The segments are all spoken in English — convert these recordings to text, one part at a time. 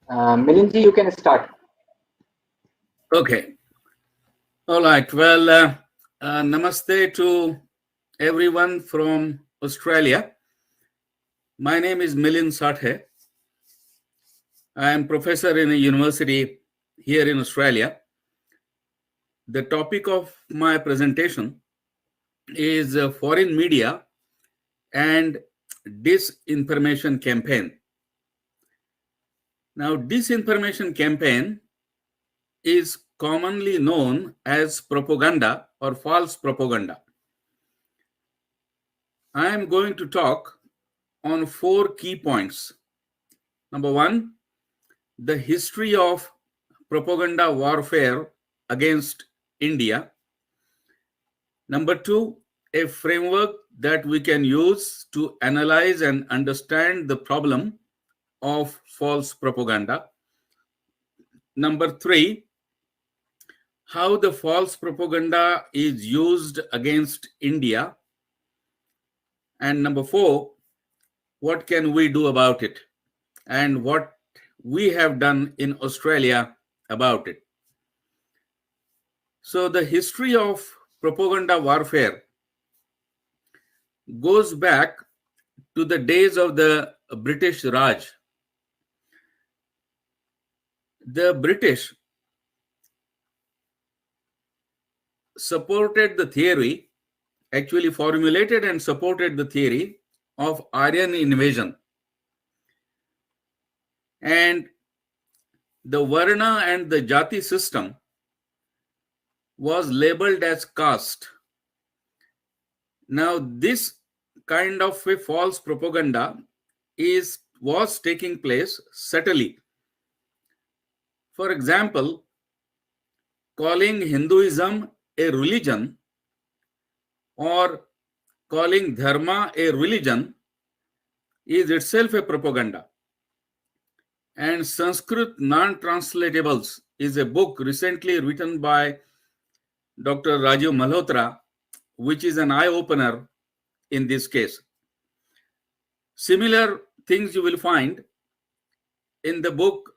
Milinji, you can start. Okay. All right. Well, namaste to everyone from Australia. My name is Milind Sathe. I am professor in a university here in Australia. The topic of my presentation is foreign media and disinformation campaign. Now, disinformation campaign is commonly known as propaganda or false propaganda. I am going to talk on 4 key points. Number 1, the history of propaganda warfare against India. Number 2, a framework that we can use to analyze and understand the problem of false propaganda. Number 3, how the false propaganda is used against India. And number 4, what can we do about it and what we have done in Australia about it. So the history of propaganda warfare goes back to the days of the British Raj. The British supported the theory, actually formulated and supported the theory of Aryan invasion. And the Varna and the Jati system was labeled as caste. Now, this kind of a false propaganda was taking place subtly. For example, calling Hinduism a religion or calling dharma a religion is itself a propaganda. And Sanskrit Non-Translatables is a book recently written by Dr. Rajiv Malhotra, which is an eye-opener in this case. Similar things you will find in the book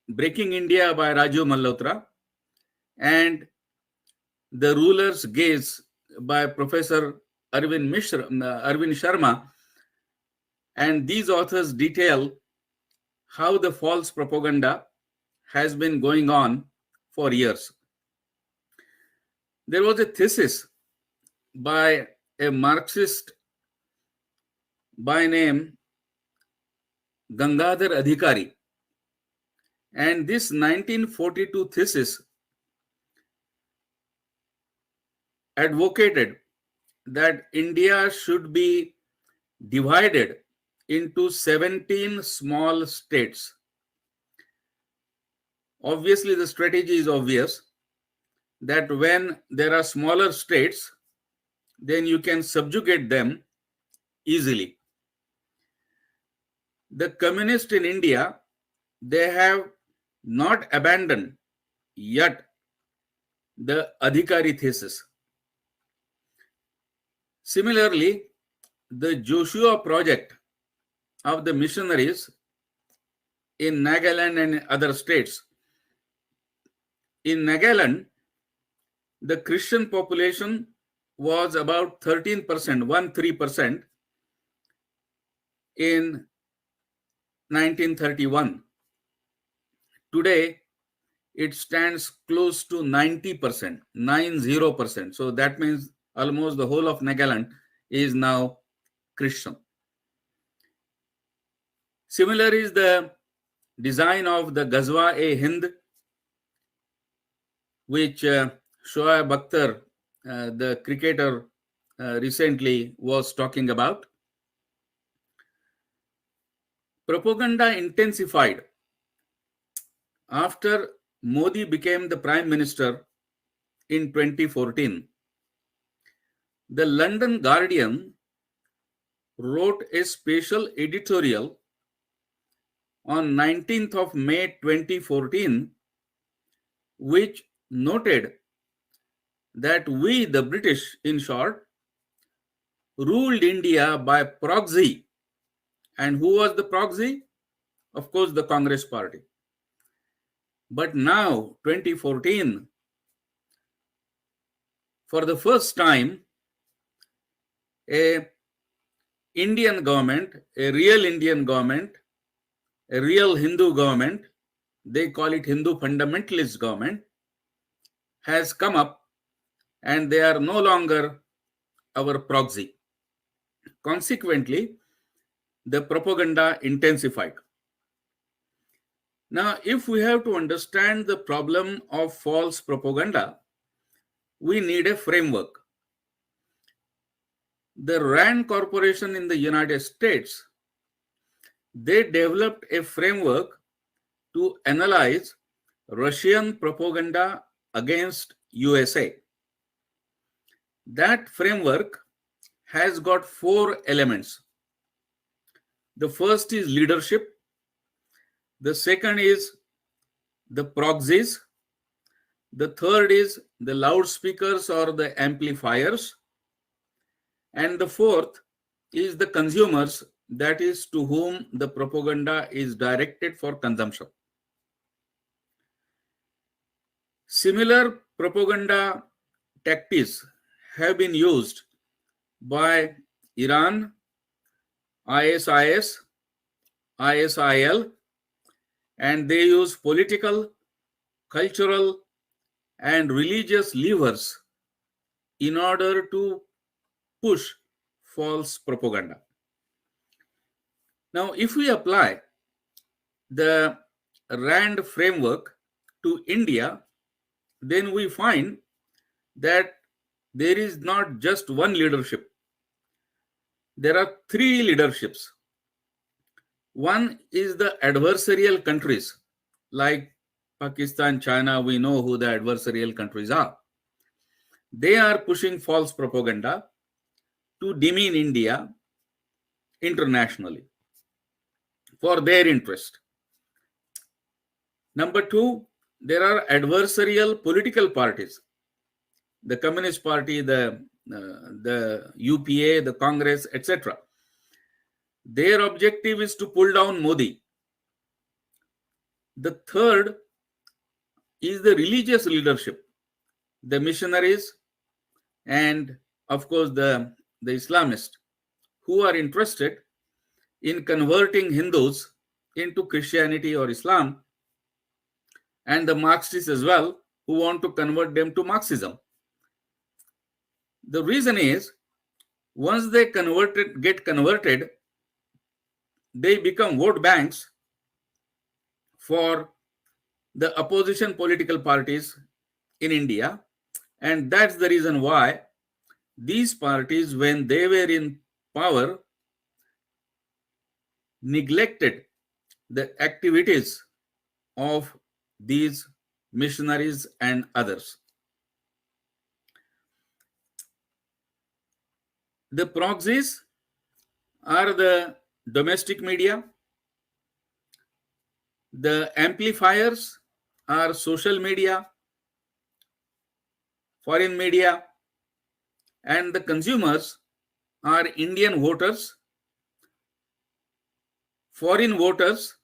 Breaking India by Rajiv Malhotra and The Ruler's Gaze by Professor Arvind Sharma. And these authors detail how the false propaganda has been going on for years. There was a thesis by a Marxist by name Gangadhar Adhikari. And this 1942 thesis advocated that India should be divided into 17 small states. Obviously, the strategy is obvious that when there are smaller states, then you can subjugate them easily. The communists in India, they have not abandoned yet the Adhikari thesis. Similarly, the Joshua project of the missionaries in Nagaland and other states. In Nagaland, the Christian population was about 13%, 13% in 1931. Today, it stands close to 90%, 90%. So that means almost the whole of Nagaland is now Christian. Similar is the design of the Ghazwa-e-Hind, which Shoaib Akhtar, the cricketer, recently was talking about. Propaganda intensified after Modi became the Prime Minister in 2014. The London Guardian wrote a special editorial on 19th of May 2014, which noted that we, the British, in short, ruled India by proxy. And who was the proxy? Of course, the Congress party. But now, 2014, for the first time, a Indian government, a real Indian government, a real Hindu government, they call it Hindu fundamentalist government, has come up, and they are no longer our proxy. Consequently, the propaganda intensified. Now, if we have to understand the problem of false propaganda, we need a framework. The RAND Corporation in the United States, they developed a framework to analyze Russian propaganda against USA. That framework has got 4 elements. The first is leadership. The second is the proxies. The third is the loudspeakers or the amplifiers. And the fourth is the consumers, that is to whom the propaganda is directed for consumption. Similar propaganda tactics have been used by Iran, ISIS, ISIL, and they use political, cultural, and religious levers in order to push false propaganda. Now, if we apply the RAND framework to India, then we find that there is not just one leadership. There are 3 leaderships. One is the adversarial countries, like Pakistan, China, we know who the adversarial countries are. They are pushing false propaganda to demean India internationally for their interest. Number 2, there are adversarial political parties. The Communist Party, the UPA, the Congress, etc. Their objective is to pull down Modi. The third is the religious leadership, the missionaries, and of course the Islamists, who are interested in converting Hindus into Christianity or Islam, and the Marxists as well, who want to convert them to Marxism. The reason is, once they get converted, they become vote banks for the opposition political parties in India. And that's the reason why these parties, when they were in power, neglected the activities of these missionaries and others. The proxies are the domestic media. The amplifiers are social media, foreign media, and the consumers are Indian voters, foreign voters,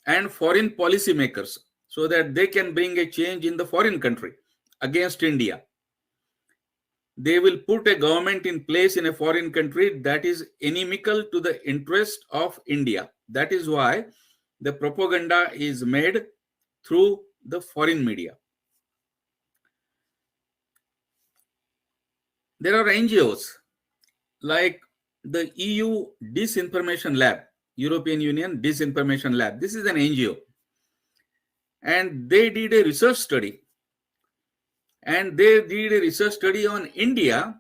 and foreign policymakers, so that they can bring a change in the foreign country against India. They will put a government in place in a foreign country that is inimical to the interest of India. That is why the propaganda is made through the foreign media. There are NGOs like the EU Disinformation Lab, European Union Disinformation Lab. This is an NGO. And they did a research study. And they did a research study on India,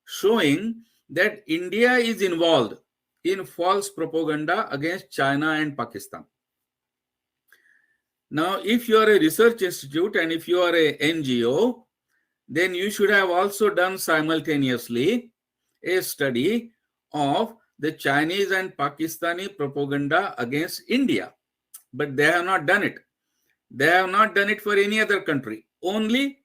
showing that India is involved in false propaganda against China and Pakistan. Now, if you are a research institute and if you are a NGO, then you should have also done simultaneously a study of the Chinese and Pakistani propaganda against India. But they have not done it. They have not done it for any other country. Only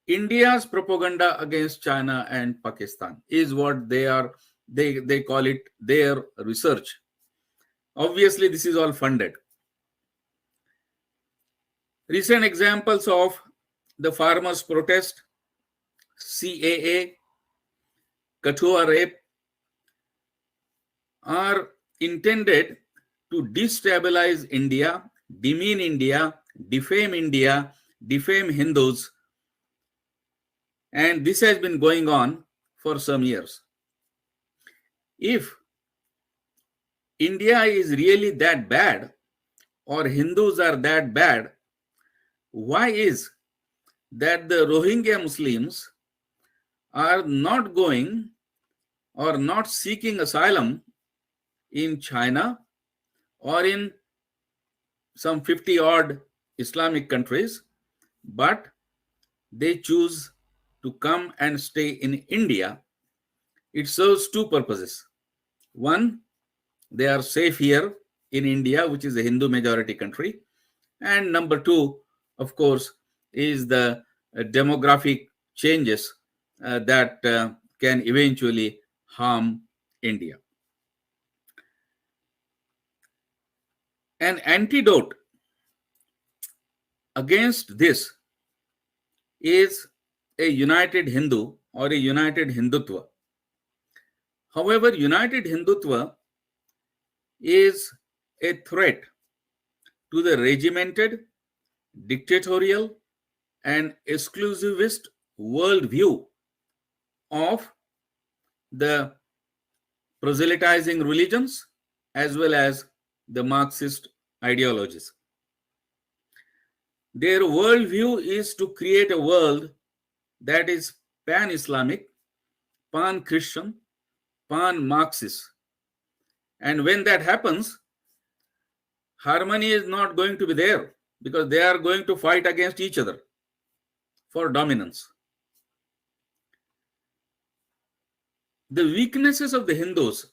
India's propaganda against China and Pakistan is what they are. They call it their research. Obviously, this is all funded. Recent examples of the farmers' protest, CAA, Kathua rape, are intended to destabilize India, demean India, defame Hindus, and this has been going on for some years. If India is really that bad, or Hindus are that bad, why is that the Rohingya Muslims are not going or not seeking asylum in China or in some 50 odd Islamic countries, but they choose to come and stay in India? It serves two purposes. One, they are safe here in India, which is a Hindu majority country. And number two, of course, is the demographic changes that can eventually harm India. An antidote against this is a united Hindu or a united Hindutva. However, united Hindutva is a threat to the regimented, dictatorial, and exclusivist worldview of the proselytizing religions as well as the Marxist ideologies. Their worldview is to create a world that is pan-Islamic, pan-Christian, pan-Marxist. And when that happens, harmony is not going to be there because they are going to fight against each other for dominance. The weaknesses of the Hindus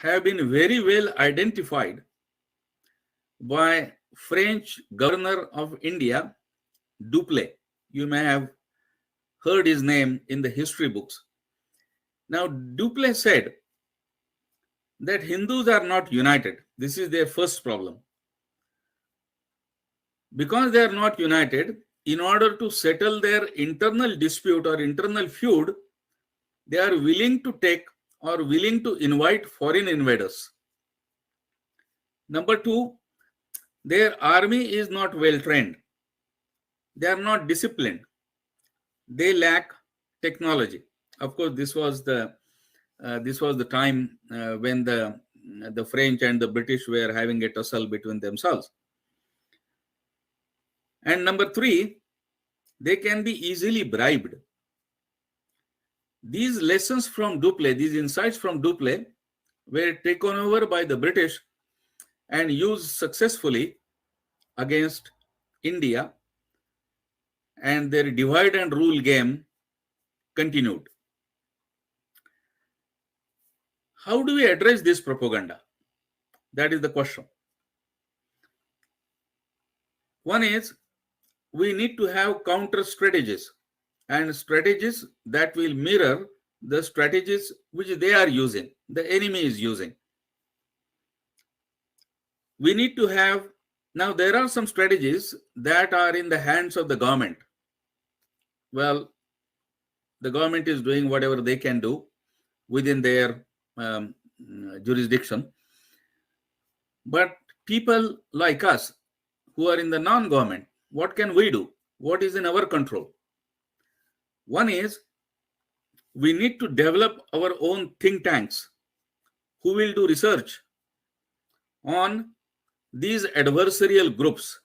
have been very well identified by French governor of India, Dupleix. You may have heard his name in the history books. Now, Dupleix said that Hindus are not united. This is their first problem. Because they are not united, in order to settle their internal dispute or internal feud, they are willing to take or willing to invite foreign invaders. Number two, their army is not well trained. They are not disciplined. They lack technology. Of course, this was the time when the French and the British were having a tussle between themselves. And number three, they can be easily bribed. These lessons from Dupleix, these insights from Dupleix were taken over by the British and used successfully against India, and their divide and rule game continued. How do we address this propaganda? That is the question. One is, we need to have counter strategies and strategies that will mirror the strategies which they are using, the enemy is using. We need to have, now there are some strategies that are in the hands of the government. Well, the government is doing whatever they can do within their jurisdiction. But people like us who are in the non-government, what can we do? What is in our control? One is, we need to develop our own think tanks who will do research on these adversarial groups,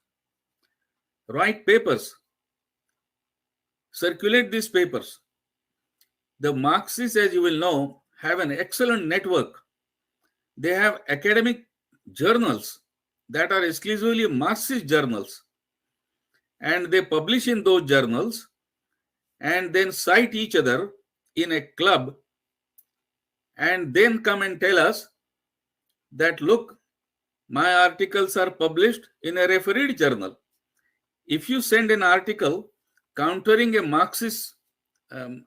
write papers, circulate these papers. The Marxists, as you will know, have an excellent network. They have academic journals that are exclusively Marxist journals, and they publish in those journals and then cite each other in a club and then come and tell us that, look, my articles are published in a refereed journal. If you send an article countering a Marxist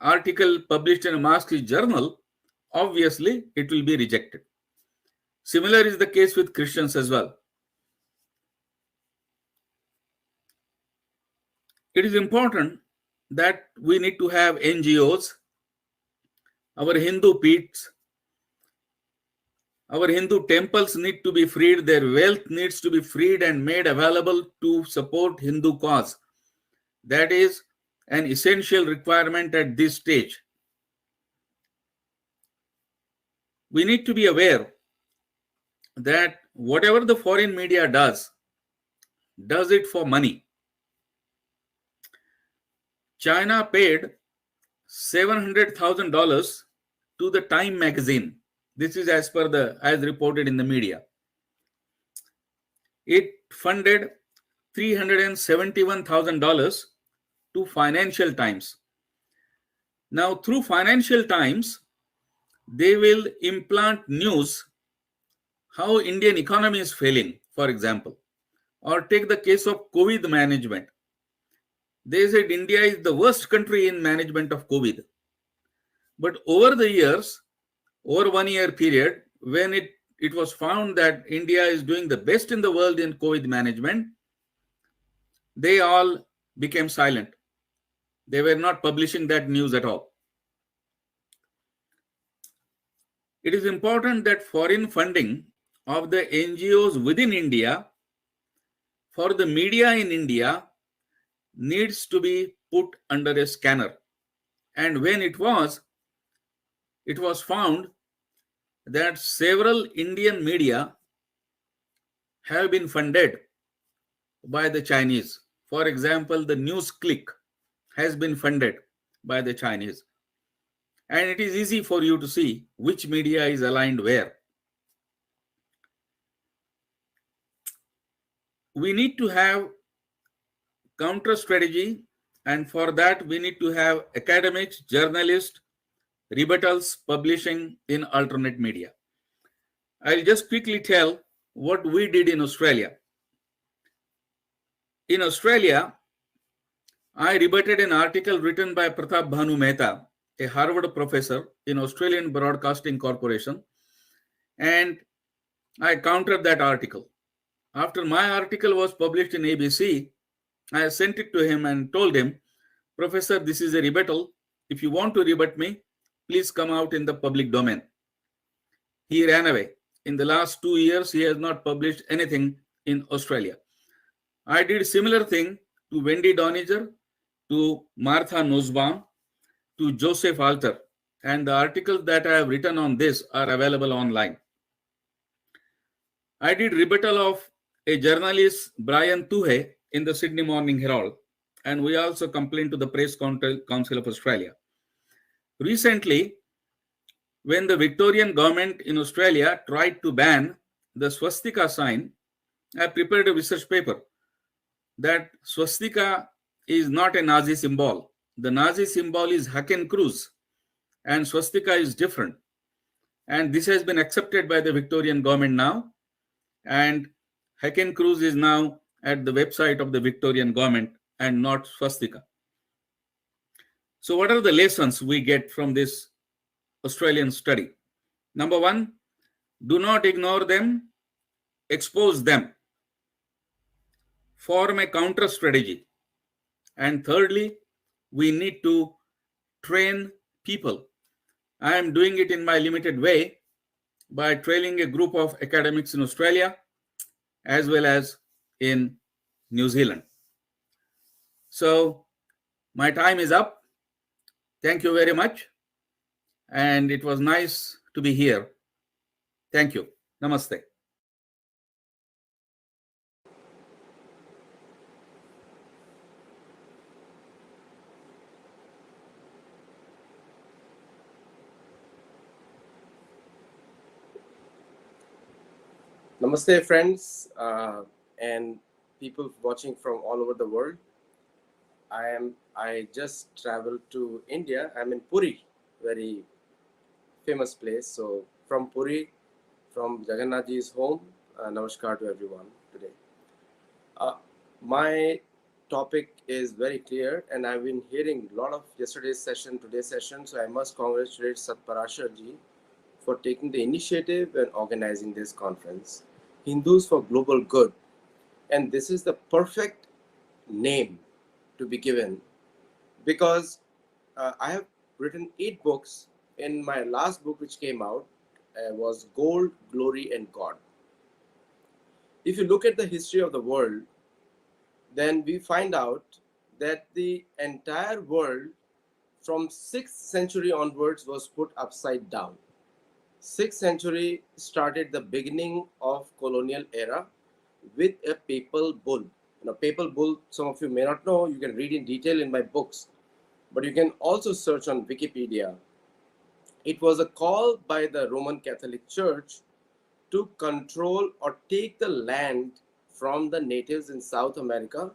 article published in a Marxist journal, obviously it will be rejected. Similar is the case with Christians as well. It is important that we need to have NGOs, our Hindu peats, our Hindu temples need to be freed, their wealth needs to be freed and made available to support Hindu cause. That is an essential requirement at this stage. We need to be aware that whatever the foreign media does it for money. China paid $700,000 to the Time magazine. This is as reported in the media. It funded $371,000 to Financial Times. Now, through Financial Times, they will implant news how Indian economy is failing, for example, or take the case of COVID management. They said India is the worst country in management of COVID. But over the years, over 1 year period, when it was found that India is doing the best in the world in COVID management, they all became silent. They were not publishing that news at all. It is important that foreign funding of the NGOs within India for the media in India needs to be put under a scanner. And when it was found that several Indian media have been funded by the Chinese. For example, the News Click has been funded by the Chinese. And it is easy for you to see which media is aligned where. We need to have counter strategy, and for that we need to have academics, journalists, rebuttals publishing in alternate media. I'll just quickly tell what we did in Australia. In Australia, I rebutted an article written by Pratap Bhanu Mehta, a Harvard professor in Australian Broadcasting Corporation, and I countered that article. After my article was published in ABC, I sent it to him and told him, Professor, this is a rebuttal. If you want to rebut me, please come out in the public domain. He ran away. In the last 2 years, he has not published anything in Australia. I did similar thing to Wendy Doniger, to Martha Nussbaum, to Joseph Alter, and the articles that I have written on this are available online. I did rebuttal of a journalist, Brian Tuhe, in the Sydney Morning Herald, and we also complained to the Press Council of Australia. Recently, when the Victorian government in Australia tried to ban the swastika sign, I prepared a research paper that swastika is not a Nazi symbol. The Nazi symbol is Hakenkreuz, and swastika is different. And this has been accepted by the Victorian government now, and Hakenkreuz is now at the website of the Victorian government and not swastika. So what are the lessons we get from this Australian study? Number one, do not ignore them, expose them. Form a counter strategy. And thirdly, we need to train people. I am doing it in my limited way by training a group of academics in Australia as well as in New Zealand. So my time is up. Thank you very much. And it was nice to be here. Thank you. Namaste. Namaste, friends, and people watching from all over the world. I just traveled to India. I'm in Puri, very famous place. So from Puri, from Jagannathji's home, namaskar to everyone today. My topic is very clear, and I've been hearing a lot of yesterday's session, today's session. So I must congratulate Satparasharji for taking the initiative and organizing this conference, Hindus for Global Good. And this is the perfect name to be given, because I have written 8 books. In my last book, which came out, was Gold, Glory, and God. If you look at the history of the world, then we find out that the entire world from 6th century onwards was put upside down. 6th century started the beginning of colonial era with a papal bull. Papal bull, some of you may not know, you can read in detail in my books, but you can also search on Wikipedia. It was a call by the Roman Catholic Church to control or take the land from the natives in South America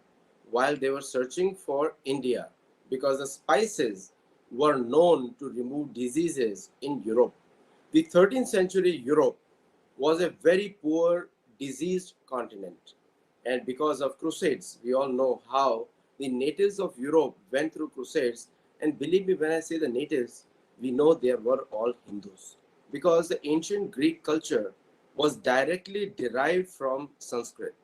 while they were searching for India, because the spices were known to remove diseases in Europe. The 13th century Europe was a very poor, diseased continent. And because of crusades, we all know how the natives of Europe went through crusades. And believe me, when I say the natives, we know they were all Hindus, because the ancient Greek culture was directly derived from Sanskrit.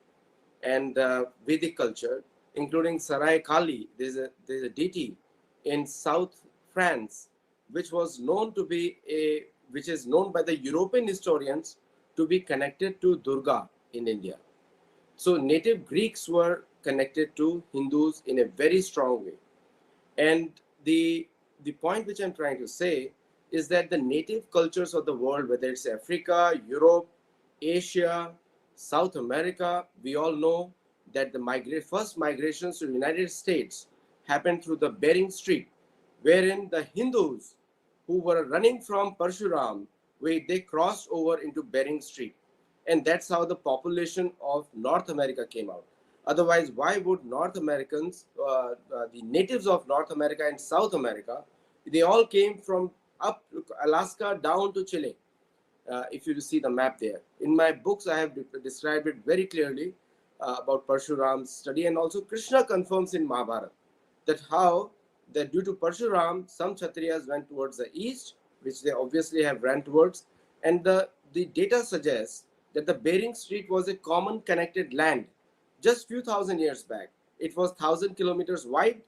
And Vedic culture, including Sarai Kali, there's a deity in South France, which was known to be which is known by the European historians to be connected to Durga in India. So native Greeks were connected to Hindus in a very strong way. And the point which I'm trying to say is that the native cultures of the world, whether it's Africa, Europe, Asia, South America, we all know that the first migrations to the United States happened through the Bering Strait, wherein the Hindus who were running from Parshuram, they crossed over into Bering Strait. And that's how the population of North America came out. Otherwise, why would North Americans, the natives of North America and South America, they all came from up Alaska down to Chile. If you see the map there. In my books, I have described it very clearly about Parshuram's study, and also Krishna confirms in Mahabharata that how that due to Parshuram, some Kshatriyas went towards the east, which they obviously have ran towards, and the data suggests that the Bering Strait was a common connected land just few thousand years back. It was 1,000 kilometers wide,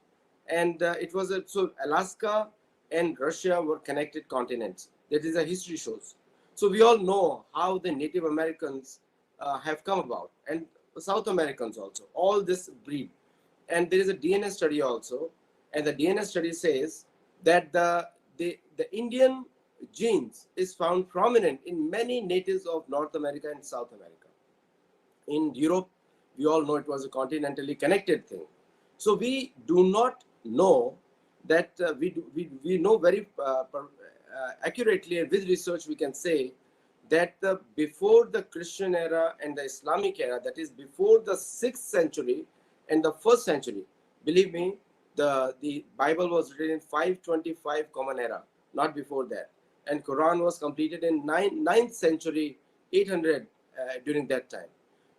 and it was so Alaska and Russia were connected continents. That is, a history shows. So we all know how the Native Americans have come about, and South Americans also. All this breed, and there is a DNA study also, and the DNA study says that the Indian genes is found prominent in many natives of North America and South America. In Europe, we all know it was a continentally connected thing. So we do not know that we know very accurately, and with research we can say that before the Christian era and the Islamic era, that is before the 6th century and the 1st century, believe me, the Bible was written in 525 Common Era, not before that. And Quran was completed in 9th century, 800 during that time.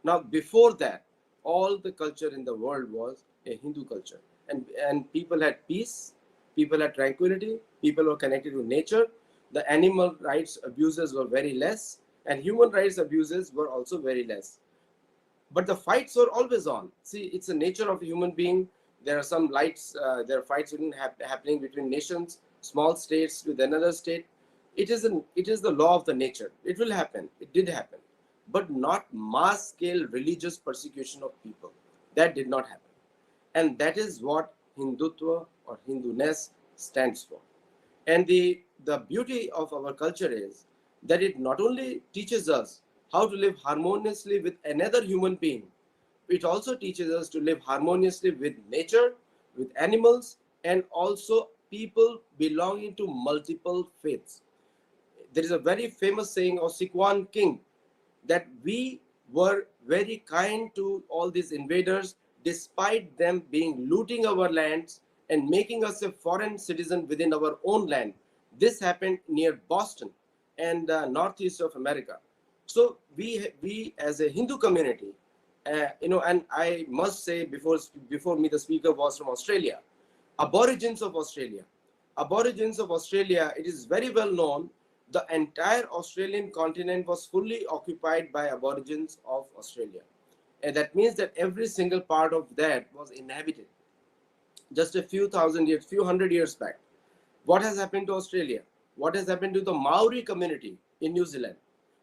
Now, before that, all the culture in the world was a Hindu culture. And people had peace, people had tranquility, people were connected to nature. The animal rights abuses were very less, and human rights abuses were also very less. But the fights were always on. See, it's the nature of a human being. There are some there are fights happening between nations, small states with another state. It is the law of the nature. It will happen. It did happen. But not mass scale religious persecution of people. That did not happen. And that is what Hindutva or Hinduness stands for. And the beauty of our culture is that it not only teaches us how to live harmoniously with another human being, it also teaches us to live harmoniously with nature, with animals, and also people belonging to multiple faiths. There is a very famous saying of Sikwan king that we were very kind to all these invaders despite them looting our lands and making us a foreign citizen within our own land. This happened near Boston and northeast of America. So we as a Hindu community, and I must say before me the speaker was from Australia, Aborigines of Australia, it is very well known. The entire Australian continent was fully occupied by Aborigines of Australia. And that means that every single part of that was inhabited. just a few thousand years, few hundred years back. What has happened to Australia? What has happened to the Maori community in New Zealand?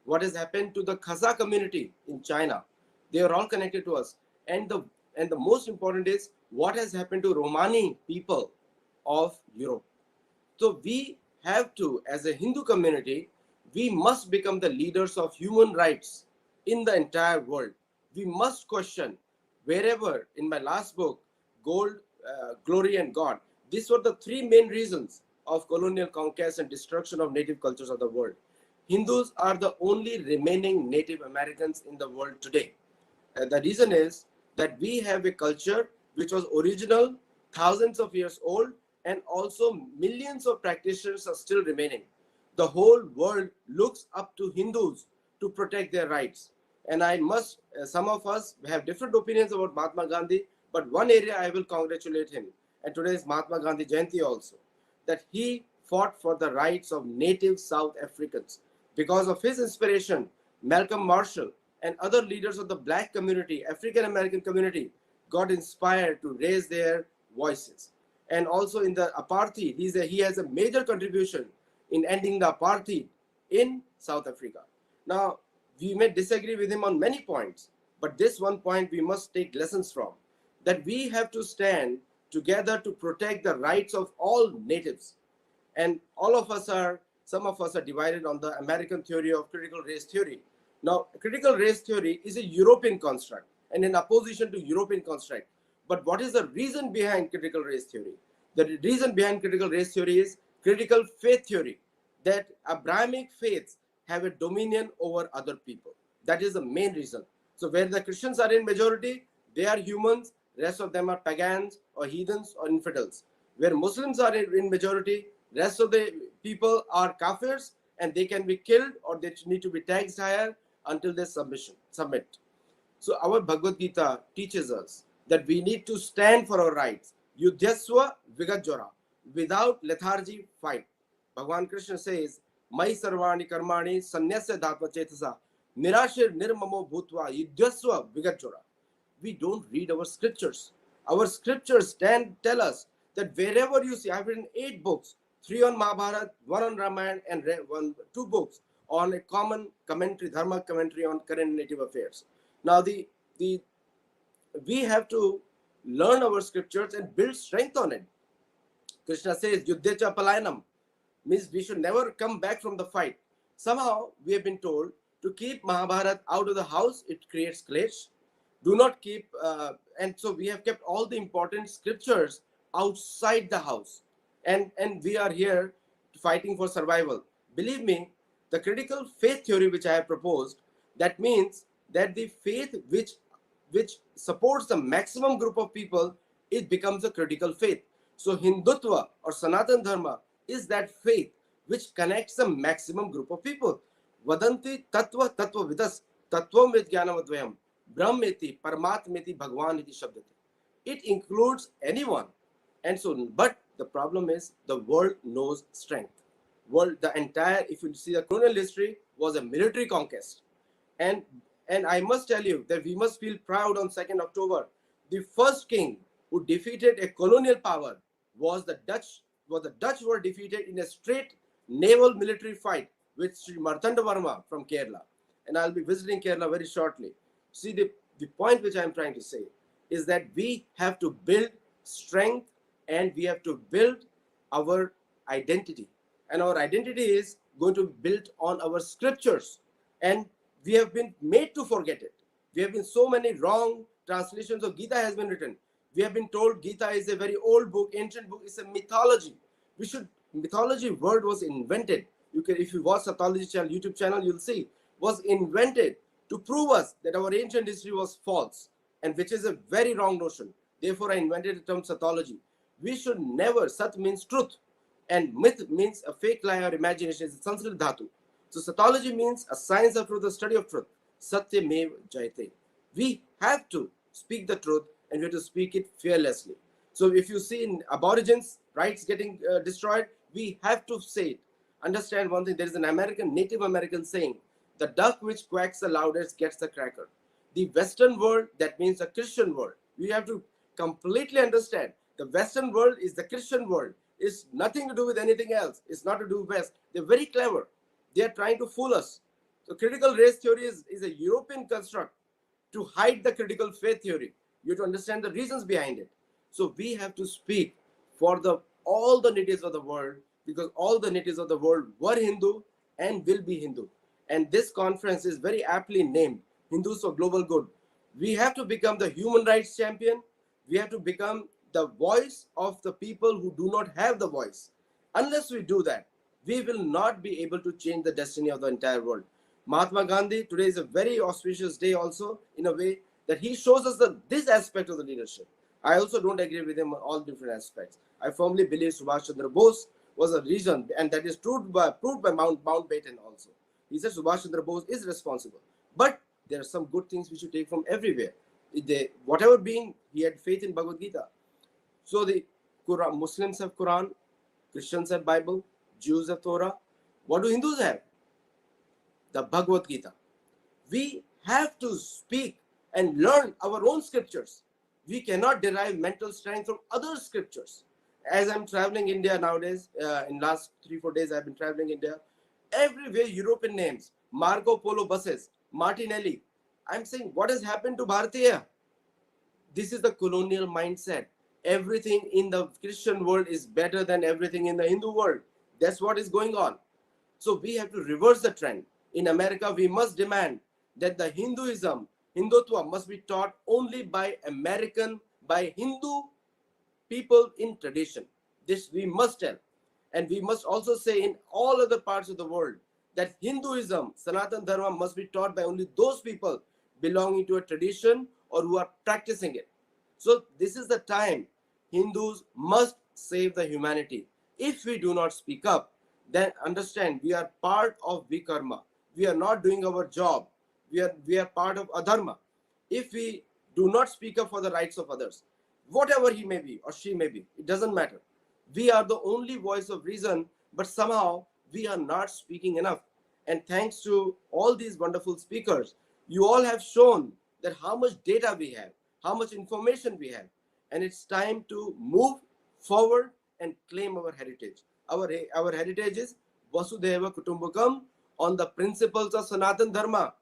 What has happened to the Khazar community in China? They are all connected to us. And the most important is what has happened to Romani people of Europe. So we have to, as a Hindu community, we must become the leaders of human rights in the entire world. We must question wherever, in my last book, Gold, Glory and God, these were the three main reasons of colonial conquest and destruction of native cultures of the world. Hindus are the only remaining Native Americans in the world today. The reason is that we have a culture which was original, thousands of years old, and also millions of practitioners are still remaining. The whole world looks up to Hindus to protect their rights. And I must, some of us have different opinions about Mahatma Gandhi, but one area I will congratulate him, and today is Mahatma Gandhi Jayanti also, that he fought for the rights of native South Africans. Because of his inspiration, Malcolm Marshall and other leaders of the Black community, African American community, got inspired to raise their voices. And also in the apartheid, he has a major contribution in ending the apartheid in South Africa. Now, we may disagree with him on many points, but this one point we must take lessons from, that we have to stand together to protect the rights of all natives. And all of us are, some of us are divided on the American theory of critical race theory. Now, critical race theory is a European construct and in opposition to European construct. But what is the reason behind critical race theory? The reason behind critical race theory is critical faith theory, that Abrahamic faiths have a dominion over other people. That is the main reason. So where the Christians are in majority, they are humans, rest of them are pagans or heathens or infidels. Where Muslims are in majority, rest of the people are kafirs and they can be killed or they need to be taxed higher until they submit. So our Bhagavad Gita teaches us that we need to stand for our rights. Yudhyasva vigajjara, without lethargy, fight. Bhagavan Krishna says, Mai sarvani karmani sanyasya dhatma chetasa nirashir nirmamo bhutva yudhyasva vigajjara. We don't read our scriptures. Our scriptures tell us that wherever you see, I've written 8 books, 3 on Mahabharata, 1 on Ramayana, and 2 books on a common commentary, dharma commentary on current native affairs. Now, we have to learn our scriptures and build strength on it. Krishna says, Yuddhecha palayanam, means we should never come back from the fight. Somehow, we have been told to keep Mahabharata out of the house, it creates clash. Do not keep, and so we have kept all the important scriptures outside the house. And we are here fighting for survival. Believe me, the critical faith theory which I have proposed, that means that the faith which supports the maximum group of people, it becomes a critical faith. So Hindutva or Sanatantham is that faith which connects the maximum group of people. Vadanti tattva tattva vidas tattvam vidjnanamadvayam brahmeti paramatmeti bhagwan iti shabdati. It includes anyone. And so, but the problem is the world knows strength. The entire, if you see the colonial history, was a military conquest. And I must tell you that we must feel proud on 2nd October. The first king who defeated a colonial power was the Dutch. The Dutch were defeated in a straight naval military fight with Sri Martanda Varma from Kerala. And I'll be visiting Kerala very shortly. See, the point which I'm trying to say is that we have to build strength and we have to build our identity. And our identity is going to be built on our scriptures. And we have been made to forget it. We have been so many wrong translations of Gita has been written. We have been told Gita is a very old book, ancient book. It's a mythology. Mythology word was invented. If you watch Satology channel, YouTube channel, you'll see, was invented to prove us that our ancient history was false, and which is a very wrong notion. Therefore, I invented the term Satology. We should never, Sat means truth, and myth means a fake lie or imagination. It's a Sanskrit dhatu. So Satology means a science of truth, a study of truth. Satyamev Jayate. We have to speak the truth and we have to speak it fearlessly. So if you see in aborigines' rights getting destroyed, we have to say it. Understand one thing, there is an Native American saying, the duck which quacks the loudest gets the cracker. The Western world, that means the Christian world. We have to completely understand The Western world is the Christian world. It's nothing to do with anything else. It's not to do with West. They're very clever. They are trying to fool us. So critical race theory is a European construct to hide the critical faith theory. You have to understand the reasons behind it. So we have to speak for all the natives of the world, because all the natives of the world were Hindu and will be Hindu. And this conference is very aptly named Hindus for Global Good. We have to become the human rights champion. We have to become the voice of the people who do not have the voice. Unless we do that, we will not be able to change the destiny of the entire world. Mahatma Gandhi, today is a very auspicious day also, in a way that he shows us this aspect of the leadership. I also don't agree with him on all different aspects. I firmly believe Subhash Chandra Bose was a reason, and that is proved by Mountbatten also. He said Subhash Chandra Bose is responsible. But there are some good things we should take from everywhere. Whatever being, he had faith in Bhagavad Gita. So the Quran, Muslims have Quran, Christians have Bible, Jews have Torah. What do Hindus have? The Bhagavad Gita. We have to speak and learn our own scriptures. We cannot derive mental strength from other scriptures. As I'm traveling India nowadays, in last 3-4 days I've been traveling India, everywhere European names, Marco Polo buses, Martinelli. I'm saying, what has happened to Bharatiya? This is the colonial mindset. Everything in the Christian world is better than everything in the Hindu world. That's what is going on. So we have to reverse the trend. In America, we must demand that the Hindutva must be taught only by Hindu people in tradition. This we must tell. And we must also say in all other parts of the world that Hinduism, Sanatantham, must be taught by only those people belonging to a tradition or who are practicing it. So this is the time Hindus must save the humanity. If we do not speak up, then understand we are part of Vikarma. We are not doing our job. We are part of Adharma. If we do not speak up for the rights of others, whatever he may be or she may be, it doesn't matter. We are the only voice of reason, but somehow we are not speaking enough. And thanks to all these wonderful speakers, you all have shown that how much data we have, how much information we have. And it's time to move forward and claim our heritage. Our heritage is Vasudhaiva Kutumbakam on the principles of Sanatan Dharma.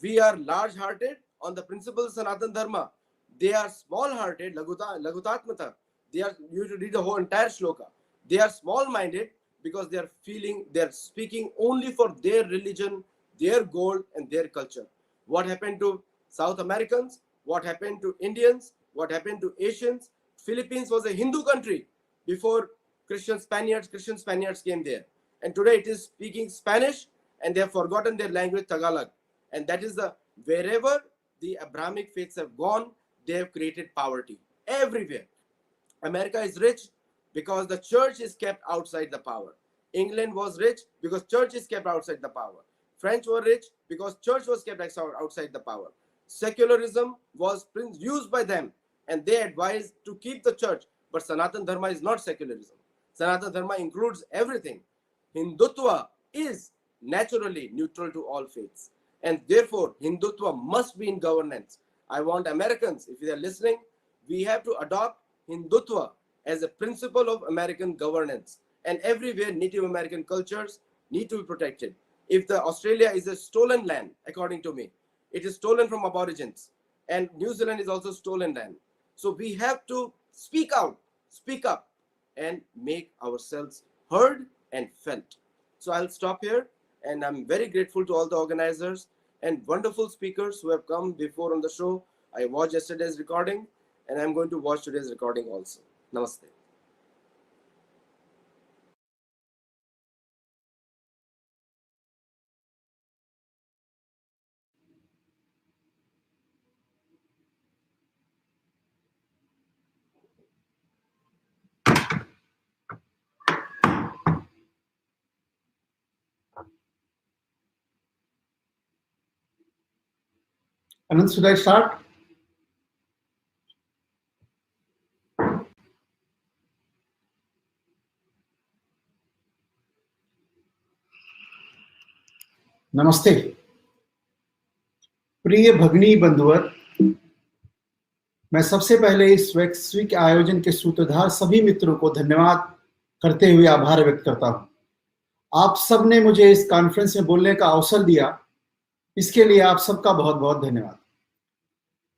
We are large-hearted on the principles of Sanatan Dharma. They are small-hearted, Lagutatmata. You should read the whole entire shloka. They are small-minded because they are speaking only for their religion, their goal, and their culture. What happened to South Americans? What happened to Indians? What happened to Asians? Philippines was a Hindu country before Christian Spaniards came there. And today it is speaking Spanish, and they have forgotten their language, Tagalog. And that is wherever the Abrahamic faiths have gone, they have created poverty everywhere. America is rich because the church is kept outside the power. England was rich because church is kept outside the power. French were rich because church was kept outside the power. Secularism was used by them, and they advised to keep the church. But Sanatan Dharma is not secularism. Sanatan Dharma includes everything. Hindutva is naturally neutral to all faiths. And therefore, Hindutva must be in governance. I want Americans, if they are listening, we have to adopt Hindutva as a principle of American governance. And everywhere, Native American cultures need to be protected. If Australia is a stolen land, according to me, it is stolen from Aborigines. And New Zealand is also stolen land. So we have to speak out, speak up, and make ourselves heard and felt. So I'll stop here. And I'm very grateful to all the organizers and wonderful speakers who have come before on the show. I watched yesterday's recording, and I'm going to watch today's recording also. Namaste. Anand, should I start? Namaste. प्रिय भगिनी बंधुवर, मैं सबसे पहले इस वैश्विक आयोजन के सूत्रधार सभी मित्रों को धन्यवाद करते हुए आभार व्यक्त करता हूं। आप सब ने मुझे इस कॉन्फ्रेंस में बोलने का अवसर दिया, इसके लिए आप सबका बहुत बहुत धन्यवाद।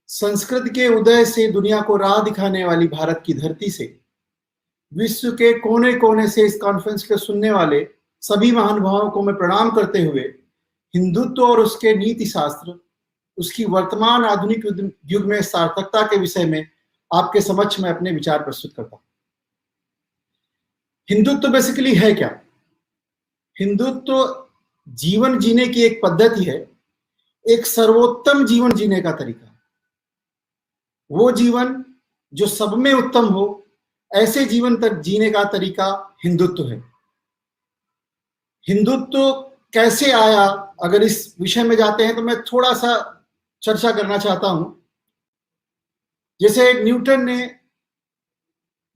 संस्कृत के उदय से दुनिया को राह दिखाने वाली भारत की धरती से विश्व के कोने कोने से इस कॉन्फ्रेंस को सुनने वाले सभी महानुभावों को मैं प्रणाम करते हुए हिंदुत्व और उसके नीति शास्त्र, उसकी वर्तमान आधुनिक युग में सार्थकता के विषय में आपके समक्ष में अपने विचार प्रस्तुत करता हूं। हिंदुत्व बेसिकली है क्या? हिंदुत्व जीवन जीने की एक पद्धति है, एक सर्वोत्तम जीवन जीने का तरीका। वो जीवन जो सब में उत्तम हो, ऐसे जीवन तक जीने का तरीका हिंदुत्व है। हिंदुत्व कैसे आया, अगर इस विषय में जाते हैं तो मैं थोड़ा सा चर्चा करना चाहता हूं। जैसे न्यूटन ने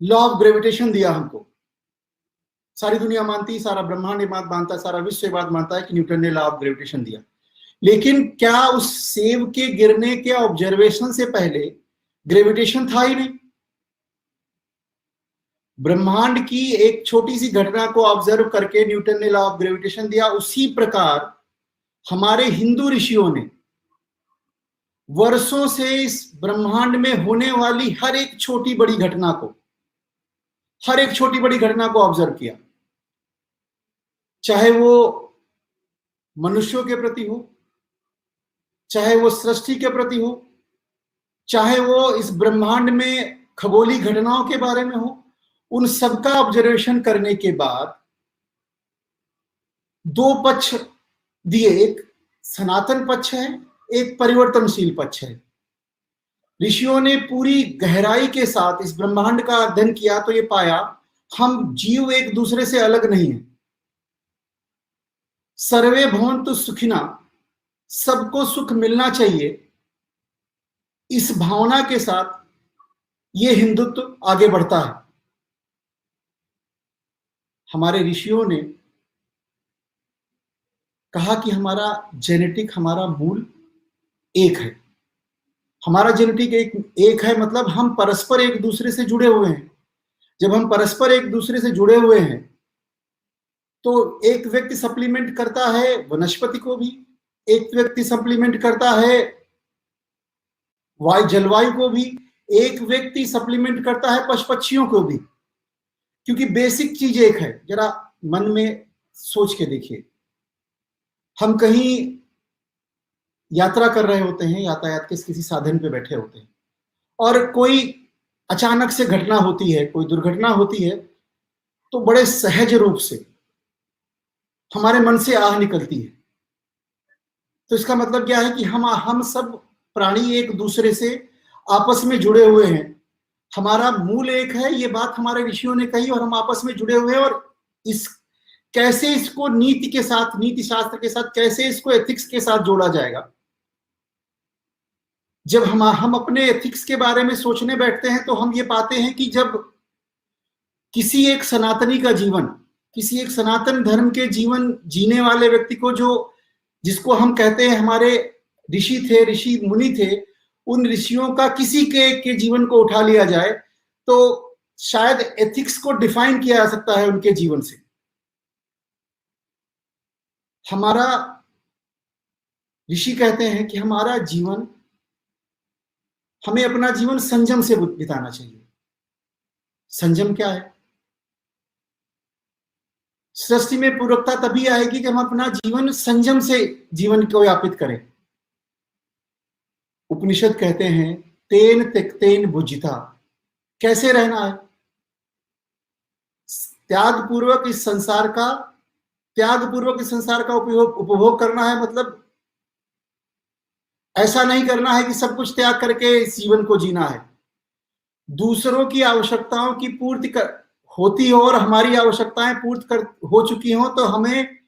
लॉ ऑफ ग्रेविटेशन दिया हमको, सारी दुनिया मानती, सारा ब्रह्मांड ये बात मानता है, सारा विश्व ये बात मानता है कि न्यूटन ने लॉ ऑफ ग्रेविटेशन दिया। लेकिन क्या उस सेब के गिरने के ऑब्जर्वेशन से पहले ग्रेविटेशन था ही नहीं? ब्रह्मांड की एक छोटी सी घटना को ऑब्जर्व करके न्यूटन ने लॉ ऑफ ग्रेविटेशन दिया। उसी प्रकार हमारे हिंदू ऋषियों ने वर्षों से इस ब्रह्मांड में होने वाली हर एक छोटी बड़ी घटना को ऑब्जर्व किया, चाहे वो मनुष्यों के प्रति हो, चाहे वो सृष्टि के प्रति हो, चाहे वो इस ब्रह्मांड में खगोलीय घटनाओं के बारे में हो। उन सबका ऑब्जर्वेशन करने के बाद दो पक्ष दिए, एक सनातन पक्ष है, एक परिवर्तनशील पक्ष है। ऋषियों ने पूरी गहराई के साथ इस ब्रह्मांड का अध्ययन किया तो ये पाया, हम जीव एक दूसरे से अलग नहीं है। सर्वे भवन्तु सुखिना, सबको सुख मिलना चाहिए, इस भावना के साथ ये हिंदुत्व आगे बढ़ता है। हमारे ऋषियों ने कहा कि हमारा जेनेटिक, हमारा मूल एक है। हमारा जेनेटिक एक है, मतलब हम परस्पर एक दूसरे से जुड़े हुए हैं। जब हम परस्पर एक दूसरे से जुड़े हुए हैं तो एक व्यक्ति सप्लीमेंट करता है वनस्पति को भी, एक व्यक्ति सप्लीमेंट करता है जलवायु को भी, एक व्यक्ति सप्लीमेंट करता है पशु पक्षियों को भी, क्योंकि बेसिक चीज एक है। जरा मन में सोच के देखिए, हम कहीं यात्रा कर रहे होते हैं, यातायात के किसी साधन पे बैठे होते हैं और कोई अचानक से घटना होती है, कोई दुर्घटना होती है, तो बड़े सहज रूप से हमारे मन से आह निकलती है। तो इसका मतलब क्या है कि हम सब प्राणी एक दूसरे से आपस में जुड़े हुए हैं। हमारा मूल एक है, ये बात हमारे ऋषियों ने कही, और हम आपस में जुड़े हुए हैं। और इस कैसे इसको नीति के साथ, नीति शास्त्र के साथ, कैसे इसको एथिक्स के साथ जोड़ा जाएगा। जब हम अपने एथिक्स के बारे में सोचने बैठते हैं तो हम ये पाते हैं कि जब किसी एक सनातनी का जीवन, किसी एक सनातन धर्म के जीवन जीने वाले व्यक्ति को, जिसको हम कहते हैं हमारे ऋषि थे, ऋषि मुनि थे, उन ऋषियों का किसी के जीवन को उठा लिया जाए तो शायद एथिक्स को डिफाइन किया जा सकता है उनके जीवन से। हमारा ऋषि कहते हैं कि हमारा जीवन, हमें अपना जीवन संयम से बिताना चाहिए। संयम क्या है? सृष्टि में पूरकता तभी आएगी कि हम अपना जीवन संयम से जीवन को व्यापित करें। उपनिषद कहते हैं तेन त्यक्तेन भुजिता, कैसे रहना है? त्याग पूर्वक इस संसार का उपभोग करना है। मतलब ऐसा नहीं करना है कि सब कुछ त्याग करके इस जीवन को जीना है। दूसरों की आवश्यकताओं की पूर्ति होती हो और हमारी आवश्यकताएं हो चुकी हो तो हमें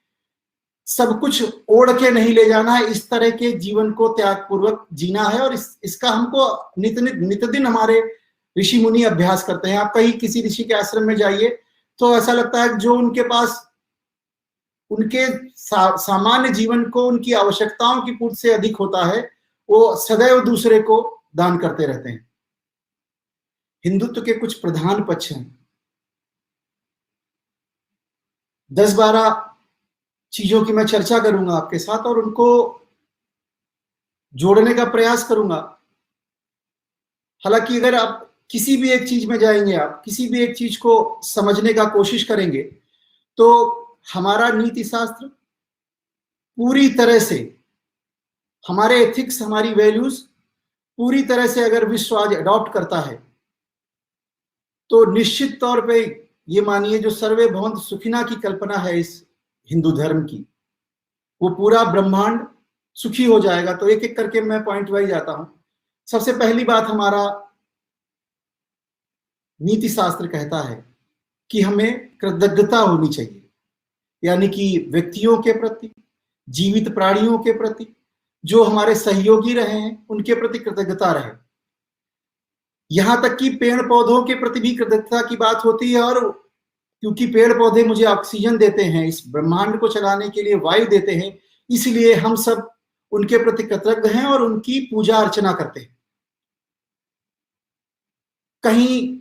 सब कुछ ओढ़ के नहीं ले जाना है। इस तरह के जीवन को त्याग पूर्वक जीना है, और इसका हमको नित दिन हमारे ऋषि मुनि अभ्यास करते हैं। आप कहीं किसी ऋषि के आश्रम में जाइए तो ऐसा लगता है जो उनके पास उनके सामान्य जीवन को, उनकी आवश्यकताओं की पूर्ति से अधिक होता है, वो सदैव दूसरे को दान करते रहते हैं। हिंदुत्व के कुछ प्रधान पक्ष हैं। 10-12 चीजों की मैं चर्चा करूंगा आपके साथ और उनको जोड़ने का प्रयास करूंगा। हालांकि अगर आप किसी भी एक चीज में जाएंगे, आप किसी भी एक चीज को समझने का कोशिश करेंगे, तो हमारा नीति शास्त्र पूरी तरह से, हमारे एथिक्स, हमारी वैल्यूज पूरी तरह से अगर विश्व आज अडॉप्ट करता है, तो निश्चित तौर पे ये मानिए जो सर्वे भवन्तु सुखिना की कल्पना है इस हिंदू धर्म की, वो पूरा ब्रह्मांड सुखी हो जाएगा। तो एक एक करके मैं पॉइंट वाइज जाता हूं। सबसे पहली बात, हमारा नीति शास्त्र कहता है कि हमें कृतज्ञता होनी चाहिए, यानी कि व्यक्तियों के प्रति, जीवित प्राणियों के प्रति, जो हमारे सहयोगी रहे हैं उनके प्रति कृतज्ञता रहे। यहां तक कि पेड़ पौधों के प्रति भी कृतज्ञता की बात होती है, और क्योंकि पेड़ पौधे मुझे ऑक्सीजन देते हैं, इस ब्रह्मांड को चलाने के लिए वायु देते हैं, इसलिए हम सब उनके प्रति कृतज्ञ हैं और उनकी पूजा अर्चना करते हैं। कहीं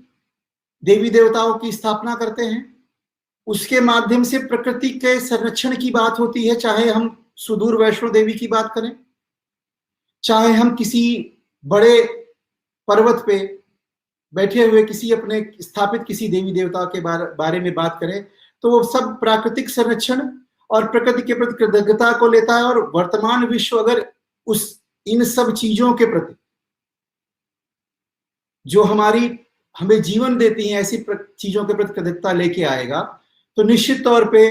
देवी देवताओं की स्थापना करते हैं, उसके माध्यम से प्रकृति के संरक्षण की बात होती है, चाहे हम सुदूर वैष्णो देवी की बात करें, चाहे हम किसी बड़े पर्वत पे बैठे हुए किसी अपने स्थापित किसी देवी देवता के बारे में बात करें, तो वो सब प्राकृतिक संरक्षण और प्रकृति के प्रति कृतज्ञता को लेता है। और वर्तमान विश्व अगर इन सब चीजों के प्रति, जो हमें जीवन देती हैं, ऐसी चीजों के प्रति कृतज्ञता लेके आएगा, तो निश्चित तौर पे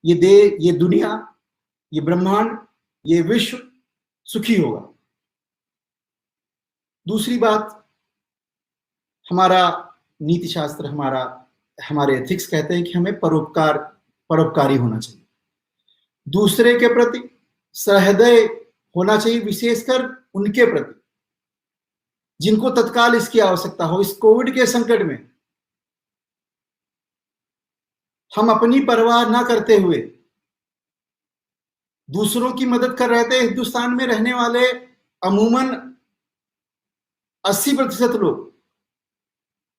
ये दुनिया, ये ब्रह्मांड, ये विश्व सुखी होगा। दूसरी बात, हमारा नीति शास्त्र, हमारे एथिक्स कहते हैं कि हमें परोपकारी होना चाहिए, दूसरे के प्रति सहृदय होना चाहिए, विशेषकर उनके प्रति जिनको तत्काल इसकी आवश्यकता हो। इस कोविड के संकट में हम अपनी परवाह ना करते हुए दूसरों की मदद कर रहे थे। हिंदुस्तान में रहने वाले अमूमन 80% लोग,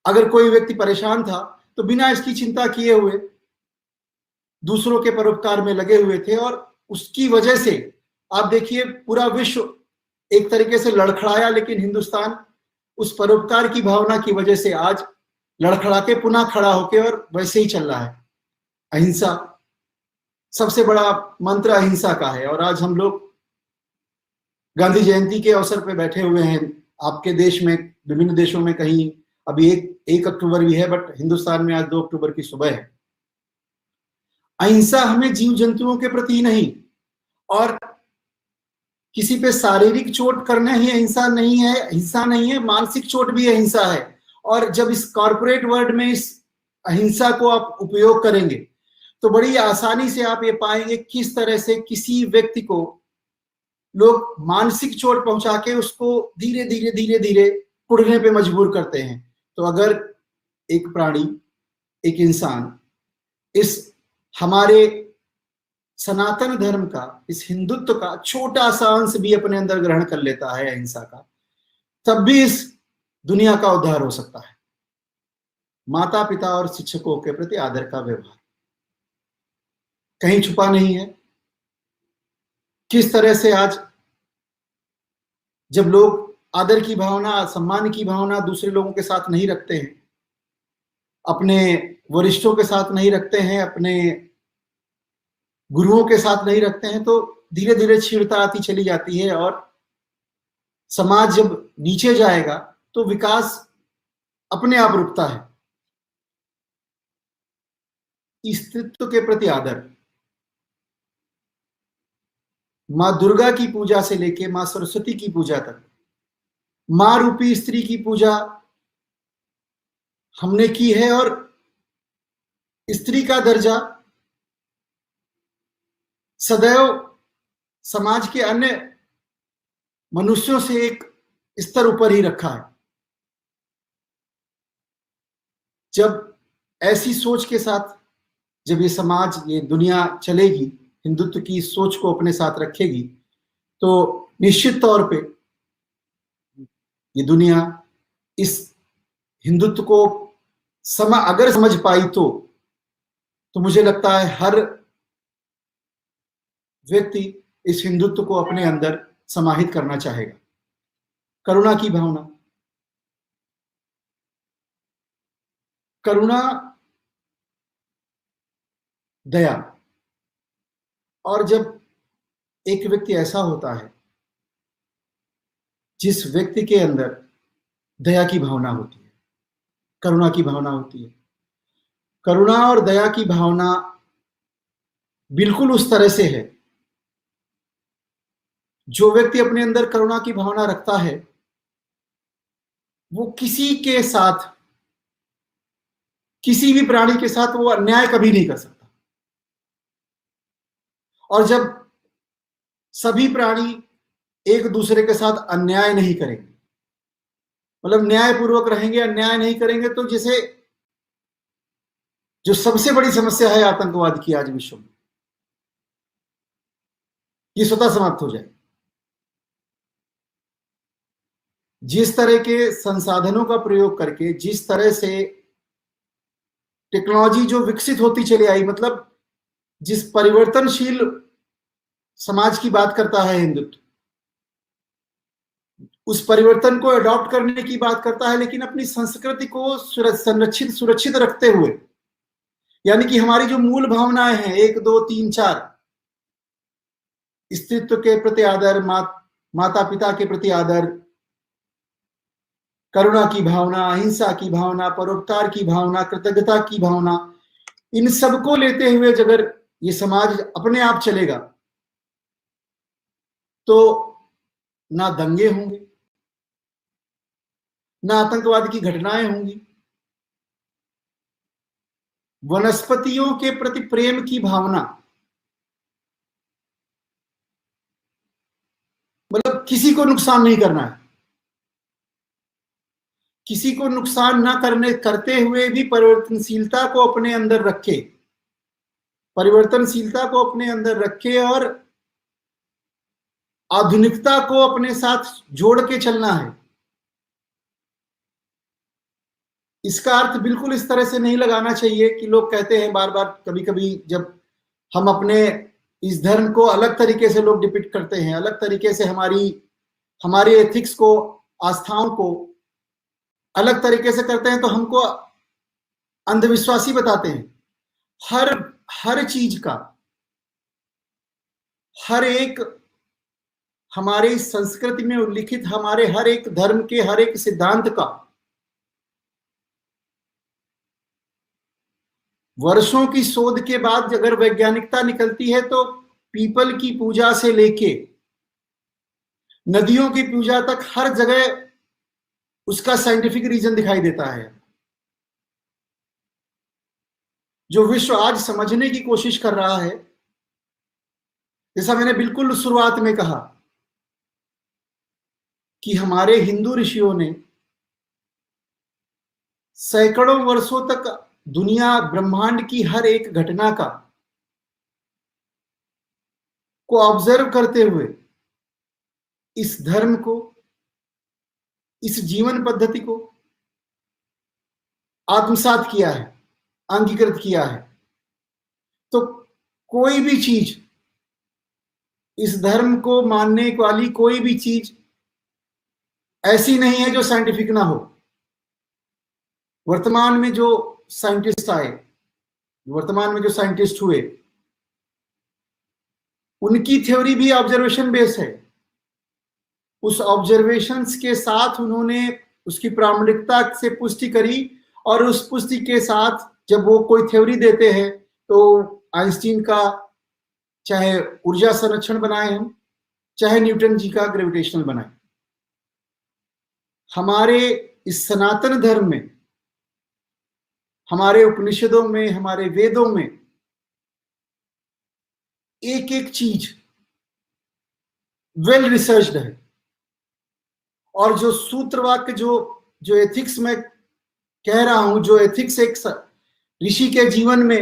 अगर कोई व्यक्ति परेशान था तो बिना इसकी चिंता किए हुए दूसरों के परोपकार में लगे हुए थे, और उसकी वजह से आप देखिए पूरा विश्व एक तरीके से लड़खड़ाया, लेकिन हिंदुस्तान उस परोपकार की भावना की वजह से आज लड़खड़ा के पुनः खड़ा होके और वैसे ही चल रहा है। अहिंसा, सबसे बड़ा मंत्र अहिंसा का है, और आज हम लोग गांधी जयंती के अवसर पे बैठे हुए हैं। आपके देश में, विभिन्न देशों में कहीं अभी 1 अक्टूबर भी है, बट हिंदुस्तान में आज 2 अक्टूबर की सुबह है। अहिंसा हमें जीव जंतुओं के प्रति ही नहीं, और किसी पे शारीरिक चोट करना ही अहिंसा नहीं है, मानसिक चोट भी अहिंसा है। और जब इस कॉर्पोरेट वर्ल्ड में इस अहिंसा को आप उपयोग करेंगे, तो बड़ी आसानी से आप ये पाएंगे किस तरह से किसी व्यक्ति को लोग मानसिक चोट पहुंचा के उसको धीरे धीरे कुढ़ने पे मजबूर करते हैं। तो अगर एक प्राणी, एक इंसान इस हमारे सनातन धर्म का, इस हिंदुत्व का छोटा सा अंश भी अपने अंदर ग्रहण कर लेता है अहिंसा का, तब भी इस दुनिया का उद्धार हो सकता है। माता पिता और शिक्षकों के प्रति आदर का व्यवहार कहीं छुपा नहीं है। किस तरह से आज जब लोग आदर की भावना, सम्मान की भावना दूसरे लोगों के साथ नहीं रखते हैं, अपने वरिष्ठों के साथ नहीं रखते हैं, अपने गुरुओं के साथ नहीं रखते हैं, तो धीरे धीरे छीड़ता आती चली जाती है। और समाज जब नीचे जाएगा तो विकास अपने आप रुकता है। स्त्रीत्व के प्रति आदर, मां दुर्गा की पूजा से लेके मां सरस्वती की पूजा तक, मां रूपी स्त्री की पूजा हमने की है, और स्त्री का दर्जा सदैव समाज के अन्य मनुष्यों से एक स्तर ऊपर ही रखा है। जब ऐसी सोच के साथ जब ये समाज, ये दुनिया चलेगी, हिंदुत्व की सोच को अपने साथ रखेगी, तो निश्चित तौर पे ये दुनिया इस हिंदुत्व को अगर समझ पाई तो मुझे लगता है हर व्यक्ति इस हिंदुत्व को अपने अंदर समाहित करना चाहेगा। करुणा की भावना, करुणा, दया, और जब एक व्यक्ति ऐसा होता है जिस व्यक्ति के अंदर दया की भावना होती है, करुणा की भावना होती है, करुणा और दया की भावना बिल्कुल उस तरह से है, जो व्यक्ति अपने अंदर करुणा की भावना रखता है वो किसी के साथ, किसी भी प्राणी के साथ वो अन्याय कभी नहीं कर सकता। और जब सभी प्राणी एक दूसरे के साथ अन्याय नहीं करेंगे, मतलब न्यायपूर्वक रहेंगे, अन्याय नहीं करेंगे, तो जैसे जो सबसे बड़ी समस्या है आतंकवाद की आज विश्व में, ये स्वतः समाप्त हो जाए। जिस तरह के संसाधनों का प्रयोग करके, जिस तरह से टेक्नोलॉजी जो विकसित होती चली आई, मतलब जिस परिवर्तनशील समाज की बात करता है हिंदुत्व, उस परिवर्तन को अडॉप्ट करने की बात करता है, लेकिन अपनी संस्कृति को सुरक्षित रखते हुए, यानी कि हमारी जो मूल भावनाएं हैं 1 2 3 4, स्त्रीत्व के प्रति आदर, माता पिता के प्रति आदर, करुणा की भावना, अहिंसा की भावना, परोपकार की भावना, कृतज्ञता की भावना, इन सबको लेते हुए अगर ये समाज अपने आप चलेगा तो ना दंगे होंगे, ना आतंकवाद की घटनाएं होंगी, वनस्पतियों के प्रति प्रेम की भावना, मतलब किसी को नुकसान नहीं करना है, किसी को नुकसान ना करते हुए भी परिवर्तनशीलता को अपने अंदर रखे, परिवर्तनशीलता को अपने अंदर रखे और आधुनिकता को अपने साथ जोड़ के चलना है। इसका अर्थ बिल्कुल इस तरह से नहीं लगाना चाहिए कि लोग कहते हैं बार बार, कभी कभी जब हम अपने इस धर्म को अलग तरीके से लोग डिपिक्ट करते हैं, अलग तरीके से हमारी एथिक्स को, आस्थाओं को अलग तरीके से करते हैं, तो हमको अंधविश्वासी बताते हैं। हर चीज का, हर एक हमारी संस्कृति में उल्लिखित हमारे हर एक धर्म के हर एक सिद्धांत का वर्षों की शोध के बाद अगर वैज्ञानिकता निकलती है तो पीपल की पूजा से लेके नदियों की पूजा तक हर जगह उसका साइंटिफिक रीजन दिखाई देता है। जो विश्व आज समझने की कोशिश कर रहा है, जैसा मैंने बिल्कुल शुरुआत में कहा कि हमारे हिंदू ऋषियों ने सैकड़ों वर्षों तक दुनिया ब्रह्मांड की हर एक घटना को ऑब्जर्व करते हुए इस धर्म को, इस जीवन पद्धति को आत्मसात किया है, अंगीकृत किया है। तो कोई भी चीज, इस धर्म को मानने वाली कोई भी चीज ऐसी नहीं है जो साइंटिफिक ना हो। वर्तमान में जो साइंटिस्ट आए, वर्तमान में जो साइंटिस्ट हुए, उनकी थ्योरी भी ऑब्जर्वेशन बेस है। उस ऑब्जर्वेशंस के साथ उन्होंने उसकी प्रामाणिकता से पुष्टि करी, और उस पुष्टि के साथ जब वो कोई थ्योरी देते हैं तो आइंस्टीन का चाहे ऊर्जा संरक्षण बनाए हम, चाहे न्यूटन जी का ग्रेविटेशनल बनाए, हमारे इस सनातन धर्म में, हमारे उपनिषदों में, हमारे वेदों में एक एक चीज वेल रिसर्च्ड है। और जो सूत्र वाक्य, जो एथिक्स में कह रहा हूं, जो एथिक्स एक ऋषि के जीवन में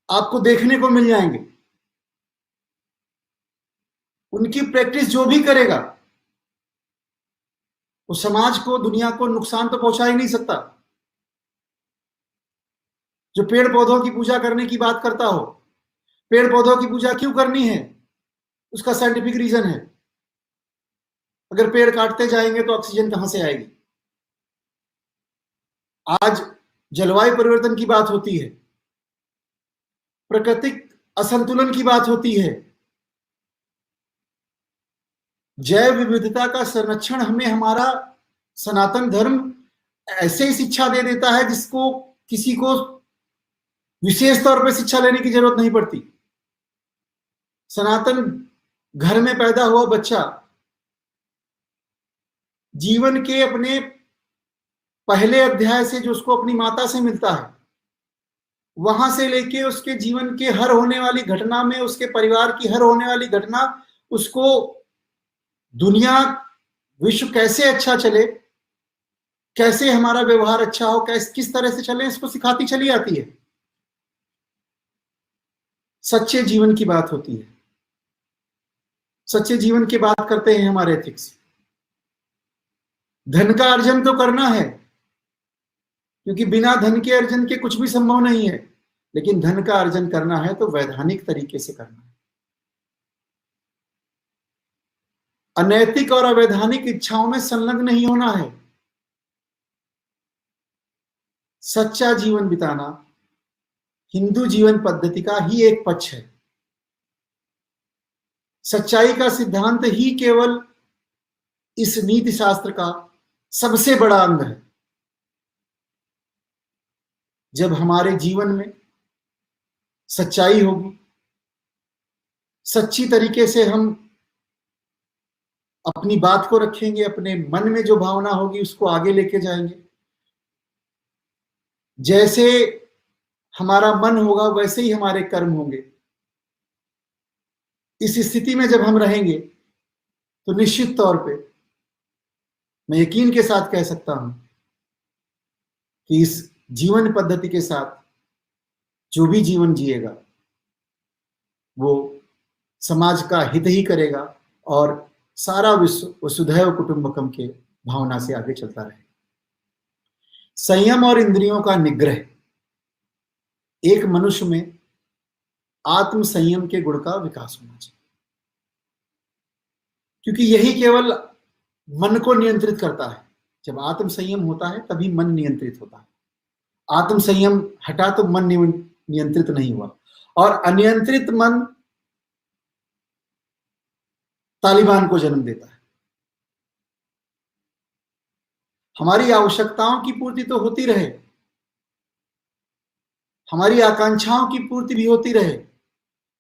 आपको देखने को मिल जाएंगे, उनकी प्रैक्टिस जो भी करेगा वो समाज को, दुनिया को नुकसान तो पहुंचा ही नहीं सकता। जो पेड़ पौधों की पूजा करने की बात करता हो, पेड़ पौधों की पूजा क्यों करनी है, उसका साइंटिफिक रीजन है। अगर पेड़ काटते जाएंगे तो ऑक्सीजन कहां से आएगी? आज जलवायु परिवर्तन की बात होती है, प्राकृतिक असंतुलन की बात होती है, जैव विविधता का संरक्षण हमें हमारा सनातन धर्म ऐसे ही शिक्षा दे देता है जिसको किसी को विशेष तौर पर शिक्षा लेने की जरूरत नहीं पड़ती। सनातन घर में पैदा हुआ बच्चा जीवन के अपने पहले अध्याय से जो उसको अपनी माता से मिलता है, वहां से लेके उसके जीवन के हर होने वाली घटना में, उसके परिवार की हर होने वाली घटना, उसको दुनिया विश्व कैसे अच्छा चले, कैसे हमारा व्यवहार अच्छा हो, किस तरह से चले, इसको सिखाती चली आती है। सच्चे जीवन की बात होती है। सच्चे जीवन की बात करते हैं हमारे एथिक्स। धन का अर्जन तो करना है, क्योंकि बिना धन के अर्जन के कुछ भी संभव नहीं है, लेकिन धन का अर्जन करना है तो वैधानिक तरीके से करना है। अनैतिक और अवैधानिक इच्छाओं में संलग्न नहीं होना है। सच्चा जीवन बिताना हिंदू जीवन पद्धति का ही एक पक्ष है। सच्चाई का सिद्धांत ही केवल इस नीति शास्त्र का सबसे बड़ा अंग है। जब हमारे जीवन में सच्चाई होगी, सच्ची तरीके से हम अपनी बात को रखेंगे, अपने मन में जो भावना होगी उसको आगे लेके जाएंगे। जैसे हमारा मन होगा वैसे ही हमारे कर्म होंगे। इस स्थिति में जब हम रहेंगे तो निश्चित तौर पे मैं यकीन के साथ कह सकता हूं कि इस जीवन पद्धति के साथ जो भी जीवन जिएगा वो समाज का हित ही करेगा और सारा विश्व वसुधैव कुटुंबकम के भावना से आगे चलता रहेगा। संयम और इंद्रियों का निग्रह एक मनुष्य में आत्म संयम के गुण का विकास होना चाहिए, क्योंकि यही केवल मन को नियंत्रित करता है। जब आत्म संयम होता है तभी मन नियंत्रित होता है। आत्म संयम हटा तो मन नियंत्रित नहीं हुआ, और अनियंत्रित मन तालिबान को जन्म देता है। हमारी आवश्यकताओं की पूर्ति तो होती रहे, हमारी आकांक्षाओं की पूर्ति भी होती रहे,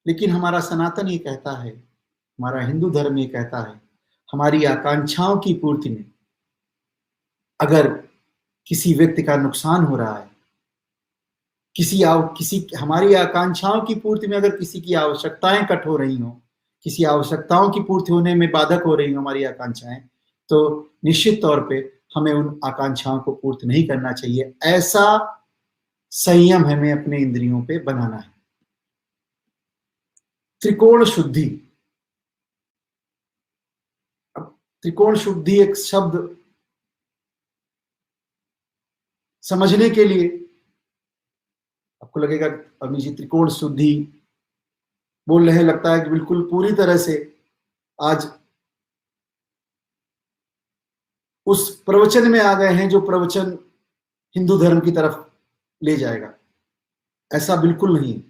लेकिन हमारा सनातन ये कहता है, हमारा हिंदू धर्म ये कहता है, हमारी आकांक्षाओं की पूर्ति में अगर किसी व्यक्ति का नुकसान हो रहा है, किसी हमारी आकांक्षाओं की पूर्ति में अगर किसी की आवश्यकताएं कट हो रही हो, किसी आवश्यकताओं की पूर्ति होने में बाधक हो रही हो हमारी आकांक्षाएं, तो निश्चित तौर पे हमें उन आकांक्षाओं को पूर्ति नहीं करना चाहिए। ऐसा संयम हमें अपने इंद्रियों पे बनाना है। त्रिकोण शुद्धि। अब त्रिकोण शुद्धि एक शब्द समझने के लिए आपको लगेगा अभी जी त्रिकोण शुद्धि बोल रहे हैं, लगता है कि बिल्कुल पूरी तरह से आज उस प्रवचन में आ गए हैं जो प्रवचन हिंदू धर्म की तरफ ले जाएगा। ऐसा बिल्कुल नहीं।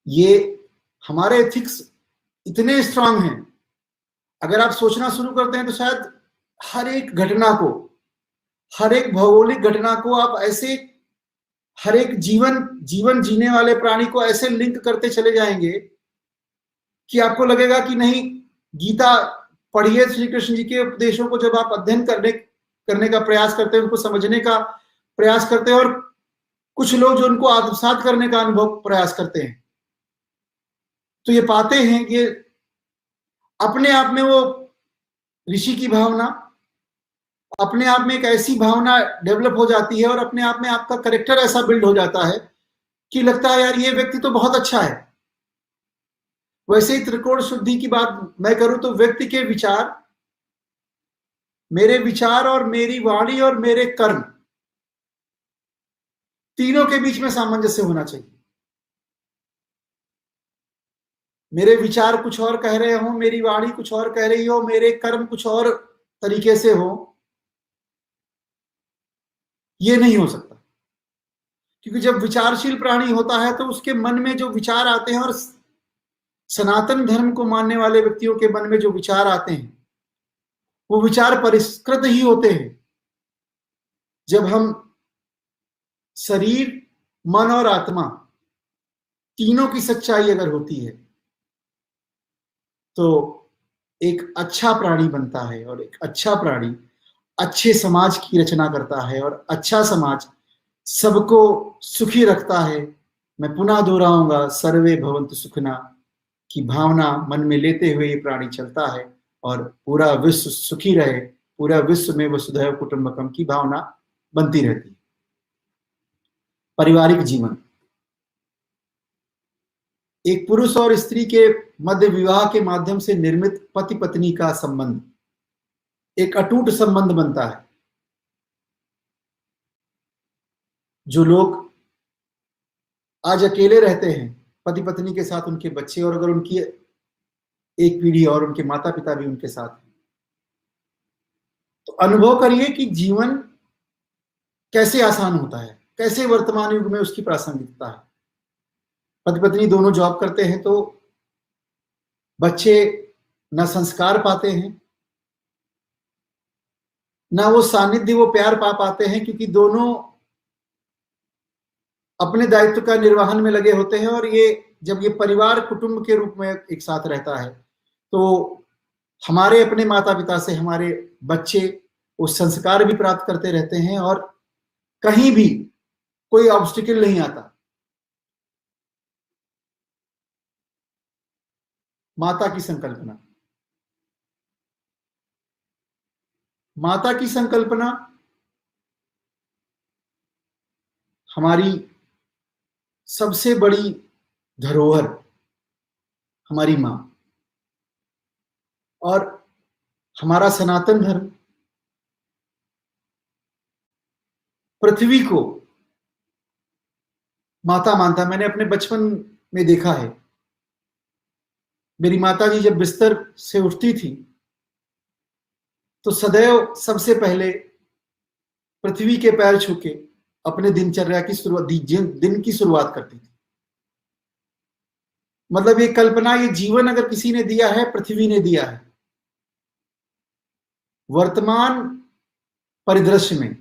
ये हमारे एथिक्स इतने स्ट्रांग हैं, अगर आप सोचना शुरू करते हैं तो शायद हर एक घटना को, हर एक भौगोलिक घटना को आप ऐसे हर एक जीवन जीने वाले प्राणी को ऐसे लिंक करते चले जाएंगे कि आपको लगेगा कि नहीं, गीता पढ़िए, श्री कृष्ण जी के उपदेशों को जब आप अध्ययन करने का प्रयास करते हैं, उनको समझने का प्रयास करते हैं, और कुछ लोग जो उनको आत्मसात करने का अनुभव प्रयास करते हैं, तो ये पाते हैं कि अपने आप में वो ऋषि की भावना, अपने आप में एक ऐसी भावना डेवलप हो जाती है और अपने आप में आपका कैरेक्टर ऐसा बिल्ड हो जाता है कि लगता है यार ये व्यक्ति तो बहुत अच्छा है। वैसे ही त्रिकोण शुद्धि की बात मैं करूं तो व्यक्ति के विचार, मेरे विचार और मेरी वाणी और मेरे कर्म, तीनों के बीच में सामंजस्य होना चाहिए। मेरे विचार कुछ और कह रहे हो, मेरी वाणी कुछ और कह रही हो, मेरे कर्म कुछ और तरीके से हो, ये नहीं हो सकता। क्योंकि जब विचारशील प्राणी होता है तो उसके मन में जो विचार आते हैं, और सनातन धर्म को मानने वाले व्यक्तियों के मन में जो विचार आते हैं, वो विचार परिष्कृत ही होते हैं। जब हम शरीर, मन और आत्मा तीनों की सच्चाई अगर होती है तो एक अच्छा प्राणी बनता है, और एक अच्छा प्राणी अच्छे समाज की रचना करता है, और अच्छा समाज सबको सुखी रखता है। मैं पुनः दोहराऊंगा, सर्वे भवन्तु सुखिनः की भावना मन में लेते हुए ये प्राणी चलता है, और पूरा विश्व सुखी रहे, पूरा विश्व में वसुधैव कुटुंबकम की भावना बनती रहती है। पारिवारिक जीवन, एक पुरुष और स्त्री के मध्य विवाह के माध्यम से निर्मित पति पत्नी का संबंध एक अटूट संबंध बनता है। जो लोग आज अकेले रहते हैं पति पत्नी के साथ, उनके बच्चे, और अगर उनकी एक पीढ़ी और उनके माता पिता भी उनके साथ हैं, तो अनुभव करिए कि जीवन कैसे आसान होता है, कैसे वर्तमान युग में उसकी प्रासंगिकता है। पति पत्नी दोनों जॉब करते हैं तो बच्चे न संस्कार पाते हैं, ना वो सानिध्य, वो प्यार पा पाते हैं, क्योंकि दोनों अपने दायित्व का निर्वहन में लगे होते हैं। और ये जब ये परिवार कुटुंब के रूप में एक साथ रहता है तो हमारे अपने माता पिता से हमारे बच्चे वो संस्कार भी प्राप्त करते रहते हैं, और कहीं भी कोई ऑब्स्टिकल नहीं आता। माता की संकल्पना, माता की संकल्पना हमारी सबसे बड़ी धरोहर, हमारी मां, और हमारा सनातन धर्म पृथ्वी को माता मानता है। मैंने अपने बचपन में देखा है, मेरी माता जी जब बिस्तर से उठती थी तो सदैव सबसे पहले पृथ्वी के पैर छू के अपने दिनचर्या की शुरुआत, दिन की शुरुआत करती थी। मतलब ये कल्पना, ये जीवन अगर किसी ने दिया है, पृथ्वी ने दिया है। वर्तमान परिदृश्य में,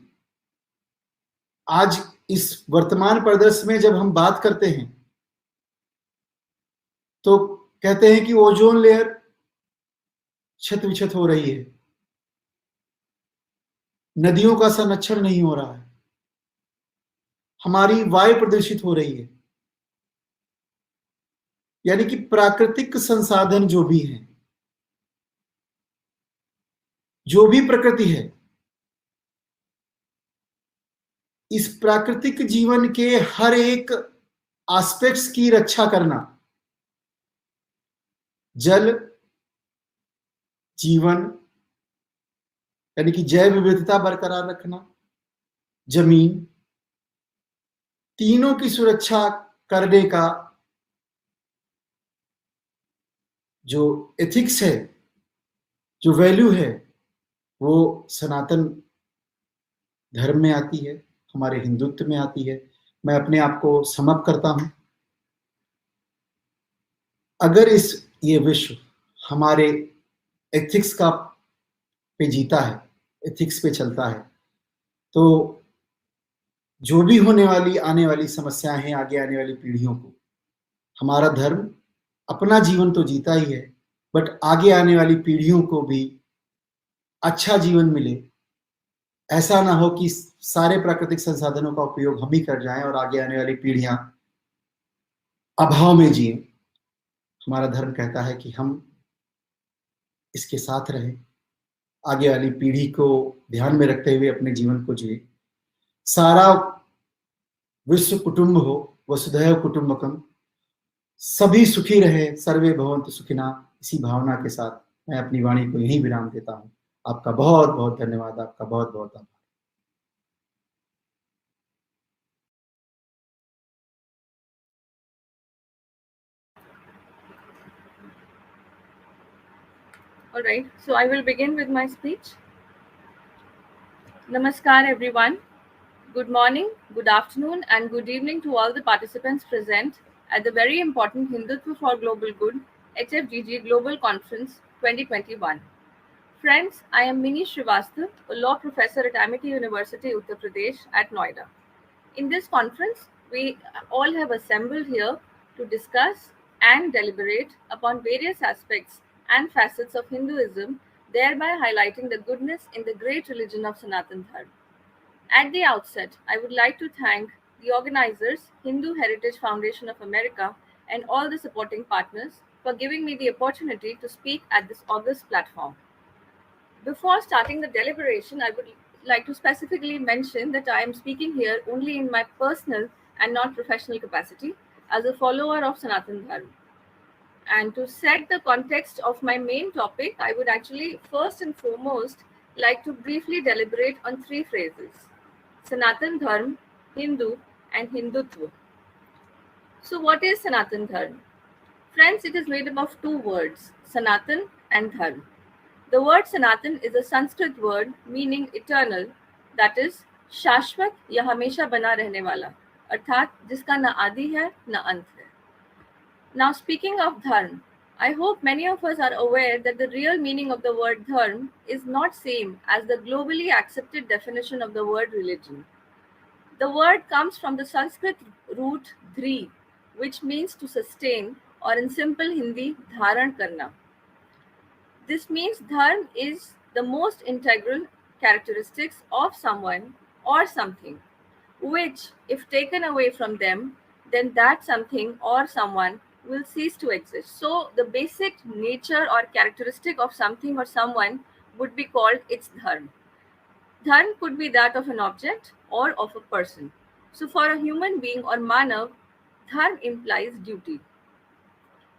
आज इस वर्तमान परिदृश्य में जब हम बात करते हैं तो कहते हैं कि ओजोन लेयर क्षत विक्षत हो रही है, नदियों का संरक्षण नहीं हो रहा है, हमारी वायु प्रदूषित हो रही है। यानी कि प्राकृतिक संसाधन जो भी हैं, जो भी प्रकृति है, इस प्राकृतिक जीवन के हर एक एस्पेक्ट्स की रक्षा करना, जल, जीवन यानी कि जैव विविधता बरकरार रखना, जमीन, तीनों की सुरक्षा करने का जो एथिक्स है, जो वैल्यू है, वो सनातन धर्म में आती है, हमारे हिंदुत्व में आती है। मैं अपने आप को समअप करता हूं, अगर ये विश्व हमारे एथिक्स का पे जीता है, एथिक्स पे चलता है, तो जो भी होने वाली आने वाली समस्याएं हैं, आगे आने वाली पीढ़ियों को, हमारा धर्म अपना जीवन तो जीता ही है, बट आगे आने वाली पीढ़ियों को भी अच्छा जीवन मिले। ऐसा ना हो कि सारे प्राकृतिक संसाधनों का उपयोग हम ही कर जाएं और आगे आने वाली पीढ़ियां अभाव में जिए। हमारा धर्म कहता है कि हम इसके साथ रहें, आगे वाली पीढ़ी को ध्यान में रखते हुए अपने जीवन को जिए। सारा विश्व कुटुंब हो, वसुधैव कुटुंबकम, सभी सुखी रहे, सर्वे भवन्तु सुखिना। इसी भावना के साथ मैं अपनी वाणी को यहीं विराम देता हूं। आपका बहुत बहुत धन्यवाद, आपका बहुत बहुत आभार। All right, so I will begin with my speech. Namaskar, everyone. Good morning, good afternoon, and good evening to all the participants present at the very important Hindutva for Global Good HFGG Global Conference 2021. Friends, I am Mini Srivastava, a law professor at Amity University, Uttar Pradesh at Noida. In this conference, we all have assembled here to discuss and deliberate upon various aspects and facets of Hinduism, thereby highlighting the goodness in the great religion of Sanatantham. At the outset, I would like to thank the organizers, Hindu Heritage Foundation of America, and all the supporting partners for giving me the opportunity to speak at this august platform. Before starting the deliberation, I would like to specifically mention that I am speaking here only in my personal and not professional capacity as a follower of Sanatan Dharma. And to set the context of my main topic, I would actually first and foremost like to briefly deliberate on three phrases: Sanatan Dharma, Hindu, and Hindutva. So, what is Sanatan Dharma? Friends, it is made up of two words, Sanatan and Dharma. The word Sanatan is a Sanskrit word meaning eternal, that is, शाश्वत या हमेशा बना रहने वाला, अर्थात जिसका न आदि है न अंत है. Now, speaking of dharma, I hope many of us are aware that the real meaning of the word dharma is not same as the globally accepted definition of the word religion. The word comes from the Sanskrit root dhri, which means to sustain, or in simple Hindi, dharan karna. This means dharma is the most integral characteristics of someone or something, which, if taken away from them, then that something or someone will cease to exist. So, the basic nature or characteristic of something or someone would be called its dharma. Dharma could be that of an object or of a person. So, for a human being or manav, dharma implies duty.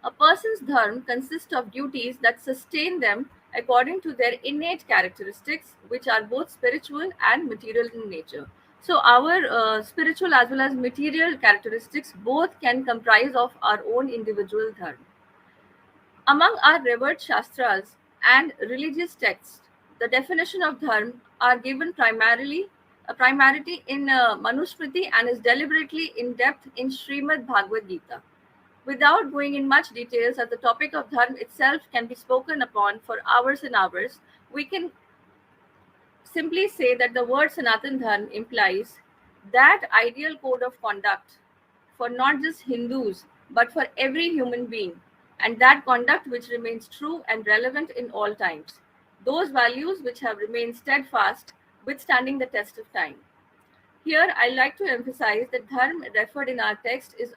A person's dharma consists of duties that sustain them according to their innate characteristics, which are both spiritual and material in nature. So, our spiritual as well as material characteristics both can comprise of our own individual dharma. Among our revered shastras and religious texts, the definition of dharma are given primarily in Manusmriti and is deliberately in depth in Srimad Bhagavad Gita. Without going in much details, as the topic of dharma itself can be spoken upon for hours and hours, we can simply say that the word Sanatan Dharma implies that ideal code of conduct for not just Hindus, but for every human being, and that conduct which remains true and relevant in all times. Those values which have remained steadfast, withstanding the test of time. Here, I like to emphasize that dharma referred in our text is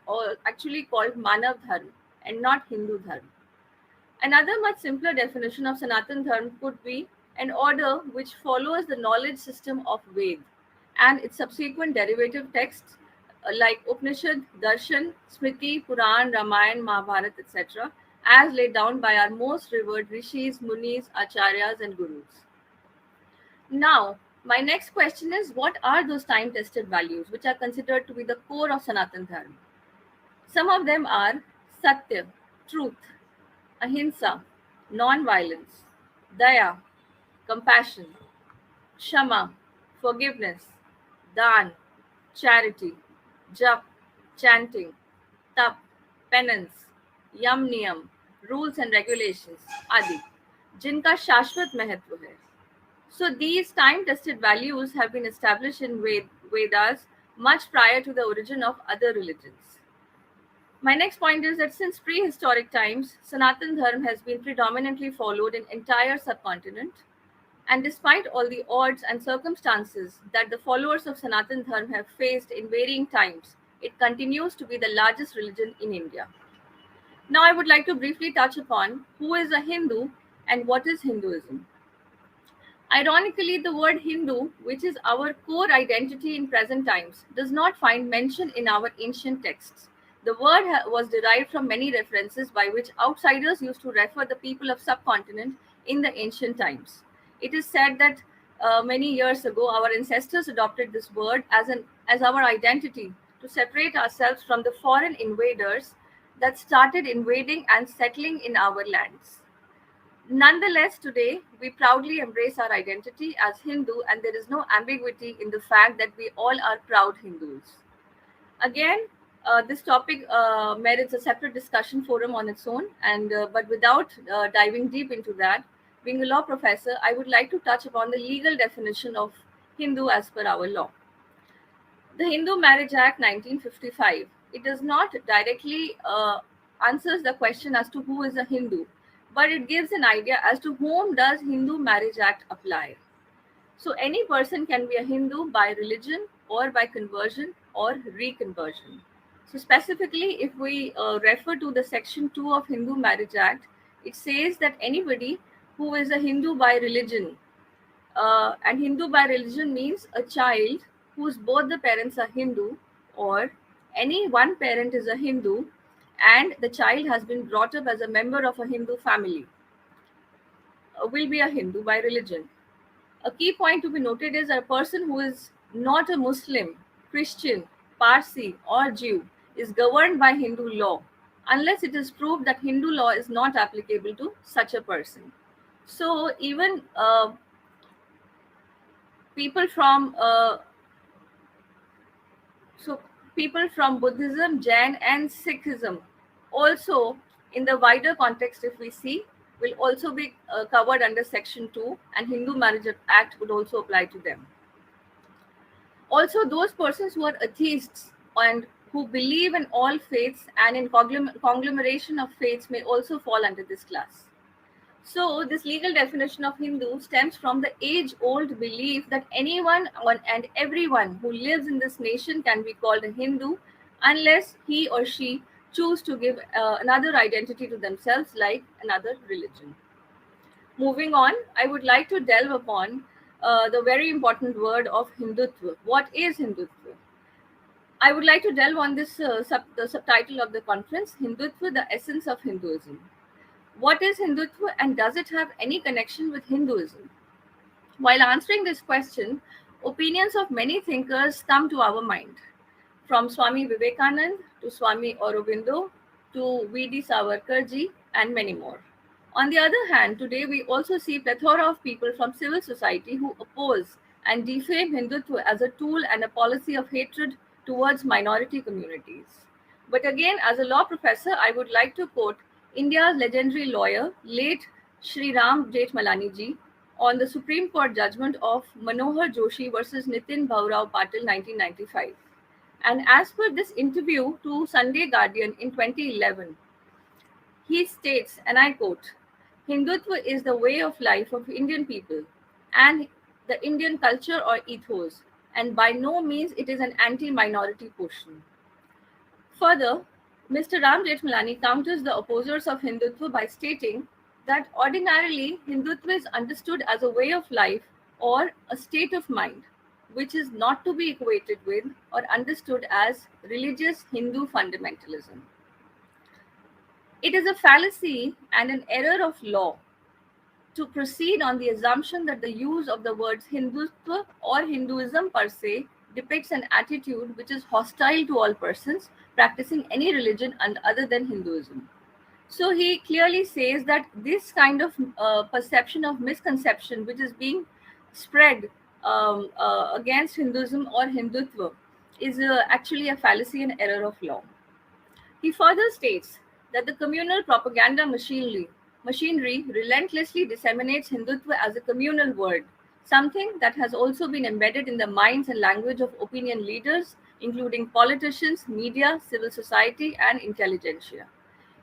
actually called Manav Dharma and not Hindu Dharma. Another much simpler definition of Sanatan Dharma could be an order which follows the knowledge system of Ved and its subsequent derivative texts like Upanishad, Darshan, Smriti, Puran, Ramayana, Mahabharata, etc., as laid down by our most revered rishis, munis, acharyas, and gurus. Now, my next question is, what are those time-tested values which are considered to be the core of Sanatan Dharma? Some of them are Satya, truth, Ahimsa, non-violence, Daya, compassion, Shama, forgiveness, Dan, charity, Jap, chanting, Tap, penance, Yam Niyam, rules and regulations, Adi, जिनका शाश्वत महत्व है. So these time-tested values have been established in Vedas much prior to the origin of other religions. My next point is that since prehistoric times, Sanatan Dharma has been predominantly followed in entire subcontinent, and despite all the odds and circumstances that the followers of Sanatan Dharma have faced in varying times, it continues to be the largest religion in India. Now I would like to briefly touch upon who is a Hindu and what is Hinduism. Ironically, the word Hindu, which is our core identity in present times, does not find mention in our ancient texts. The word was derived from many references by which outsiders used to refer the people of subcontinent in the ancient times. It is said that many years ago, our ancestors adopted this word as our identity to separate ourselves from the foreign invaders that started invading and settling in our lands. Nonetheless, today we proudly embrace our identity as Hindu, and there is no ambiguity in the fact that we all are proud Hindus. Again, this topic merits a separate discussion forum on its own, but without diving deep into that, being a law professor, I would like to touch upon the legal definition of Hindu as per our law. The Hindu Marriage Act 1955, it does not directly answers the question as to who is a Hindu, but it gives an idea as to whom does Hindu Marriage Act apply. So any person can be a Hindu by religion or by conversion or reconversion. So specifically, if we refer to the section 2 of Hindu Marriage Act, it says that anybody who is a Hindu by religion, and Hindu by religion means a child whose both the parents are Hindu, or any one parent is a Hindu and the child has been brought up as a member of a Hindu family, will be a Hindu by religion. A key point to be noted is a person who is not a Muslim, Christian, Parsi, or Jew is governed by Hindu law, unless it is proved that Hindu law is not applicable to such a person. So even people from Buddhism, Jain, and Sikhism also, in the wider context, if we see, will also be covered under Section 2, and Hindu Marriage Act would also apply to them. Also, those persons who are atheists and who believe in all faiths and in conglomeration of faiths may also fall under this class. So, this legal definition of Hindu stems from the age-old belief that anyone and everyone who lives in this nation can be called a Hindu unless he or she choose to give another identity to themselves, like another religion. Moving on, I would like to delve upon the very important word of Hindutva. What is Hindutva? I would like to delve on this the subtitle of the conference, Hindutva, the Essence of Hinduism. What is Hindutva, and does it have any connection with Hinduism? While answering this question, opinions of many thinkers come to our mind, from Swami Vivekanand to Swami Aurobindo to V.D. Savarkarji and many more. On the other hand, today we also see plethora of people from civil society who oppose and defame Hindutva as a tool and a policy of hatred towards minority communities. But again, as a law professor, I would like to quote India's legendary lawyer, late Shri Ram Jethmalani ji, on the Supreme Court judgment of Manohar Joshi versus Nitin Bhaurao Patil 1995. And as per this interview to Sunday Guardian in 2011, he states, and I quote, Hindutva is the way of life of Indian people and the Indian culture or ethos, and by no means it is an anti-minority portion. Further, Mr. Ram Jethmalani counters the opposers of Hindutva by stating that ordinarily Hindutva is understood as a way of life or a state of mind, which is not to be equated with or understood as religious Hindu fundamentalism. It is a fallacy and an error of law to proceed on the assumption that the use of the words Hindutva or Hinduism per se depicts an attitude which is hostile to all persons practicing any religion other than Hinduism. So he clearly says that this kind of perception of misconception which is being spread against Hinduism or Hindutva is actually a fallacy and error of law. He further states that the communal propaganda machinery relentlessly disseminates Hindutva as a communal word, something that has also been embedded in the minds and language of opinion leaders, including politicians, media, civil society, and intelligentsia.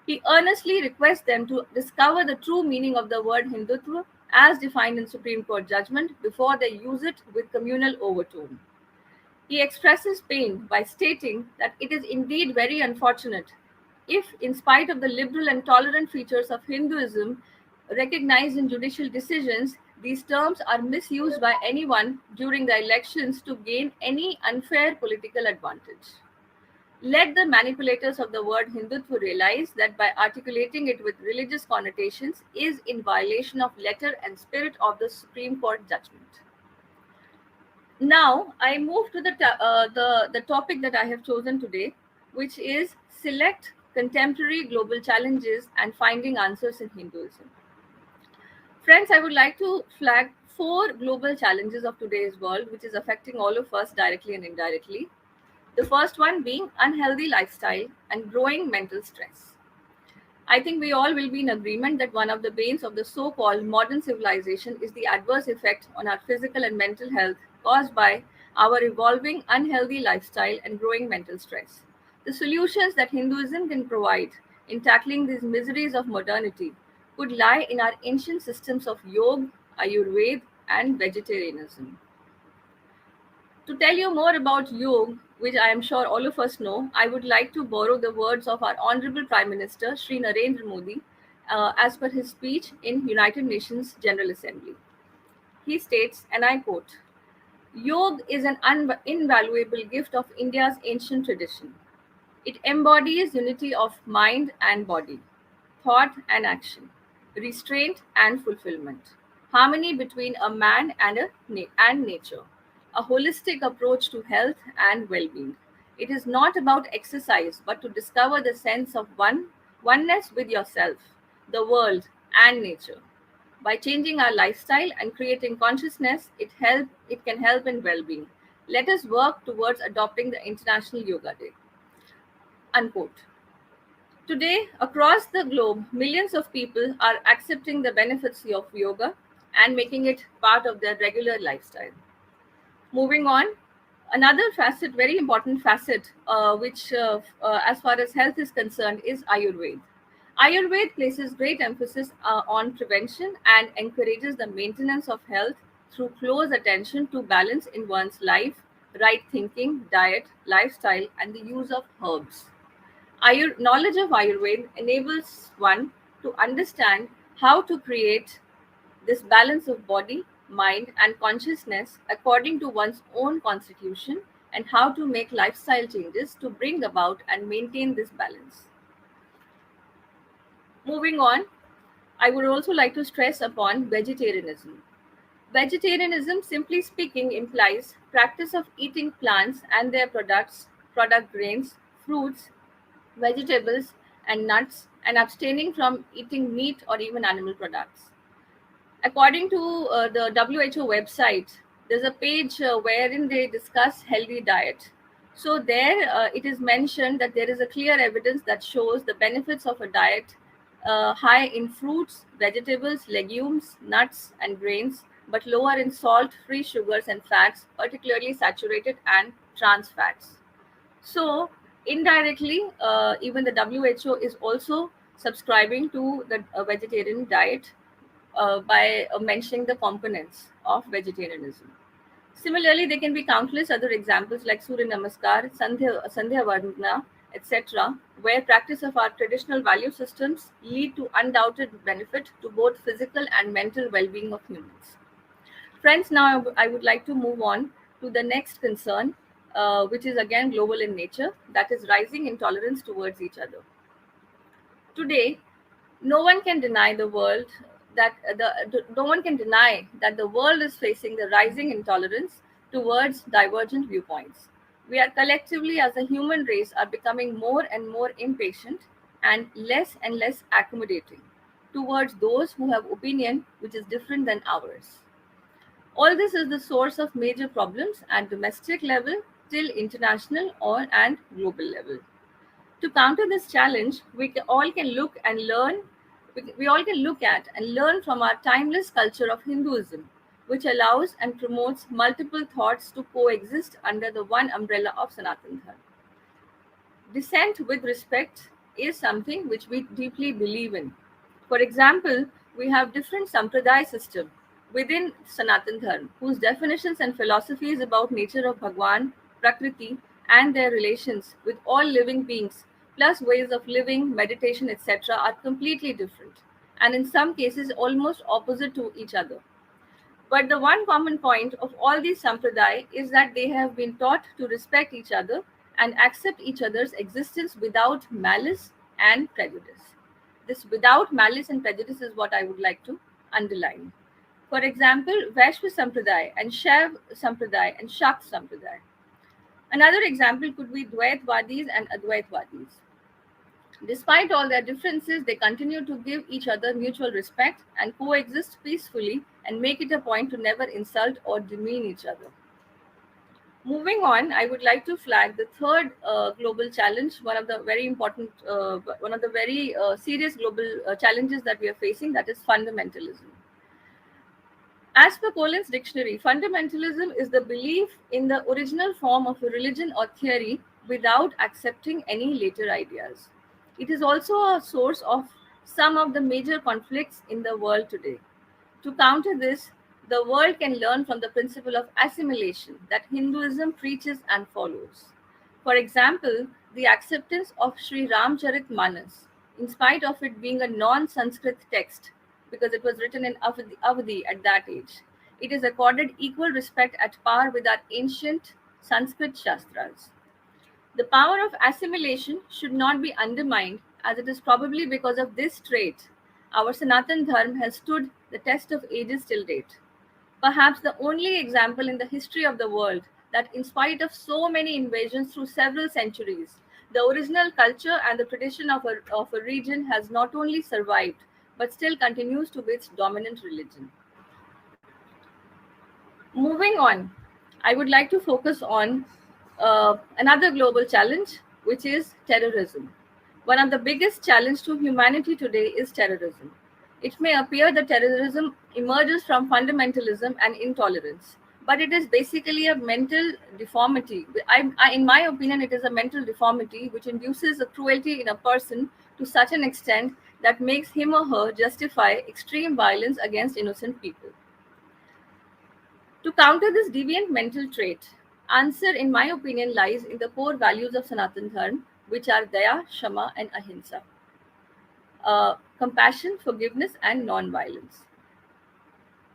He earnestly requests them to discover the true meaning of the word Hindutva as defined in Supreme Court judgment before they use it with communal overtone. He expresses pain by stating that it is indeed very unfortunate if, in spite of the liberal and tolerant features of Hinduism recognized in judicial decisions, these terms are misused by anyone during the elections to gain any unfair political advantage. Let the manipulators of the word Hindutva realize that by articulating it with religious connotations is in violation of letter and spirit of the Supreme Court judgment. Now, I move to the topic that I have chosen today, which is select contemporary global challenges and finding answers in Hinduism. Friends, I would like to flag 4 global challenges of today's world, which is affecting all of us directly and indirectly. The first one being unhealthy lifestyle and growing mental stress. I think we all will be in agreement that one of the banes of the so-called modern civilization is the adverse effect on our physical and mental health caused by our evolving unhealthy lifestyle and growing mental stress. The solutions that Hinduism can provide in tackling these miseries of modernity could lie in our ancient systems of yoga, Ayurved, and vegetarianism. To tell you more about yoga, which I am sure all of us know, I would like to borrow the words of our Honorable Prime Minister, Shri Narendra Modi, as per his speech in United Nations General Assembly. He states, and I quote, "Yoga is an invaluable gift of India's ancient tradition. It embodies unity of mind and body, thought and action, restraint and fulfillment, harmony between a man and nature, a holistic approach to health and well-being. It is not about exercise, but to discover the sense of oneness with yourself, the world, and nature. By changing our lifestyle and creating consciousness, it can help in well-being. Let us work towards adopting the International Yoga Day." Unquote. Today, across the globe, millions of people are accepting the benefits of yoga and making it part of their regular lifestyle. Moving on, another facet, very important facet, which as far as health is concerned, is Ayurved. Ayurved places great emphasis on prevention and encourages the maintenance of health through close attention to balance in one's life, right thinking, diet, lifestyle, and the use of herbs. Knowledge of Ayurveda enables one to understand how to create this balance of body, mind, and consciousness according to one's own constitution, and how to make lifestyle changes to bring about and maintain this balance. Moving on, I would also like to stress upon vegetarianism. Vegetarianism, simply speaking, implies practice of eating plants and their product grains, fruits, vegetables, and nuts, and abstaining from eating meat or even animal products. According to the WHO website, there's a page wherein they discuss healthy diet. So there it is mentioned that there is a clear evidence that shows the benefits of a diet high in fruits, vegetables, legumes, nuts, and grains, but lower in salt, free sugars, and fats, particularly saturated and trans fats. So indirectly, even the WHO is also subscribing to the vegetarian diet by mentioning the components of vegetarianism. Similarly, there can be countless other examples like Surya Namaskar, Sandhya Vandana, etc., where practice of our traditional value systems lead to undoubted benefit to both physical and mental well-being of humans. Friends, now I would like to move on to the next concern, which is again global in nature, that is rising intolerance towards each other. Today, no one can deny the world that no one can deny that the world is facing the rising intolerance towards divergent viewpoints. We are collectively, as a human race, are becoming more and more impatient and less accommodating towards those who have opinion which is different than ours. All this is the source of major problems at domestic level till international and global level. To counter this challenge, we all can look at and learn from our timeless culture of Hinduism, which allows and promotes multiple thoughts to coexist under the one umbrella of Sanatantham. Dissent with respect is something which we deeply believe in. For example, we have different sampradaya system within Sanatan Dharma, whose definitions and philosophies about nature of Bhagwan, Prakriti, and their relations with all living beings, plus ways of living, meditation, etc., are completely different, and in some cases almost opposite to each other. But the one common point of all these sampradaya is that they have been taught to respect each other and accept each other's existence without malice and prejudice. This without malice and prejudice is what I would like to underline. For example, Vaishya Sampradaya and Shaiv Sampradaya and Shakt Sampradaya. Another example could be Dvaitwadis and Advaitwadis. Despite all their differences, they continue to give each other mutual respect and coexist peacefully and make it a point to never insult or demean each other. Moving on, I would like to flag the third global challenge, one of the very important, one of the very serious global challenges that we are facing, that is fundamentalism. As per Collins Dictionary, fundamentalism is the belief in the original form of a religion or theory without accepting any later ideas. It is also a source of some of the major conflicts in the world today. To counter this, the world can learn from the principle of assimilation that Hinduism preaches and follows. For example, the acceptance of Sri Ramcharitmanas, in spite of it being a non-Sanskrit text, because it was written in Avadi at that age. It is accorded equal respect at par with our ancient Sanskrit Shastras. The power of assimilation should not be undermined, as it is probably because of this trait our Sanatantham has stood the test of ages till date. Perhaps the only example in the history of the world that, in spite of so many invasions through several centuries, the original culture and the tradition of a region has not only survived, but still continues to be its dominant religion. Moving on, I would like to focus on another global challenge, which is terrorism. One of the biggest challenges to humanity today is terrorism. It may appear that terrorism emerges from fundamentalism and intolerance, but it is basically a mental deformity. In my opinion, it is a mental deformity which induces a cruelty in a person to such an extent that makes him or her justify extreme violence against innocent people. To counter this deviant mental trait, answer, in my opinion, lies in the core values of Sanatan Dharma, which are Daya, Shama, and Ahimsa. Compassion, forgiveness, and non-violence.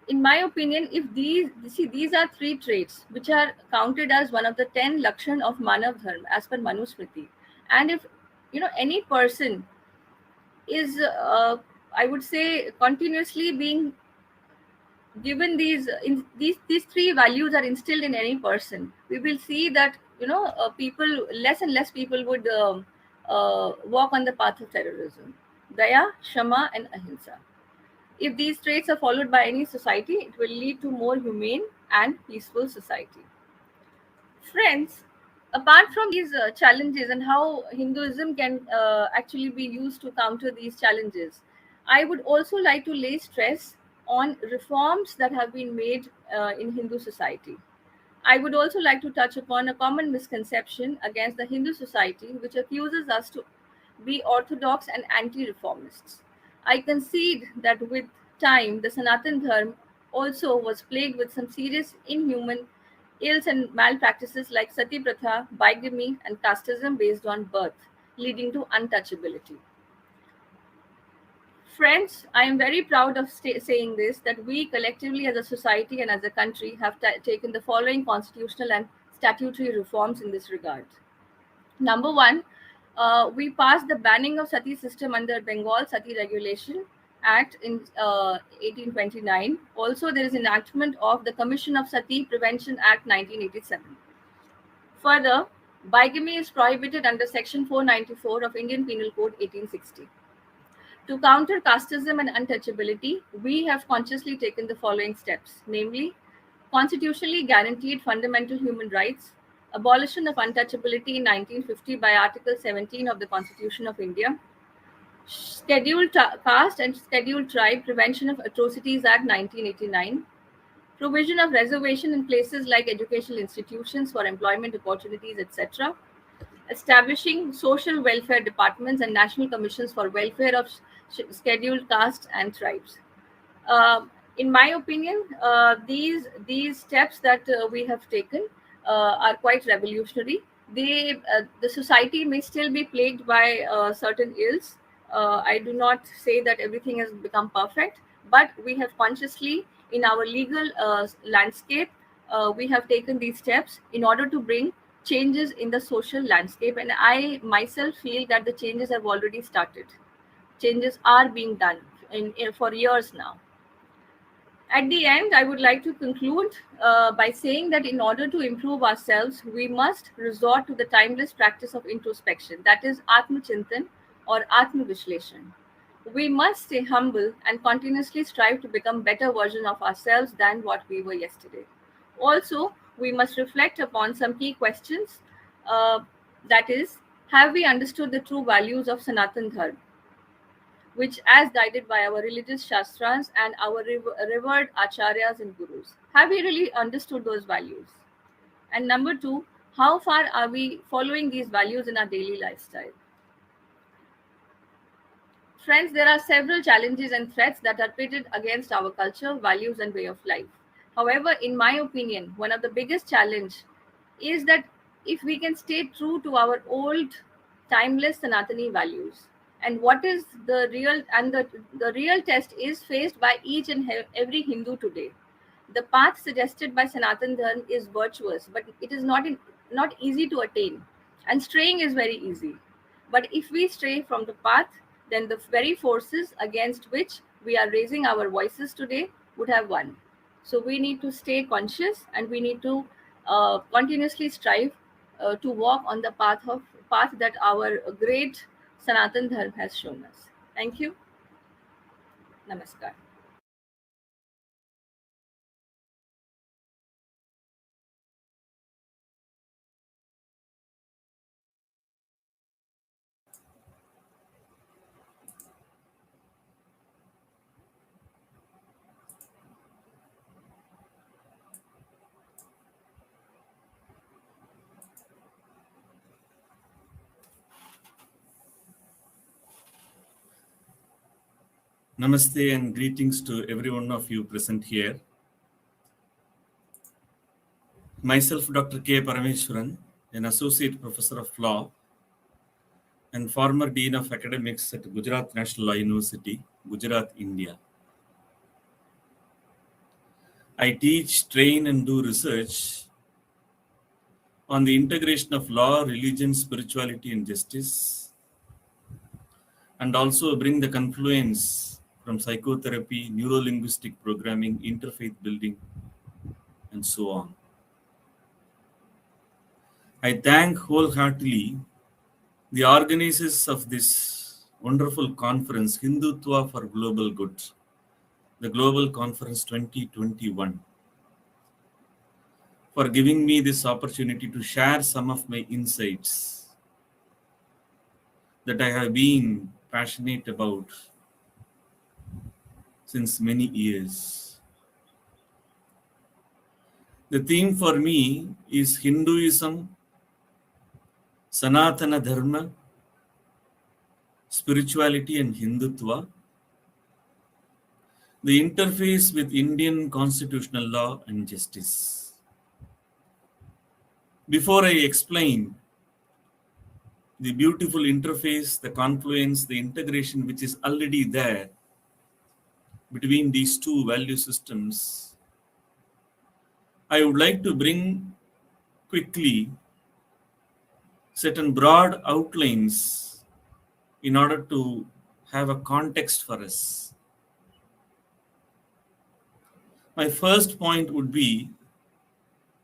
In my opinion, if these are three traits which are counted as one of the 10 lakshan of Manav Dharma as per Manusmriti, and if any person is, I would say, continuously being given these three values are instilled in any person, we will see that people, less and less people would walk on the path of terrorism. Daya, Shama, and Ahimsa. If these traits are followed by any society, it will lead to more humane and peaceful society. Friends, apart from these challenges and how Hinduism can actually be used to counter these challenges, I would also like to lay stress on reforms that have been made in Hindu society. I would also like to touch upon a common misconception against the Hindu society, which accuses us to be orthodox and anti-reformists. I concede that with time, the Sanatan Dharma also was plagued with some serious inhuman ills and malpractices like Sati Pratha, bigamy, and casteism based on birth, leading to untouchability. Friends, I am very proud of saying this, that we collectively as a society and as a country have taken the following constitutional and statutory reforms in this regard. Number one, we passed the banning of Sati system under Bengal Sati Regulation Act in 1829. Also, there is enactment of the Commission of Sati Prevention Act 1987. Further, bigamy is prohibited under Section 494 of Indian Penal Code 1860. To counter casteism and untouchability, we have consciously taken the following steps, namely, constitutionally guaranteed fundamental human rights, abolition of untouchability in 1950 by Article 17 of the Constitution of India, Scheduled Caste and Scheduled Tribe Prevention of Atrocities Act 1989, provision of reservation in places like educational institutions for employment opportunities, etc., establishing social welfare departments and national commissions for welfare of scheduled castes and tribes. In my opinion, these steps that we have taken are quite revolutionary. The society may still be plagued by certain ills. I do not say that everything has become perfect, but we have consciously, in our legal landscape, we have taken these steps in order to bring changes in the social landscape, and I myself feel that the changes have already started. Changes are being done for years now. At the end, I would like to conclude by saying that in order to improve ourselves, we must resort to the timeless practice of introspection, that is, Atmachintan or Atma-Vishleshan. We must stay humble and continuously strive to become better version of ourselves than what we were yesterday. Also, we must reflect upon some key questions. That is, have we understood the true values of Sanatan Dharma, which as guided by our religious shastras and our revered acharyas and gurus? Have we really understood those values? And number two, how far are we following these values in our daily lifestyle? Friends, there are several challenges and threats that are pitted against our culture, values, and way of life. However, in my opinion, one of the biggest challenge is that if we can stay true to our old, timeless Sanatani values, and what is the real and the real test is faced by each and every Hindu today. The path suggested by Sanatan Dharma is virtuous, but it is not easy to attain, and straying is very easy. But if we stray from the path, then the very forces against which we are raising our voices today would have won. So we need to stay conscious, and we need to continuously strive to walk on the path that our great Sanatan Dharma has shown us. Thank you. Namaskar. Namaste and greetings to every one of you present here. Myself, Dr. K. Parameshwaran, an Associate Professor of Law and former Dean of Academics at Gujarat National Law University, Gujarat, India. I teach, train, and do research on the integration of law, religion, spirituality, and justice, and also bring the confluence from psychotherapy, neuro-linguistic programming, interfaith building, and so on. I thank wholeheartedly the organizers of this wonderful conference, Hindutva for Global Good, the Global Conference 2021, for giving me this opportunity to share some of my insights that I have been passionate about since many years. The theme for me is Hinduism, Sanatana Dharma, spirituality and Hindutva, the interface with Indian constitutional law and justice. Before I explain the beautiful interface, the confluence, the integration which is already there between these two value systems, I would like to bring quickly certain broad outlines in order to have a context for us. My first point would be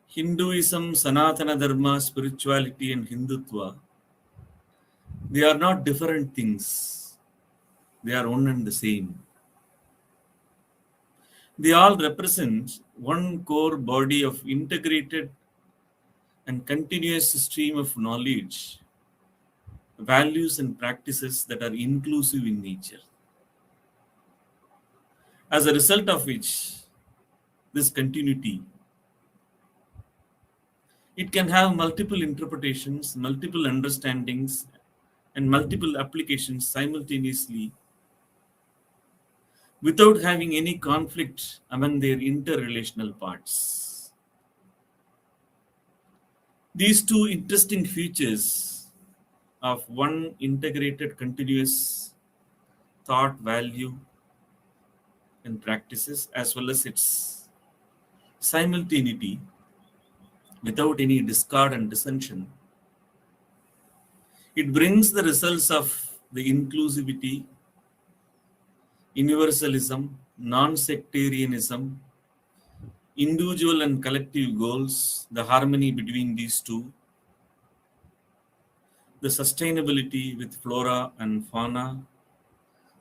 Hinduism, Sanatana Dharma, spirituality, and Hindutva. They are not different things. They are one and the same. They all represent one core body of integrated and continuous stream of knowledge, values, and practices that are inclusive in nature. As a result of which, this continuity, it can have multiple interpretations, multiple understandings, and multiple applications simultaneously without having any conflict among their interrelational parts. These two interesting features of one integrated continuous thought, value, and practices, as well as its simultaneity, without any discord and dissension. It brings the results of the inclusivity, universalism, non-sectarianism, individual and collective goals, the harmony between these two, the sustainability with flora and fauna,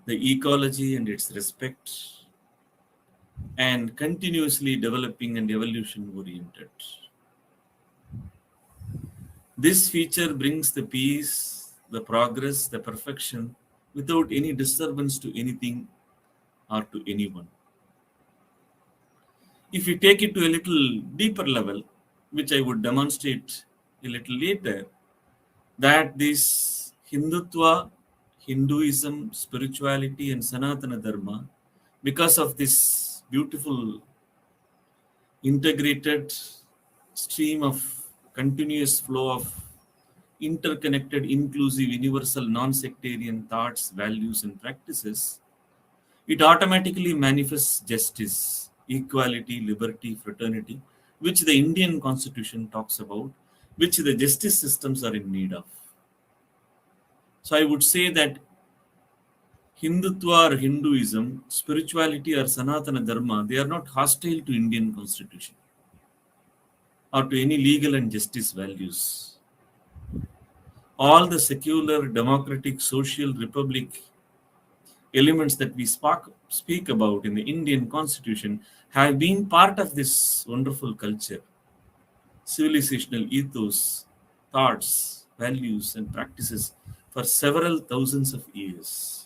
the ecology and its respect, and continuously developing and evolution oriented. This feature brings the peace, the progress, the perfection without any disturbance to anything or to anyone. If you take it to a little deeper level, which I would demonstrate a little later, that this Hindutva, Hinduism, spirituality, and Sanatana Dharma, because of this beautiful integrated stream of continuous flow of interconnected, inclusive, universal, non-sectarian thoughts, values, and practices, it automatically manifests justice, equality, liberty, fraternity, which the Indian Constitution talks about, which the justice systems are in need of. So I would say that Hindutva or Hinduism, spirituality or Sanatana Dharma, they are not hostile to Indian Constitution or to any legal and justice values. All the secular, democratic, social, republic elements that we speak about in the Indian Constitution have been part of this wonderful culture, civilizational ethos, thoughts, values, and practices for several thousands of years.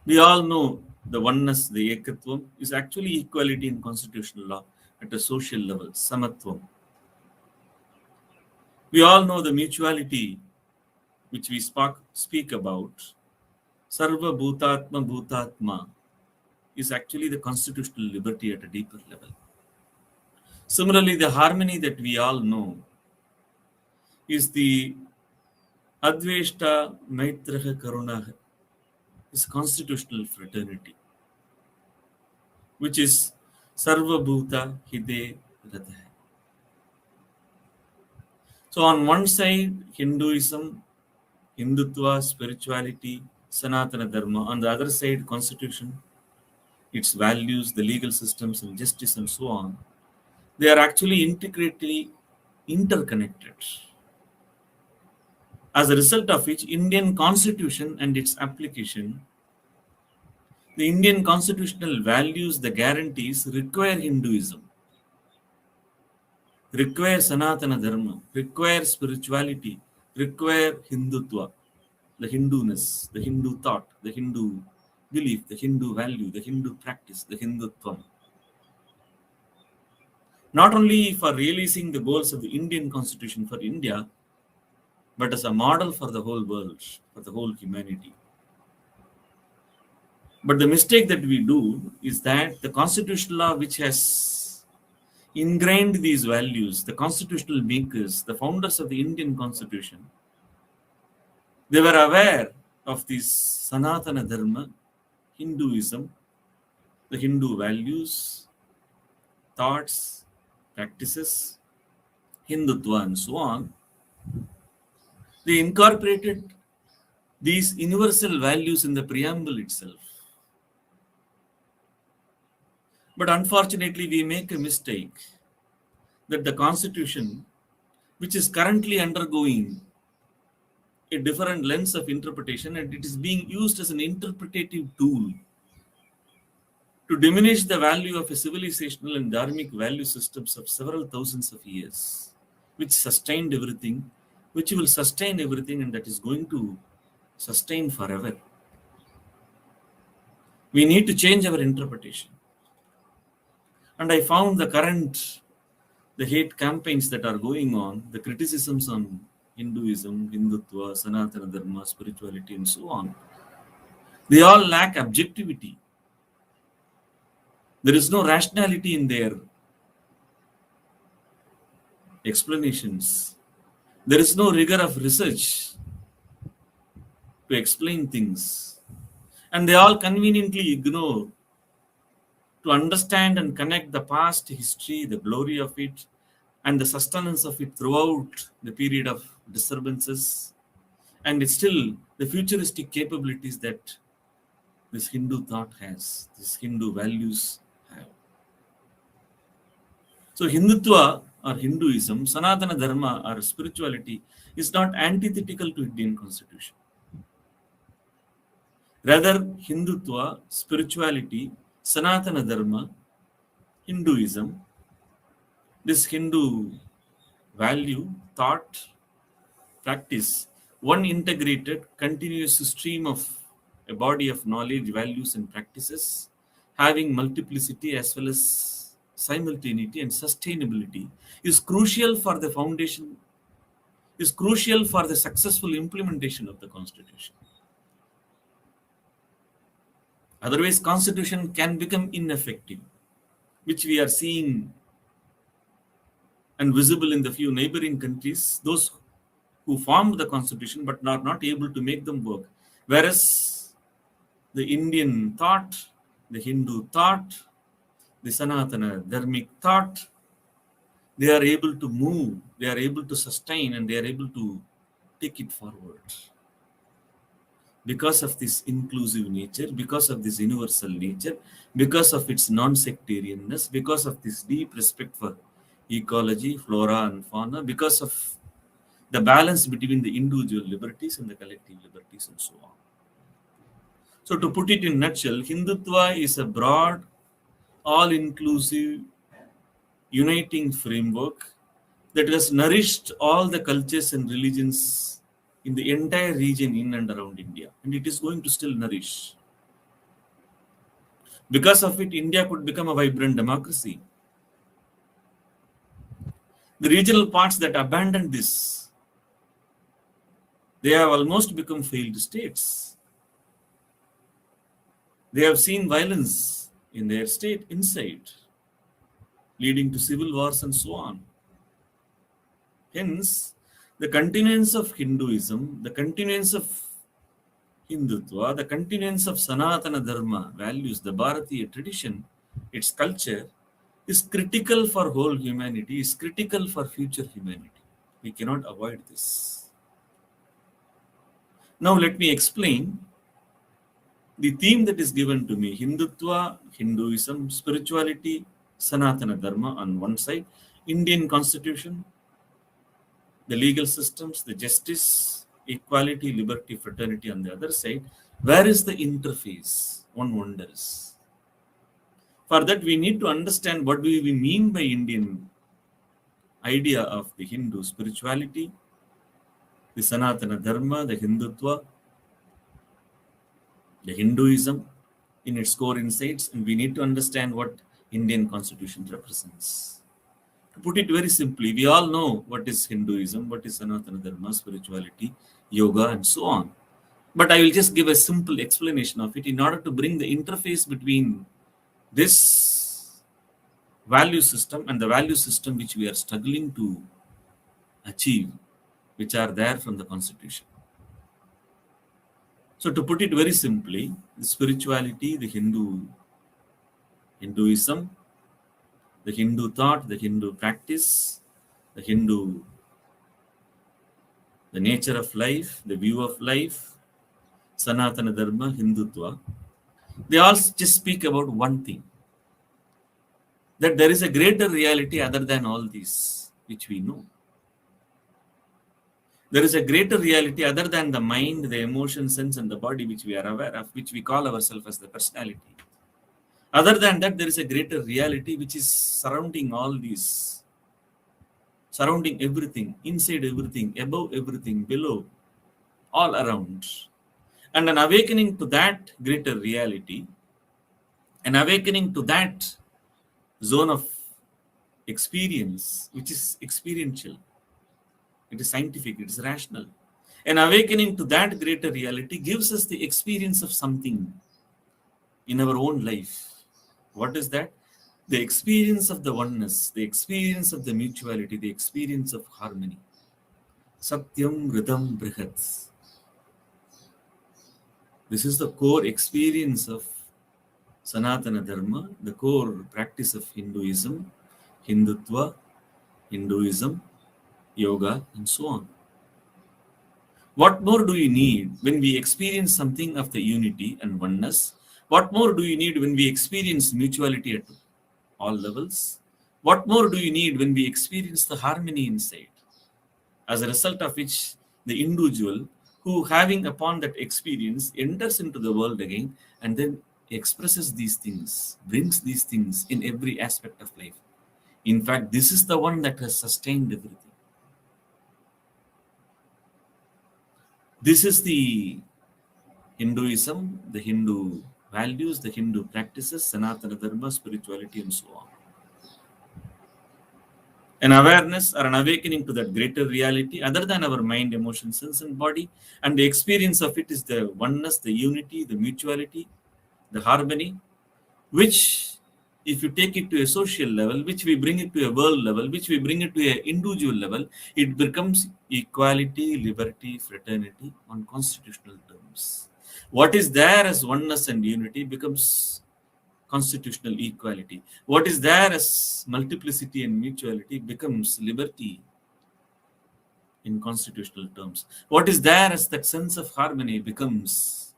We all know the oneness, the ekatvam, is actually equality in constitutional law at a social level, samatvam. We all know the mutuality which we speak about, sarva bhutatma bhutatma, is actually the constitutional liberty at a deeper level. Similarly, the harmony that we all know is the adveshta maitraha karunaha, is constitutional fraternity, which is sarva bhuta hide radha. So on one side, Hinduism, Hindutva, spirituality, Sanatana Dharma. On the other side, Constitution, its values, the legal systems and justice and so on. They are actually intricately interconnected. As a result of which, Indian Constitution and its application, the Indian constitutional values, the guarantees require Hinduism, require Sanatana Dharma, require spirituality, require Hindutva, the Hinduness, the Hindu thought, the Hindu belief, the Hindu value, the Hindu practice, the Hindutvam. Not only for realizing the goals of the Indian Constitution for India, but as a model for the whole world, for the whole humanity. But the mistake that we do is that the constitutional law, which has ingrained these values, the constitutional makers, the founders of the Indian Constitution, they were aware of this Sanatana Dharma, Hinduism, the Hindu values, thoughts, practices, Hindutva, and so on. They incorporated these universal values in the preamble itself. But unfortunately, we make a mistake that the Constitution, which is currently undergoing a different lens of interpretation, and it is being used as an interpretative tool to diminish the value of a civilizational and dharmic value systems of several thousands of years, which sustained everything, which will sustain everything, and that is going to sustain forever. We need to change our interpretation. And I found the hate campaigns that are going on, the criticisms on Hinduism, Hindutva, Sanatana Dharma, spirituality, and so on, they all lack objectivity. There is no rationality in their explanations. There is no rigor of research to explain things. And they all conveniently ignore to understand and connect the past history, the glory of it, and the sustenance of it throughout the period of disturbances, and it's still the futuristic capabilities that this Hindu thought has, this Hindu values have. So Hindutva or Hinduism, Sanatana Dharma or spirituality is not antithetical to Indian constitution. Rather, Hindutva, spirituality, Sanatana Dharma, Hinduism, this Hindu value, thought, practice, one integrated, continuous stream of a body of knowledge, values, and practices, having multiplicity as well as simultaneity and sustainability, is crucial for the foundation, is crucial for the successful implementation of the Constitution. Otherwise, Constitution can become ineffective, which we are seeing and visible in the few neighboring countries, those who formed the Constitution but are not able to make them work. Whereas the Indian thought, the Hindu thought, the Sanatana Dharmic thought, they are able to move, they are able to sustain, and they are able to take it forward. Because of this inclusive nature, because of this universal nature, because of its non-sectarianness, because of this deep respect for ecology, flora and fauna, because of the balance between the individual liberties and the collective liberties and so on. So to put it in a nutshell, Hindutva is a broad, all-inclusive, uniting framework that has nourished all the cultures and religions in the entire region in and around India. And it is going to still nourish. Because of it, India could become a vibrant democracy. The regional parts that abandoned this, they have almost become failed states. They have seen violence in their state inside, leading to civil wars and so on. Hence, the continuance of Hinduism, the continuance of Hindutva, the continuance of Sanatana Dharma values, the Bharatiya tradition, its culture, is critical for whole humanity, is critical for future humanity. We cannot avoid this. Now let me explain the theme that is given to me: Hindutva, Hinduism, spirituality, Sanatana Dharma on one side, Indian constitution, the legal systems, the justice, equality, liberty, fraternity on the other side. Where is the interface? One wonders. For that, we need to understand what do we mean by Indian idea of the Hindu spirituality, the Sanatana Dharma, the Hindutva, the Hinduism in its core insights, and we need to understand what Indian constitution represents. To put it very simply, we all know what is Hinduism, what is Sanatana Dharma, spirituality, yoga, and so on. But I will just give a simple explanation of it in order to bring the interface between this value system and the value system which we are struggling to achieve, which are there from the Constitution. So to put it very simply, the spirituality, the Hinduism, the Hindu thought, the Hindu practice, the nature of life, the view of life, Sanatana Dharma, Hindutva, they all just speak about one thing, that there is a greater reality other than all these, which we know. There is a greater reality other than the mind, the emotion, sense, and the body, which we are aware of, which we call ourselves as the personality. Other than that, there is a greater reality which is surrounding all these, surrounding everything, inside everything, above everything, below, all around. And an awakening to that greater reality, an awakening to that zone of experience, which is experiential, it is scientific, it is rational. An awakening to that greater reality gives us the experience of something in our own life. What is that? The experience of the oneness, the experience of the mutuality, the experience of harmony. Satyam Ridham Brihat. This is the core experience of Sanatana Dharma, the core practice of Hinduism, Hindutva, Hinduism, yoga, and so on. What more do you need when we experience something of the unity and oneness? What more do you need when we experience mutuality at all levels? What more do you need when we experience the harmony inside? As a result of which, the individual who, having upon that experience, enters into the world again and then expresses these things, brings these things in every aspect of life. In fact, this is the one that has sustained everything. This is the Hinduism, the Hindu values, the Hindu practices, Sanatantham, spirituality, and so on. An awareness or an awakening to that greater reality other than our mind, emotion, sense, and body. And the experience of it is the oneness, the unity, the mutuality, the harmony, which, if you take it to a social level, which we bring it to a world level, which we bring it to an individual level, it becomes equality, liberty, fraternity on constitutional terms. What is there as oneness and unity becomes constitutional equality. What is there as multiplicity and mutuality becomes liberty in constitutional terms. What is there as that sense of harmony becomes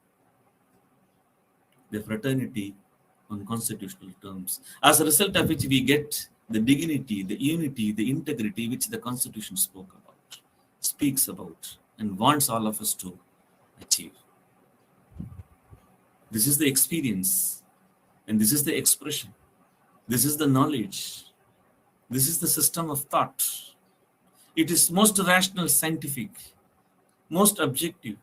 the fraternity on constitutional terms. As a result of which we get the dignity, the unity, the integrity which the Constitution spoke about, speaks about, and wants all of us to achieve. This is the experience. And this is the expression. This is the knowledge. This is the system of thought. It is most rational, scientific, most objective,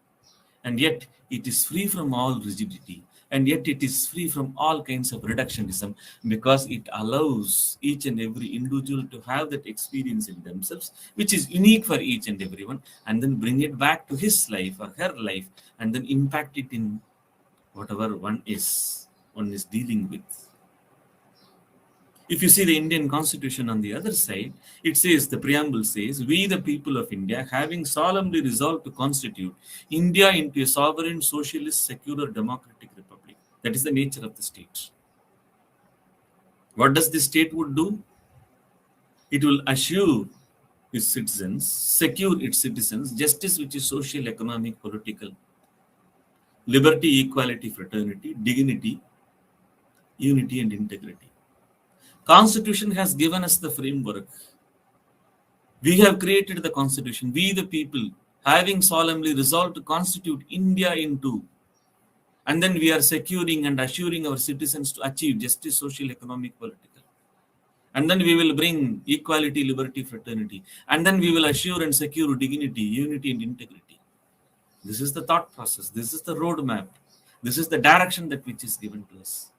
and yet it is free from all rigidity, and yet it is free from all kinds of reductionism, because it allows each and every individual to have that experience in themselves, which is unique for each and everyone, and then bring it back to his life or her life, and then impact it in whatever one is dealing with. If you see the Indian Constitution on the other side, it says, the preamble says, we the people of India, having solemnly resolved to constitute India into a sovereign, socialist, secular, democratic republic. That is the nature of the state. What does the state would do? It will assure its citizens, secure its citizens, justice which is social, economic, political, liberty, equality, fraternity, dignity, unity, and integrity. Constitution has given us the framework. We have created the Constitution. We the people, having solemnly resolved to constitute India into, and then we are securing and assuring our citizens to achieve justice, social, economic, political. And then we will bring equality, liberty, fraternity. And then we will assure and secure dignity, unity, and integrity. This is the thought process. This is the roadmap. This is the direction that which is given to us.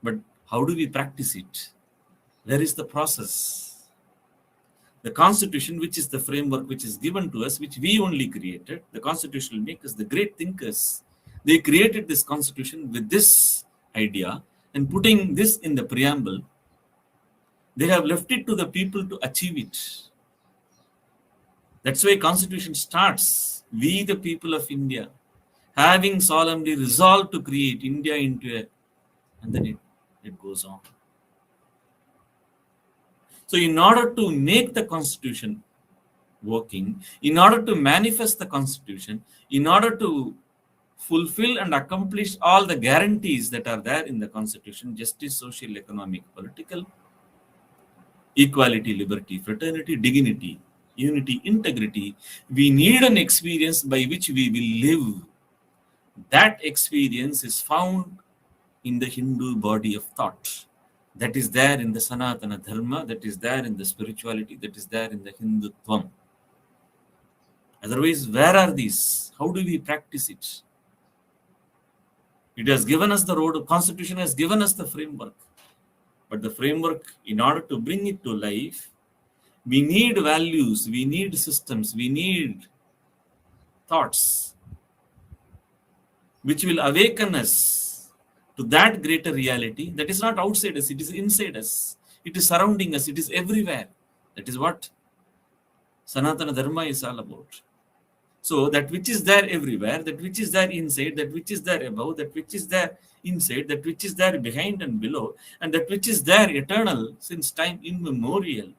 But how do we practice it? Where is the process? The Constitution, which is the framework which is given to us, which we only created, the constitutional makers, the great thinkers, they created this Constitution with this idea, and putting this in the preamble, they have left it to the people to achieve it. That's why Constitution starts, we the people of India, having solemnly resolved to create India into a, and then it goes on. So in order to make the Constitution working, in order to manifest the Constitution, in order to fulfill and accomplish all the guarantees that are there in the Constitution, justice, social, economic, political, equality, liberty, fraternity, dignity, unity, integrity, we need an experience by which we will live. That experience is found in the Hindu body of thought. That is there in the Sanatana Dharma, that is there in the spirituality, that is there in the Hindutvam. Otherwise, where are these? How do we practice it? It has given us the road, Constitution has given us the framework. But the framework, in order to bring it to life, we need values, we need systems, we need thoughts which will awaken us to that greater reality that is not outside us, it is inside us, it is surrounding us, it is everywhere. That is what Sanatana Dharma is all about. So that which is there everywhere, that which is there inside, that which is there above, that which is there inside, that which is there behind and below, and that which is there eternal since time immemorial,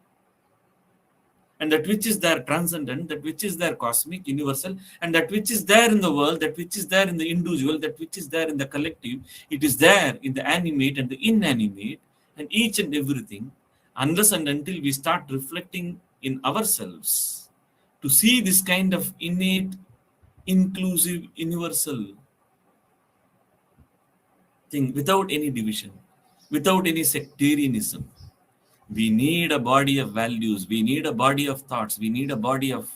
and that which is there transcendent, that which is there cosmic, universal, and that which is there in the world, that which is there in the individual, that which is there in the collective, it is there in the animate and the inanimate, and each and everything, unless and until we start reflecting in ourselves to see this kind of innate, inclusive, universal thing without any division, without any sectarianism. We need a body of values, we need a body of thoughts, we need a body of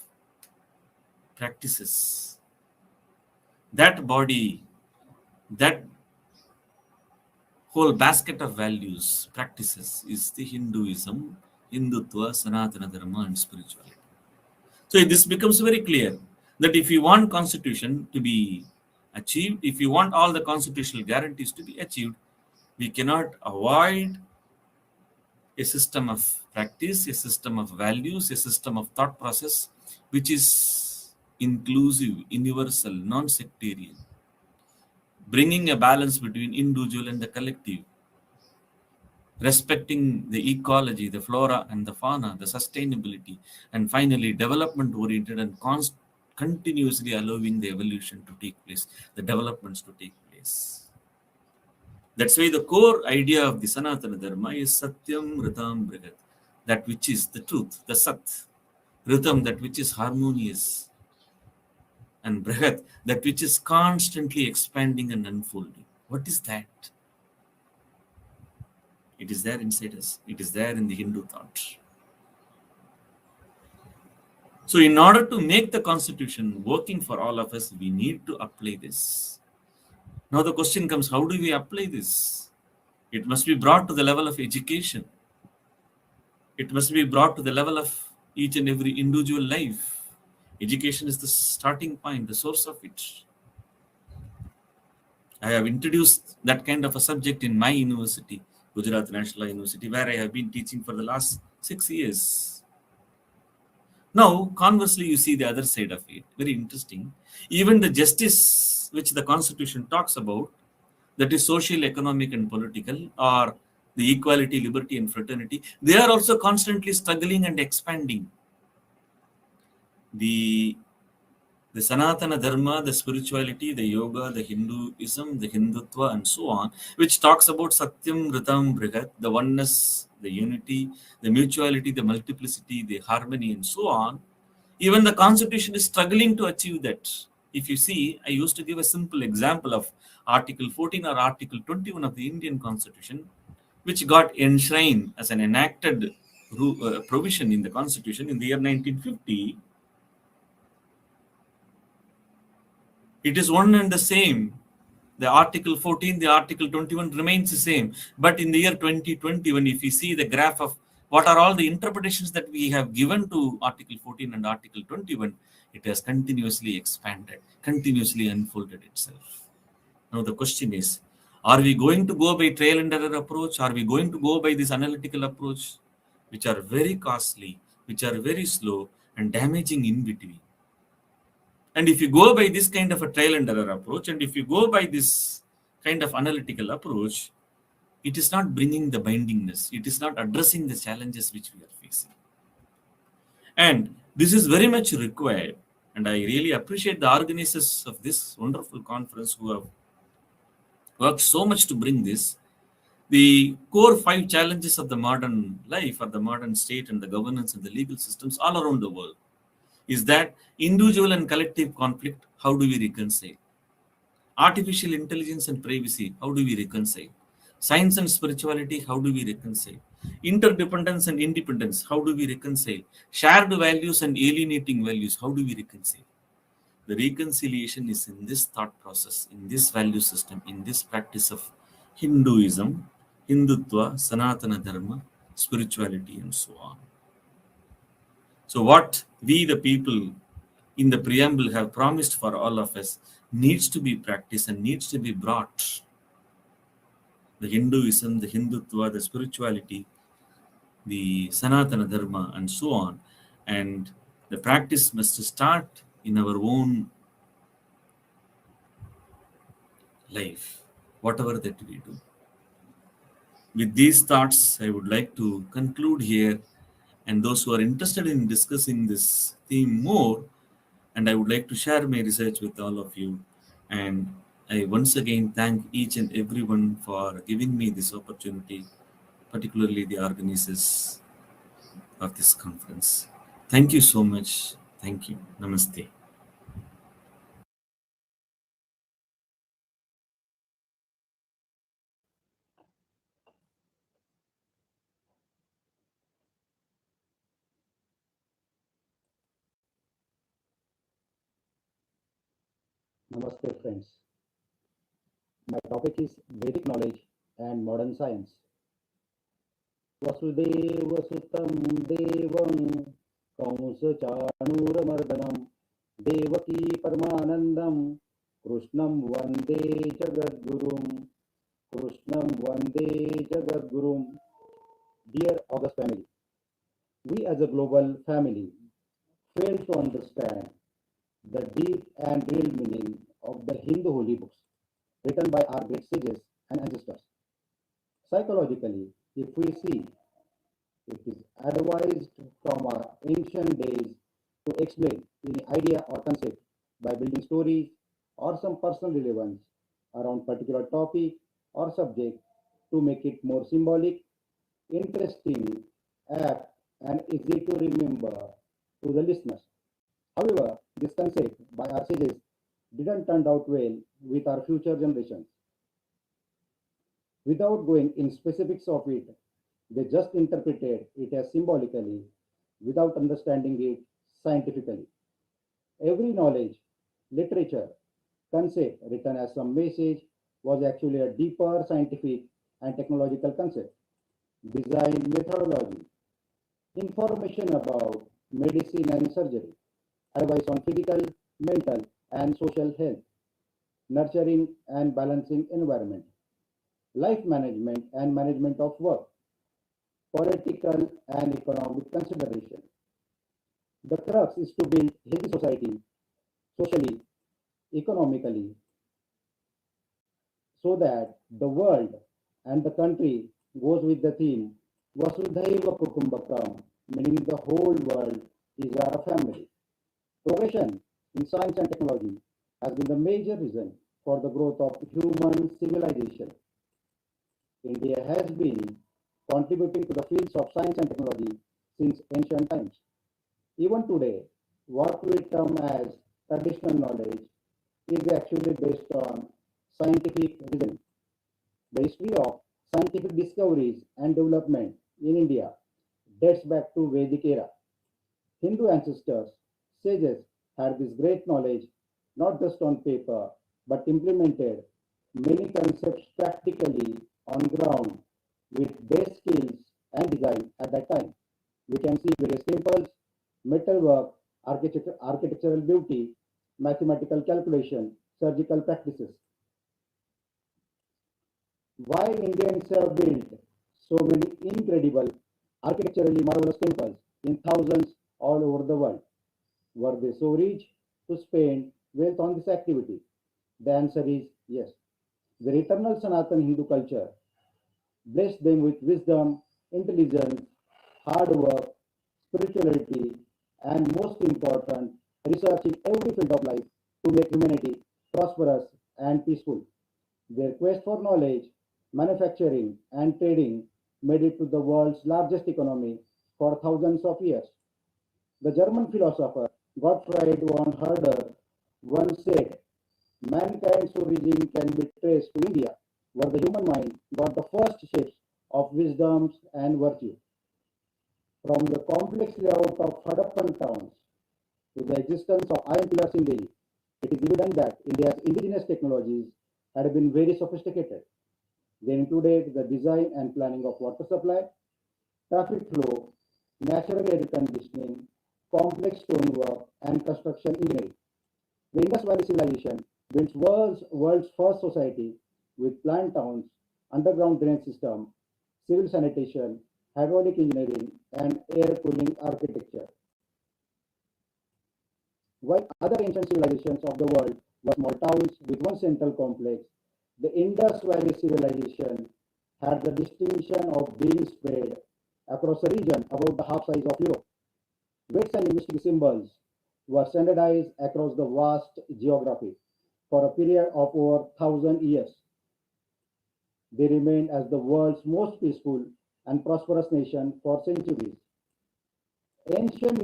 practices. That body, that whole basket of values, practices is the Hinduism, Hindutva, Sanatana Dharma, and spirituality. So this becomes very clear that if you want constitution to be achieved, if you want all the constitutional guarantees to be achieved, we cannot avoid a system of practice, a system of values, a system of thought process, which is inclusive, universal, non-sectarian, bringing a balance between individual and the collective, respecting the ecology, the flora and the fauna, the sustainability, and finally development-oriented and continuously allowing the evolution to take place, the developments to take place. That's why the core idea of the Sanatana Dharma is Satyam Ritam Brihat, that which is the truth, the Sat, Ritam, that which is harmonious, and Brihat, that which is constantly expanding and unfolding. What is that? It is there inside us. It is there in the Hindu thought. So in order to make the constitution working for all of us, we need to apply this. Now the question comes, how do we apply this? It must be brought to the level of education. It must be brought to the level of each and every individual life. Education is the starting point, the source of it. I have introduced that kind of a subject in my university, Gujarat National University, where I have been teaching for the last 6 years. Now, conversely, you see the other side of it. Very interesting. Even the justice which the Constitution talks about, that is social, economic, and political, or the equality, liberty, and fraternity, they are also constantly struggling and expanding. The Sanatana Dharma, the spirituality, the yoga, the Hinduism, the Hindutva, and so on, which talks about Satyam, Ritam, Brihat, the oneness, the unity, the mutuality, the multiplicity, the harmony, and so on. Even the Constitution is struggling to achieve that. If you see, I used to give a simple example of Article 14 or Article 21 of the Indian Constitution, which got enshrined as an enacted provision in the Constitution in the year 1950. It is one and the same. The Article 14, the Article 21 remains the same. But in the year 2021, if you see the graph of what are all the interpretations that we have given to Article 14 and Article 21, it has continuously expanded, continuously unfolded itself. Now the question is, are we going to go by trial and error approach? Are we going to go by this analytical approach, which are very costly, which are very slow and damaging in between? And if you go by this kind of a trial and error approach, and if you go by this kind of analytical approach, it is not bringing the bindingness. It is not addressing the challenges which we are facing. And this is very much required. And I really appreciate the organizers of this wonderful conference who have worked so much to bring this. The core 5 challenges of the modern life, or the modern state, and the governance and the legal systems all around the world, is that individual and collective conflict, how do we reconcile? Artificial intelligence and privacy, how do we reconcile? Science and spirituality, how do we reconcile? Interdependence and independence, how do we reconcile? Shared values and alienating values, how do we reconcile? The reconciliation is in this thought process, in this value system, in this practice of Hinduism, Hindutva, Sanatana Dharma, spirituality, and so on. So what we, the people, in the preamble have promised for all of us needs to be practiced and needs to be brought. The Hinduism, the Hindutva, the spirituality, the Sanatana Dharma, and so on. And the practice must start in our own life, whatever that we do. With these thoughts, I would like to conclude here And those who are interested in discussing this theme more, and I would like to share my research with all of you. And I once again thank each and everyone for giving me this opportunity, particularly the organizers of this conference. Thank you so much. Thank you. Namaste. Namaste, friends. My topic is Vedic knowledge and modern science. Vasudeva Sutam Devam Kamsa Chanuramardhanam Devaki Paramanandam Krishnam Vande Jagadgurum Krishnam Vande Jagadgurum. Dear August family, we as a global family fail to understand the deep and real meaning of the Hindu holy books written by our great sages and ancestors. Psychologically, if we see, it is advised from our ancient days to explain any idea or concept by building stories or some personal relevance around particular topic or subject to make it more symbolic, interesting, apt, and easy to remember to the listeners. However, this concept by our sages didn't turn out well with our future generations. Without going in specifics of it, they just interpreted it as symbolically without understanding it scientifically. Every knowledge, literature, concept written as some message was actually a deeper scientific and technological concept, design methodology, information about medicine and surgery, advice on physical, mental, and social health, nurturing and balancing environment, life management and management of work, political and economic consideration. The crux is to build healthy society, socially, economically, so that the world and the country goes with the theme Vasudhaiva Kutumbakam, meaning the whole world is our family. Progression in science and technology has been the major reason for the growth of human civilization. India has been contributing to the fields of science and technology since ancient times. Even today, what we term as traditional knowledge is actually based on scientific reasoning. The history of scientific discoveries and development in India dates back to Vedic era. Hindu ancestors, sages, had this great knowledge not just on paper but implemented many concepts practically on ground with base skills and design at that time. We can see various temples, metalwork, architectural beauty, mathematical calculation, surgical practices. Why Indians have built so many incredible architecturally marvelous temples in thousands all over the world? Were they so rich to spend wealth on this activity? The answer is yes. The eternal Sanatan Hindu culture blessed them with wisdom, intelligence, hard work, spirituality, and most important, research in every field of life to make humanity prosperous and peaceful. Their quest for knowledge, manufacturing, and trading made it to the world's largest economy for thousands of years. The German philosopher Gottfried von Herder once said, mankind's origin can be traced to India, where the human mind got the first shapes of wisdoms and virtue. From the complex layout of Harappan towns to the existence of iron pillars in Delhi, it is evident that India's indigenous technologies had been very sophisticated. They included the design and planning of water supply, traffic flow, natural air conditioning, complex stonework, and construction engineering. The Indus Valley Civilization built world's first society with planned towns, underground drainage system, civil sanitation, hydraulic engineering, and air cooling architecture. While other ancient civilizations of the world were small towns with one central complex, the Indus Valley Civilization had the distinction of being spread across a region about the half size of Europe. Weights and linguistic symbols were standardized across the vast geography for a period of over 1,000 years. They remained as the world's most peaceful and prosperous nation for centuries. Ancient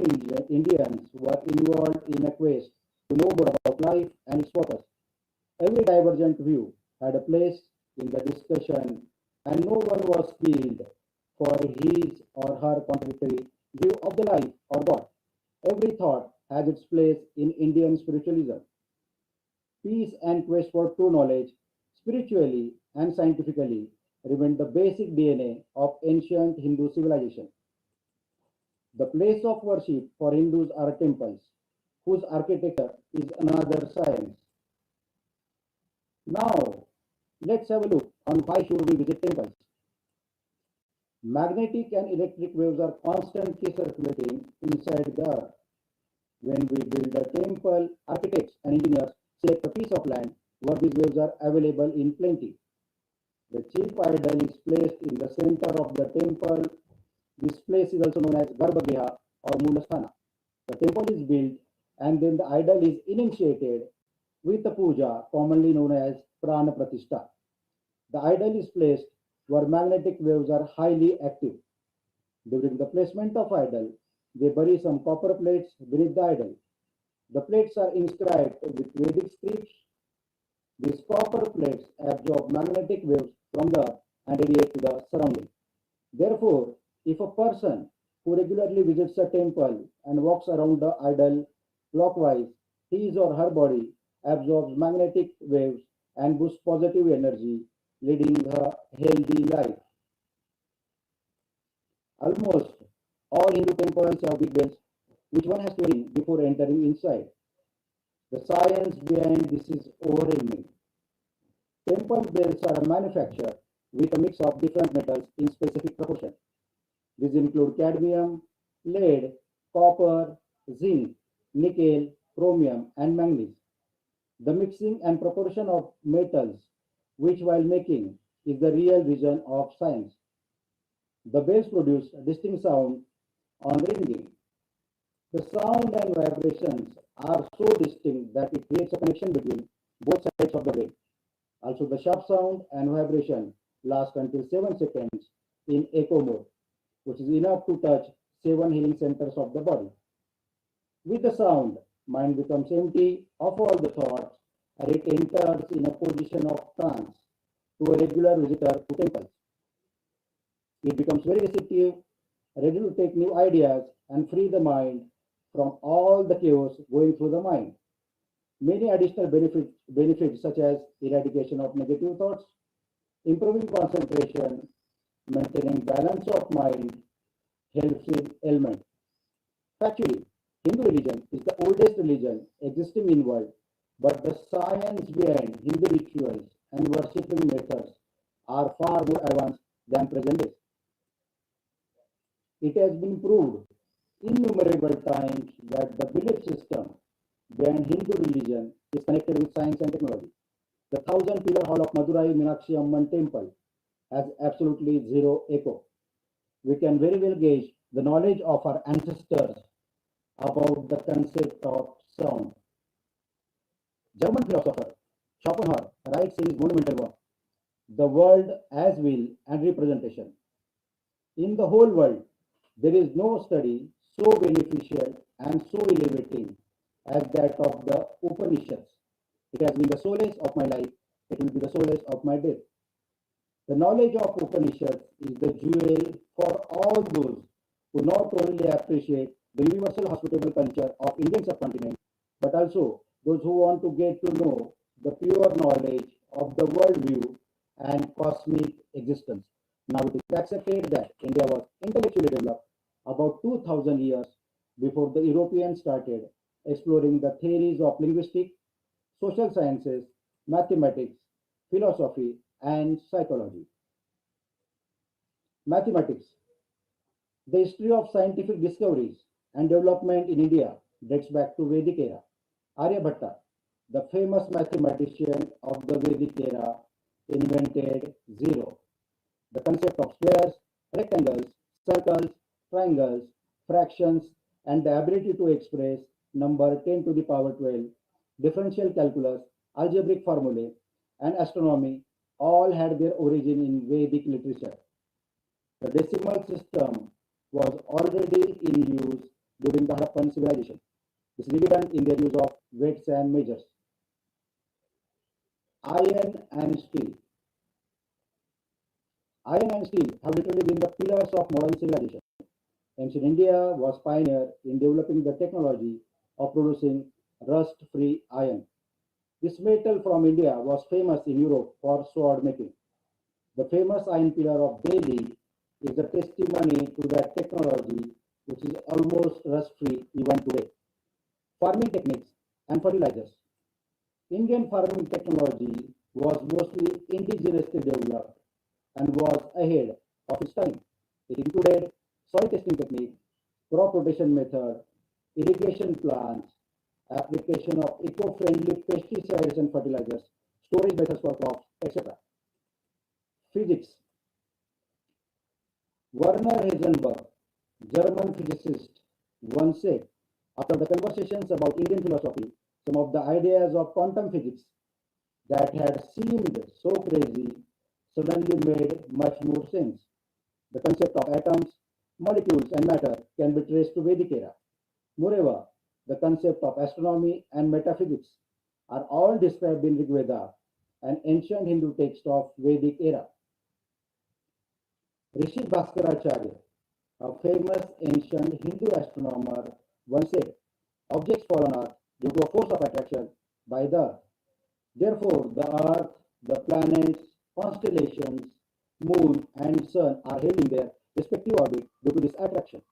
Indians were involved in a quest to know more about life and its purpose. Every divergent view had a place in the discussion, and no one was killed for his or her contradictory view of the life or God. Every thought has its place in Indian spiritualism. Peace and quest for true knowledge, spiritually and scientifically, remained the basic DNA of ancient Hindu civilization. The place of worship for Hindus are temples, whose architecture is another science. Now, let's have a look on why should we visit temples. Magnetic and electric waves are constantly circulating inside the earth. When we build a temple, architects and engineers select a piece of land where these waves are available in plenty. The chief idol is placed in the center of the temple. This place is also known as Garbhagriha or Moolasthana. The temple is built and then the idol is initiated with a puja commonly known as Prana Pratishtha. The idol is placed where magnetic waves are highly active. During the placement of idol, they bury some copper plates beneath the idol. The plates are inscribed with Vedic scripts. These copper plates absorb magnetic waves from the earth and radiate to the surrounding. Therefore, if a person who regularly visits a temple and walks around the idol clockwise, his or her body absorbs magnetic waves and boosts positive energy, leading a healthy life. Almost all Hindu temples have big bells, which one has to ring before entering inside. The science behind this is overwhelming. Temple bells are manufactured with a mix of different metals in specific proportion. These include cadmium, lead, copper, zinc, nickel, chromium, and manganese. The mixing and proportion of metals, which while making, is the real vision of science. The bells produce a distinct sound on ringing. The sound and vibrations are so distinct that it creates a connection between both sides of the brain. Also, the sharp sound and vibration last until 7 seconds in echo mode, which is enough to touch 7 healing centers of the body. With the sound, mind becomes empty of all the thoughts and it enters in a position of trance to a regular visitor to temples. It becomes very receptive, ready to take new ideas and free the mind from all the chaos going through the mind. Many additional benefits such as eradication of negative thoughts, improving concentration, maintaining balance of mind, helps in ailment. Actually, Hindu religion is the oldest religion existing in the world, but the science behind Hindu rituals and worshipping methods are far more advanced than present days. It has been proved innumerable times that the belief system behind Hindu religion is connected with science and technology. The 1,000-pillar hall of Madurai Meenakshi Amman temple has absolutely zero echo. We can very well gauge the knowledge of our ancestors about the concept of sound. German philosopher Schopenhauer writes in his monumental work, The World as Will and Representation. In the whole world, there is no study so beneficial and so elevating as that of the Upanishads. It has been the solace of my life. It will be the solace of my death. The knowledge of Upanishads is the jewel for all those who not only appreciate the universal hospitable culture of Indian subcontinent, but also those who want to get to know the pure knowledge of the worldview and cosmic existence. Now it is accepted that India was intellectually developed about 2,000 years before the Europeans started exploring the theories of linguistic, social sciences, mathematics, philosophy, and psychology. Mathematics. The history of scientific discoveries and development in India dates back to Vedic era. Aryabhatta, the famous mathematician of the Vedic era, invented zero. The concept of squares, rectangles, circles, triangles, fractions, and the ability to express number 10 to the power 12, differential calculus, algebraic formulae, and astronomy all had their origin in Vedic literature. The decimal system was already in use during the Harappan civilization. This is evident in their use of weights and measures. Iron and steel. Iron and steel have literally been the pillars of modern civilization. Ancient India was pioneer in developing the technology of producing rust-free iron. This metal from India was famous in Europe for sword making. The famous iron pillar of Delhi is a testimony to that technology, which is almost rust-free even today. Farming techniques and fertilizers. Indian farming technology was mostly indigenously developed and was ahead of its time. It included soil testing technique, crop rotation method, irrigation plants, application of eco-friendly pesticides and fertilizers, storage methods for crops, etc. Physics. Werner Heisenberg, German physicist, once said, after the conversations about Indian philosophy, some of the ideas of quantum physics that had seemed so crazy suddenly made much more sense. The concept of atoms, molecules, and matter can be traced to Vedic era. Moreover, the concept of astronomy and metaphysics are all described in Rig Veda, an ancient Hindu text of Vedic era. Rishi Bhaskaracharya, a famous ancient Hindu astronomer, once said, objects fall on Earth due to a force of attraction by the Earth. Therefore, the Earth, the planets, constellations, moon, and sun are held in their respective orbit due to this attraction.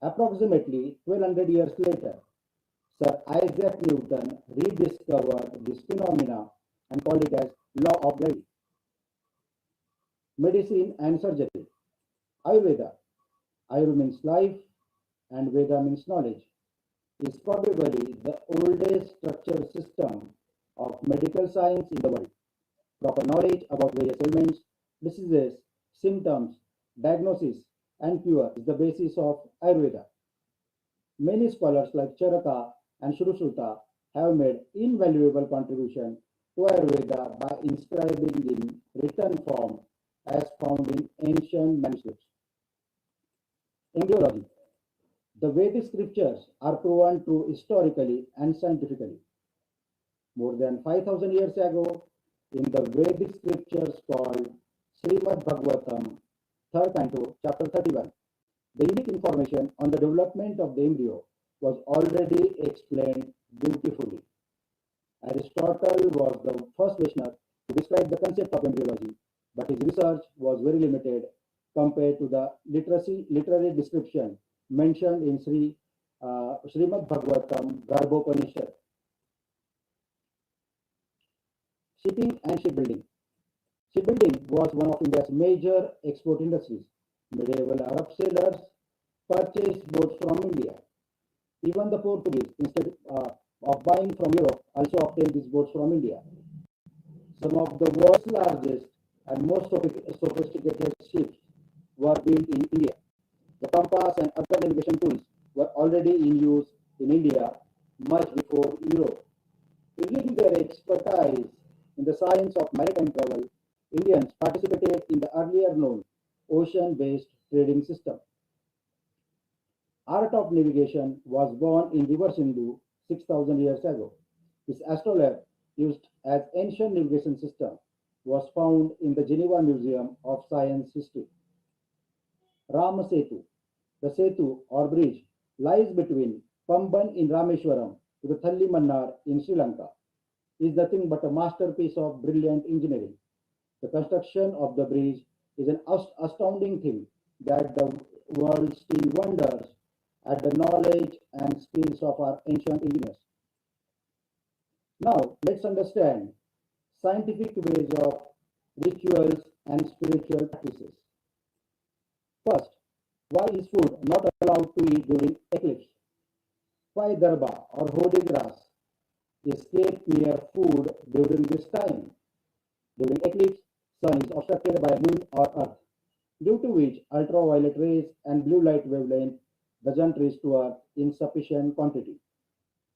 Approximately 1200 years later, Sir Isaac Newton rediscovered this phenomena and called it as law of gravity. Medicine and surgery. Ayurveda. Ayur means life and Veda means knowledge, is probably the oldest structured system of medical science in the world. Proper knowledge about various ailments, diseases, symptoms, diagnosis, and cure is the basis of Ayurveda. Many scholars like Charaka and Shrushruta have made invaluable contribution to Ayurveda by inscribing in written form as found in ancient manuscripts. Embryology. The Vedic scriptures are proven true historically and scientifically. More than 5,000 years ago, in the Vedic scriptures called Srimad Bhagavatam, 3rd canto, chapter 31, the unique information on the development of the embryo was already explained beautifully. Aristotle was the first Vaishnava to describe the concept of embryology, but his research was very limited compared to the literary description mentioned in Srimad Bhagavatam Garbhopanishad. Shipping and shipbuilding. Shipbuilding was one of India's major export industries. Medieval Arab sailors purchased boats from India. Even the Portuguese, instead of buying from Europe, also obtained these boats from India. Some of the world's largest and most sophisticated ships were built in India. The compass and other navigation tools were already in use in India much before Europe. Using their expertise in the science of maritime travel, Indians participated in the earlier known ocean-based trading system. Art of navigation was born in River Sindhu 6,000 years ago. This astrolabe, used as ancient navigation system, was found in the Geneva Museum of Science History. Rama Setu. The Setu or bridge lies between Pamban in Rameshwaram to the Thalli Mannar in Sri Lanka. Is nothing but a masterpiece of brilliant engineering. The construction of the bridge is an astounding thing that the world still wonders at the knowledge and skills of our ancient engineers. Now, let's understand scientific ways of rituals and spiritual practices. First, why is food not allowed to eat during eclipse? Why darba or holy grass is kept near food during this time? During eclipse, sun is obstructed by moon or earth. due to which ultraviolet rays and blue light wavelength doesn't reach to Earth in sufficient quantity.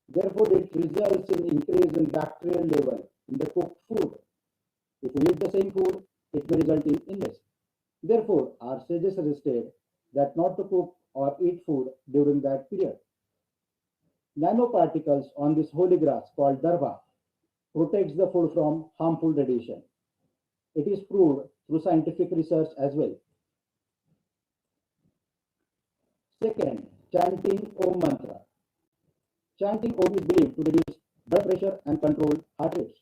Therefore, it results in increase in bacterial level in the cooked food. If we eat the same food, it may result in illness. Therefore, our sages suggested that not to cook or eat food during that period. Nanoparticles on this holy grass called dharma protects the food from harmful radiation. It is proved through scientific research as well. Second, chanting Om mantra. Chanting Om is believed to reduce blood pressure and control heart rates.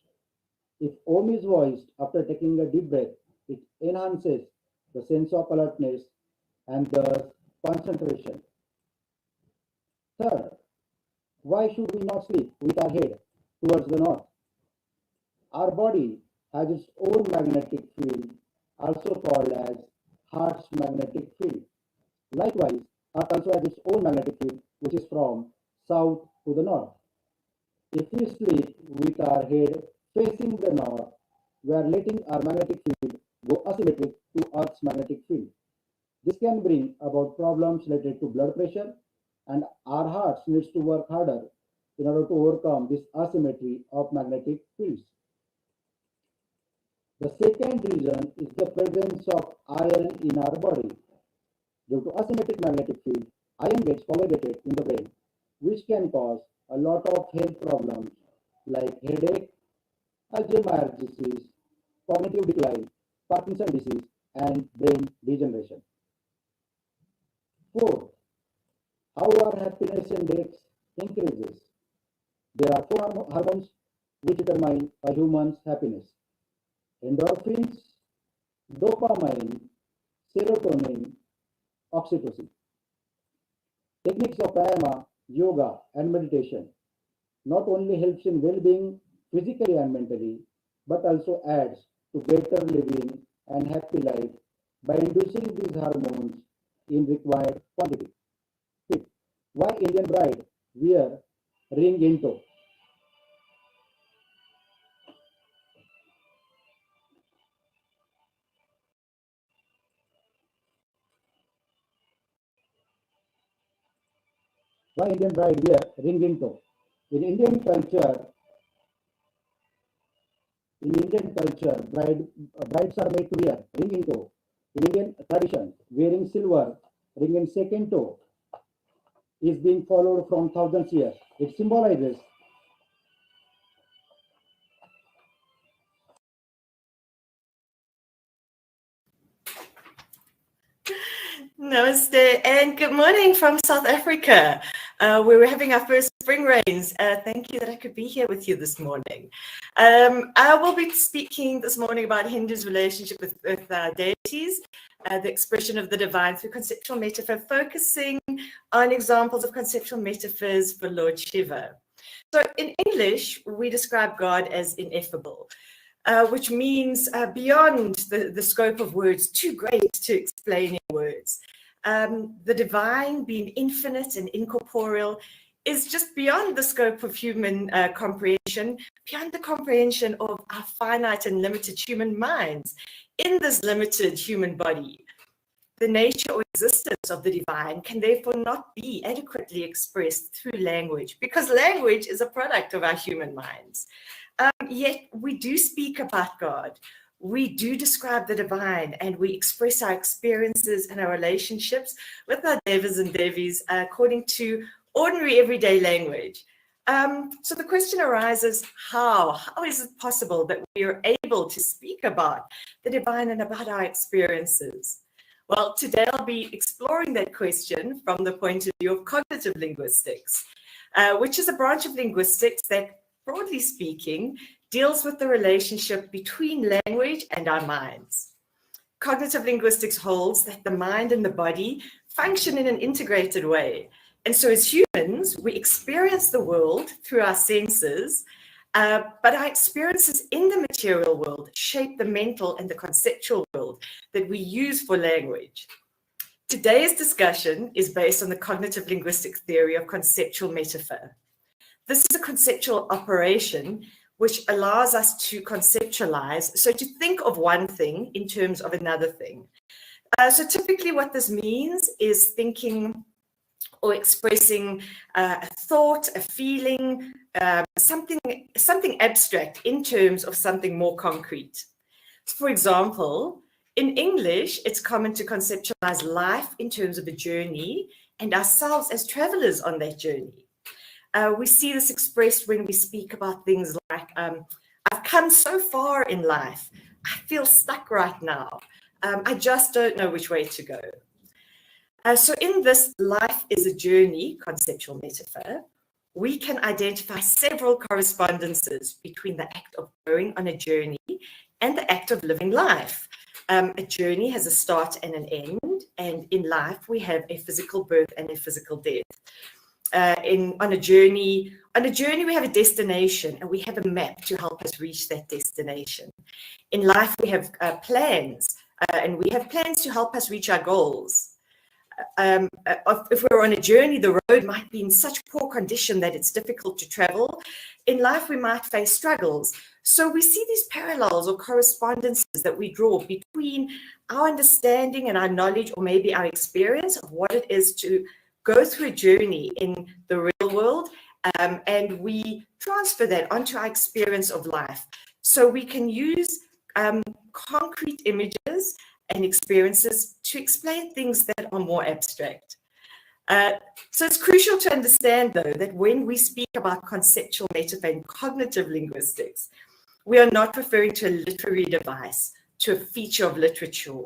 If Om is voiced after taking a deep breath, it enhances the sense of alertness and thus concentration. Third, why should we not sleep with our head towards the north? Our body has its own magnetic field, also called as heart's magnetic field. Likewise, Earth also has its own magnetic field, which is from south to the north. If we sleep with our head facing the north, we are letting our magnetic field go asymmetric to Earth's magnetic field. This can bring about problems related to blood pressure, and our hearts needs to work harder in order to overcome this asymmetry of magnetic fields. The second reason is the presence of iron in our body. Due to asymmetric magnetic field, iron gets congregated in the brain, which can cause a lot of health problems like headache, Alzheimer's disease, cognitive decline, Parkinson's disease, and brain degeneration. Fourth, how our happiness index increases. There are four hormones which determine a human's happiness: endorphins, dopamine, serotonin, oxytocin. Techniques of pranayama, yoga, and meditation not only helps in well-being physically and mentally, but also adds to better living and happy life by inducing these hormones in required quantity. Fifth, why Indian bride wear ring in toe? Why Indian bride wear ring in toe? In Indian culture, brides are made to wear ring in toe. In Indian tradition, wearing silver ring in second toe is being followed from thousands of years. It symbolizes Namaste and good morning from South Africa. We were having our first spring rains. Thank you that I could be here with you this morning. I will be speaking this morning about Hindu's relationship with deities, the expression of the divine through conceptual metaphor, focusing on examples of conceptual metaphors for Lord Shiva. So in English, we describe God as ineffable. Which means beyond the scope of words, too great to explain in words. The divine, being infinite and incorporeal, is just beyond the scope of human comprehension, beyond the comprehension of our finite and limited human minds in this limited human body. The nature or existence of the divine can therefore not be adequately expressed through language, because language is a product of our human minds. Yet we do speak about God. We do describe the divine, and we express our experiences and our relationships with our devas and devis according to ordinary everyday language. So the question arises, how is it possible that we are able to speak about the divine and about our experiences? Well, today I'll be exploring that question from the point of view of cognitive linguistics, which is a branch of linguistics that, broadly speaking, deals with the relationship between language and our minds. Cognitive linguistics holds that the mind and the body function in an integrated way. And so as humans, we experience the world through our senses, but our experiences in the material world shape the mental and the conceptual world that we use for language. Today's discussion is based on the cognitive linguistics theory of conceptual metaphor. This is a conceptual operation which allows us to conceptualize, so to think of one thing in terms of another thing. So typically what this means is thinking or expressing a thought, a feeling, something abstract in terms of something more concrete. For example, in English, it's common to conceptualize life in terms of a journey and ourselves as travelers on that journey. We see this expressed when we speak about things like, I've come so far in life, I feel stuck right now. I just don't know which way to go. So in this life is a journey conceptual metaphor, we can identify several correspondences between the act of going on a journey and the act of living life. A journey has a start and an end, and in life we have a physical birth and a physical death. On a journey we have a destination and we have a map to help us reach that destination. In life we have plans, and we have plans to help us reach our goals. If we're on a journey, the road might be in such poor condition that it's difficult to travel. In life, we might face struggles. So we see these parallels or correspondences that we draw between our understanding and our knowledge, or maybe our experience of what it is to go through a journey in the real world, and we transfer that onto our experience of life. So we can use concrete images and experiences to explain things that are more abstract. So it's crucial to understand, though, that when we speak about conceptual metaphor in cognitive linguistics, we are not referring to a literary device, to a feature of literature.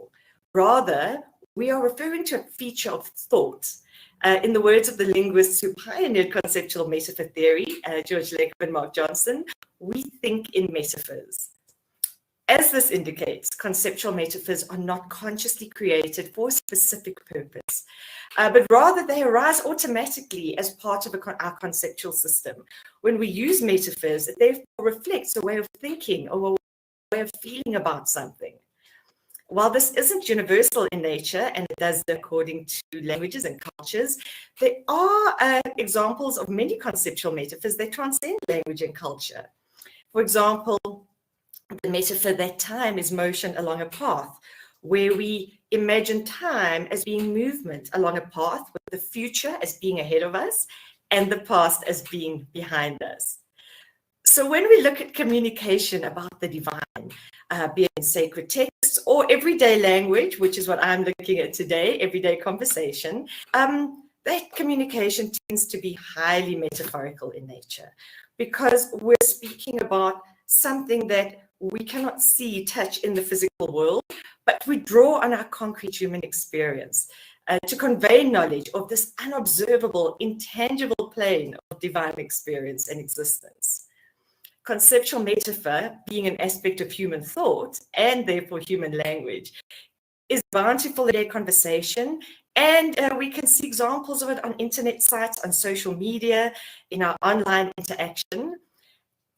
Rather, we are referring to a feature of thought. In the words of the linguists who pioneered conceptual metaphor theory, George Lakoff and Mark Johnson, we think in metaphors. As this indicates, conceptual metaphors are not consciously created for a specific purpose, but rather they arise automatically as part of our conceptual system. When we use metaphors, it therefore reflects a way of thinking or a way of feeling about something. While this isn't universal in nature, and it does according to languages and cultures, there are examples of many conceptual metaphors that transcend language and culture. For example, the metaphor that time is motion along a path, where we imagine time as being movement along a path, with the future as being ahead of us and the past as being behind us. So when we look at communication about the divine, be it in sacred texts or everyday language, which is what I'm looking at today, everyday conversation, that communication tends to be highly metaphorical in nature, because we're speaking about something that we cannot see, touch in the physical world, but we draw on our concrete human experience to convey knowledge of this unobservable, intangible plane of divine experience and existence. Conceptual metaphor, being an aspect of human thought and therefore human language, is bountiful in their conversation, and we can see examples of it on internet sites, on social media, in our online interaction.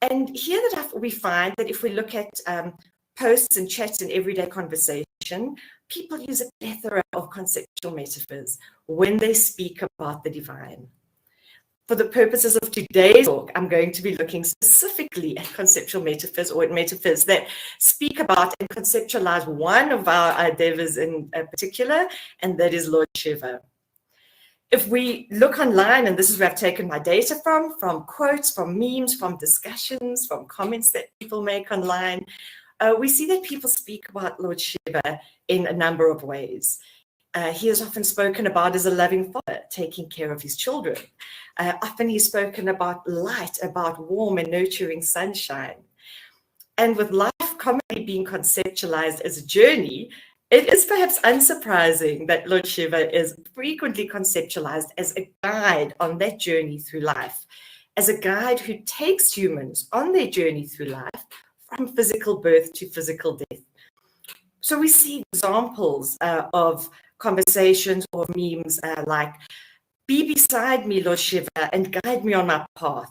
And here we find that if we look at posts and chats in everyday conversation, people use a plethora of conceptual metaphors when they speak about the divine. For the purposes of today's talk, I'm going to be looking specifically at conceptual metaphors, or at metaphors that speak about and conceptualize one of our devas in particular, and that is Lord Shiva. If we look online, and this is where I've taken my data from quotes, from memes, from discussions, from comments that people make online, we see that people speak about Lord Shiva in a number of ways. He is often spoken about as a loving father, taking care of his children. Often he's spoken about light, about warm and nurturing sunshine. And with life commonly being conceptualized as a journey, it is perhaps unsurprising that Lord Shiva is frequently conceptualized as a guide on that journey through life, as a guide who takes humans on their journey through life from physical birth to physical death. So we see examples of conversations or memes like, "Be beside me, Lord Shiva, and guide me on my path.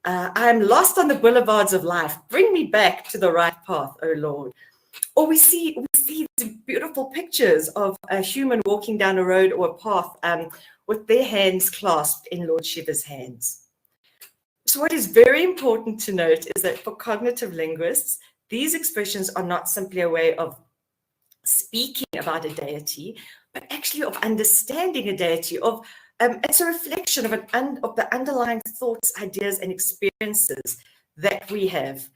I am lost on the boulevards of life. Bring me back to the right path, O Lord." Or we see these beautiful pictures of a human walking down a road or a path with their hands clasped in Lord Shiva's hands. So what is very important to note is that for cognitive linguists, these expressions are not simply a way of speaking about a deity, but actually of understanding a deity, of it's a reflection of the underlying thoughts, ideas, and experiences that we have.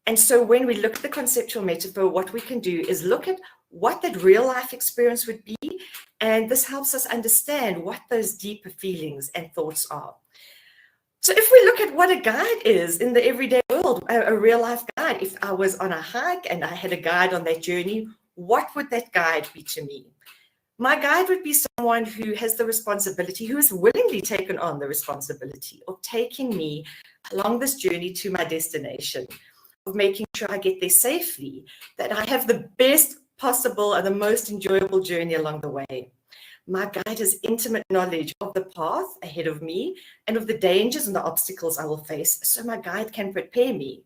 And so when we look at the conceptual metaphor, what we can do is look at what that real life experience would be, and this helps us understand what those deeper feelings and thoughts are. So if we look at what a guide is in the everyday world, a real life guide, if I was on a hike and I had a guide on that journey, what would that guide be to me? My guide would be someone who has the responsibility, who has willingly taken on the responsibility of taking me along this journey to my destination, of making sure I get there safely, that I have the best possible and the most enjoyable journey along the way. My guide has intimate knowledge of the path ahead of me and of the dangers and the obstacles I will face, so my guide can prepare me.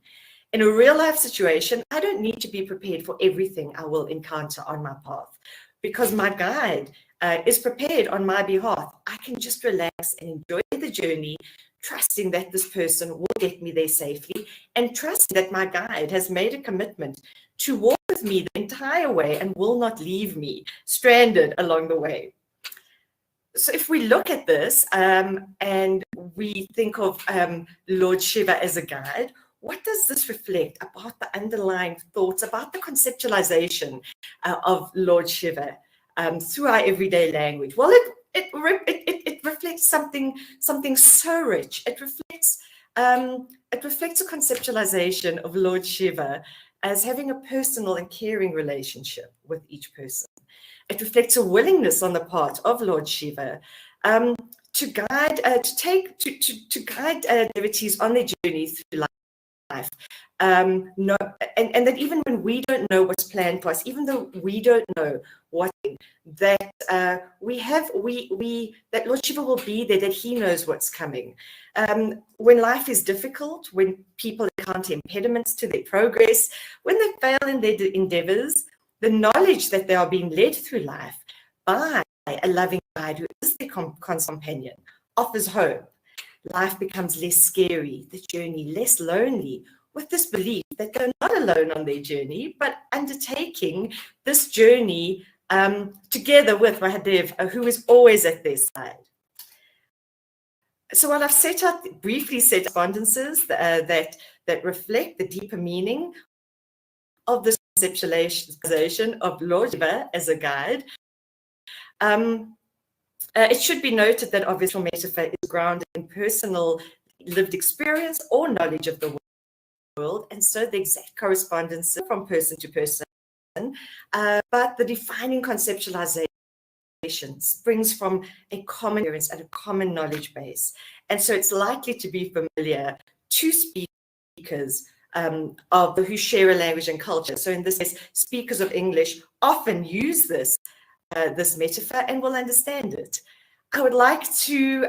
In a real life situation, I don't need to be prepared for everything I will encounter on my path, because my guide is prepared on my behalf. I can just relax and enjoy the journey, trusting that this person will get me there safely, and trusting that my guide has made a commitment to walk with me the entire way and will not leave me stranded along the way. So if we look at this and we think of Lord Shiva as a guide, what does this reflect about the underlying thoughts, about the conceptualization of Lord Shiva through our everyday language? Well, it reflects something so rich. It reflects a conceptualization of Lord Shiva as having a personal and caring relationship with each person. It reflects a willingness on the part of Lord Shiva to guide devotees on their journey through life. And that even when we don't know what's planned for us, even though we don't know what, that that Lord Shiva will be there, that he knows what's coming. When life is difficult, when people encounter impediments to their progress, when they fail in their endeavors, the knowledge that they are being led through life by a loving guide who is their companion offers hope. Life becomes less scary, the journey less lonely, with this belief that they're not alone on their journey, but undertaking this journey together with Mahadev, who is always at their side. So while I've briefly set correspondences that reflect the deeper meaning of this conceptualization of Lord Shiva as a guide, it should be noted that obviously metaphor is grounded in personal lived experience or knowledge of the world, and so the exact correspondence from person to person, but the defining conceptualization springs from a common experience and a common knowledge base, and so it's likely to be familiar to speakers who share a language and culture. So in this case, speakers of English often use this metaphor and will understand it. I would like to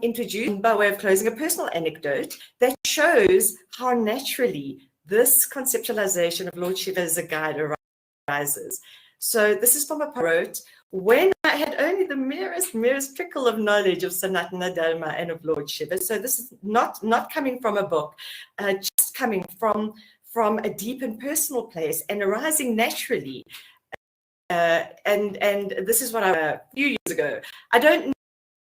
introduce, by way of closing, a personal anecdote that shows how naturally this conceptualization of Lord Shiva as a guide arises. So this is from a poet. When I had only the merest trickle of knowledge of Sanatantham and of Lord Shiva, so this is not coming from a book, just coming from a deep and personal place and arising naturally. And this is what a few years ago. I don't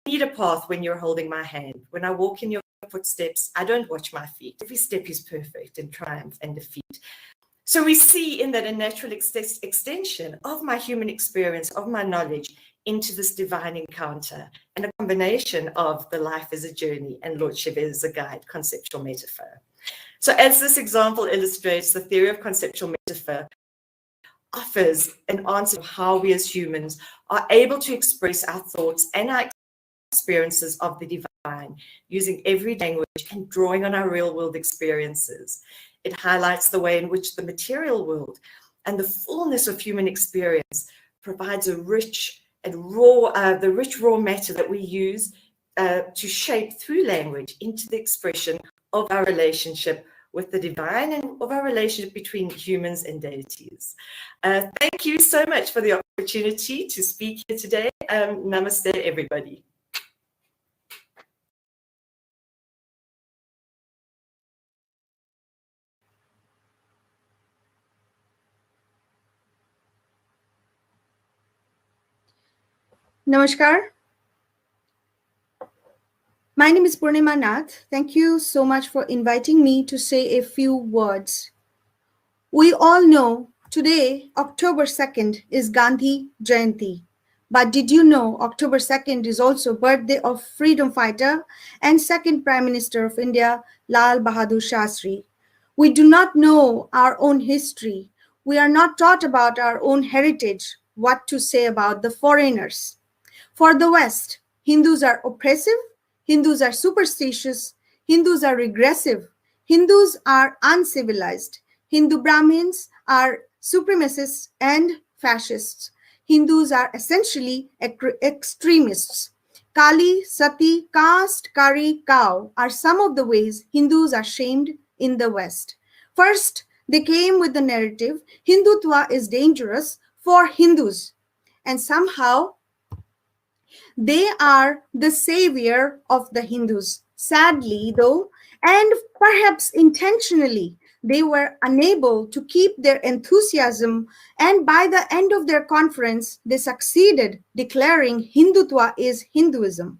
need a path when you're holding my hand. When I walk in your footsteps, I don't watch my feet. Every step is perfect in triumph and defeat. So we see in that a natural extension of my human experience, of my knowledge, into this divine encounter, and a combination of the life as a journey and Lord Shiva as a guide, conceptual metaphor. So as this example illustrates, the theory of conceptual metaphor offers an answer of how we as humans are able to express our thoughts and our experiences of the divine using every language and drawing on our real world experiences. It highlights the way in which the material world and the fullness of human experience provides a rich and raw, the rich raw matter that we use to shape through language into the expression of our relationship with the divine and of our relationship between humans and deities. Thank you so much for the opportunity to speak here today. Namaste, everybody. Namaskar. My name is Purnima Nath. Thank you so much for inviting me to say a few words. We all know today, October 2nd, is Gandhi Jayanti. But did you know October 2nd is also birthday of freedom fighter and second Prime Minister of India, Lal Bahadur Shastri? We do not know our own history. We are not taught about our own heritage, what to say about the foreigners. For the West, Hindus are oppressive, Hindus are superstitious, Hindus are regressive, Hindus are uncivilized, Hindu Brahmins are supremacists and fascists. Hindus are essentially extremists. Kali, Sati, caste, curry, cow are some of the ways Hindus are shamed in the West. First, they came with the narrative Hindutva is dangerous for Hindus, and somehow they are the savior of the Hindus. Sadly, though, and perhaps intentionally, they were unable to keep their enthusiasm, and by the end of their conference, they succeeded declaring Hindutva is Hinduism.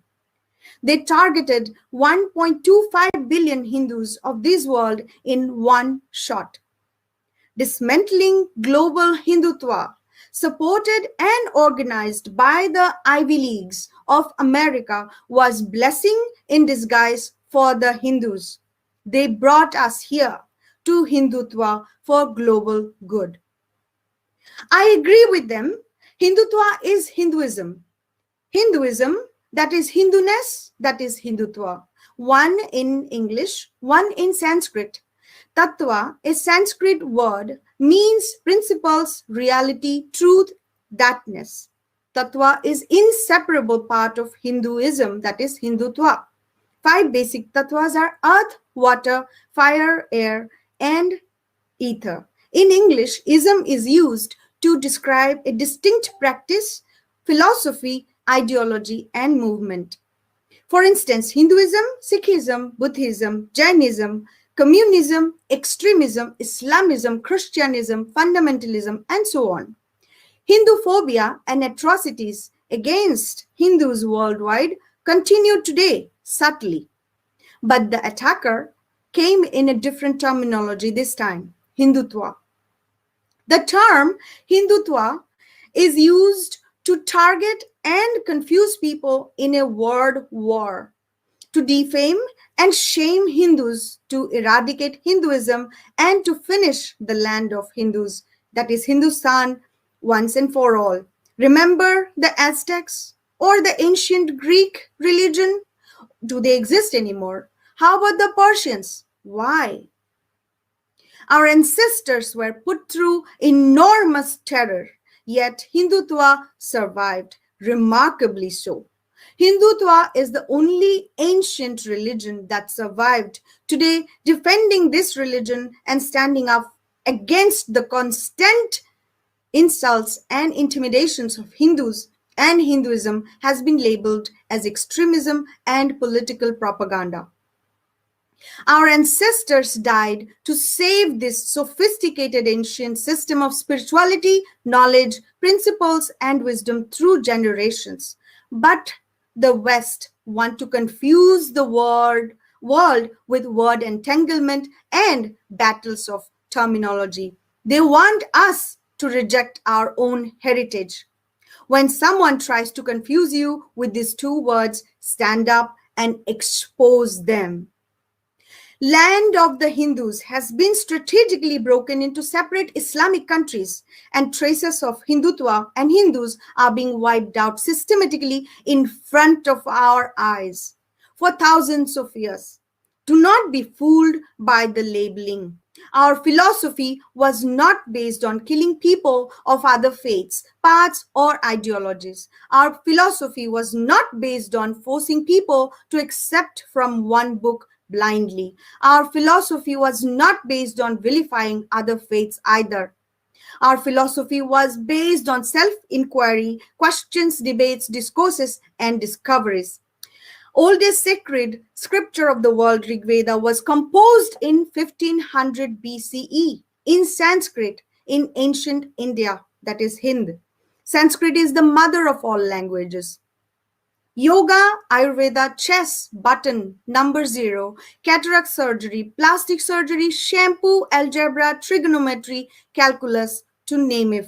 They targeted 1.25 billion Hindus of this world in one shot. Dismantling global Hindutva, supported and organized by the Ivy Leagues of America, was blessing in disguise for the Hindus. They brought us here to Hindutva for global good. I agree with them. Hindutva is Hinduism. Hinduism, that is Hinduness, that is Hindutva. One in English, one in Sanskrit. Tattva, a Sanskrit word, means principles, reality, truth, thatness. Tattva is inseparable part of Hinduism, that is Hindutva. 5 basic tattvas are earth, water, fire, air, and ether. In English, ism is used to describe a distinct practice, philosophy, ideology, and movement. For instance, Hinduism, Sikhism, Buddhism, Jainism, communism, extremism, Islamism, Christianism, fundamentalism, and so on. Hinduphobia and atrocities against Hindus worldwide continue today subtly. But the attacker came in a different terminology this time, Hindutva. The term Hindutva is used to target and confuse people in a word war, to defame and shame Hindus, to eradicate Hinduism, and to finish the land of Hindus, that is Hindustan, once and for all. Remember the Aztecs or the ancient Greek religion? Do they exist anymore? How about the Persians? Why? Our ancestors were put through enormous terror, yet Hindutva survived, remarkably so. Hindutva is the only ancient religion that survived. Today, defending this religion and standing up against the constant insults and intimidations of Hindus and Hinduism has been labeled as extremism and political propaganda. Our ancestors died to save this sophisticated ancient system of spirituality, knowledge, principles, and wisdom through generations. But the West want to confuse the world with word entanglement and battles of terminology. They want us to reject our own heritage. When someone tries to confuse you with these two words, stand up and expose them. Land of the Hindus has been strategically broken into separate Islamic countries, and traces of Hindutva and Hindus are being wiped out systematically in front of our eyes for thousands of years. Do not be fooled by the labeling. Our philosophy was not based on killing people of other faiths, paths, or ideologies. Our philosophy was not based on forcing people to accept from one book blindly. Our philosophy was not based on vilifying other faiths either. Our philosophy was based on self-inquiry, questions, debates, discourses, and discoveries. Oldest sacred scripture of the world, Rig Veda, was composed in 1500 BCE in Sanskrit in ancient India, that is Hind. Sanskrit is the mother of all languages. Yoga, Ayurveda, chess, button, number 0, cataract surgery, plastic surgery, shampoo, algebra, trigonometry, calculus, to name a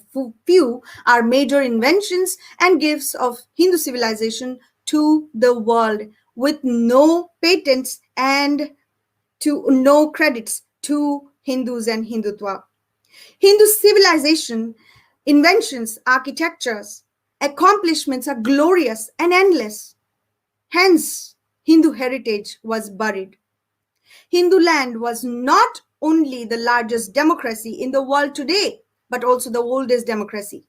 few, are major inventions and gifts of Hindu civilization to the world, with no patents and no credits to Hindus and Hindutva. Hindu civilization, inventions, architectures, accomplishments are glorious and endless. Hence, Hindu heritage was buried. Hindu land was not only the largest democracy in the world today, but also the oldest democracy.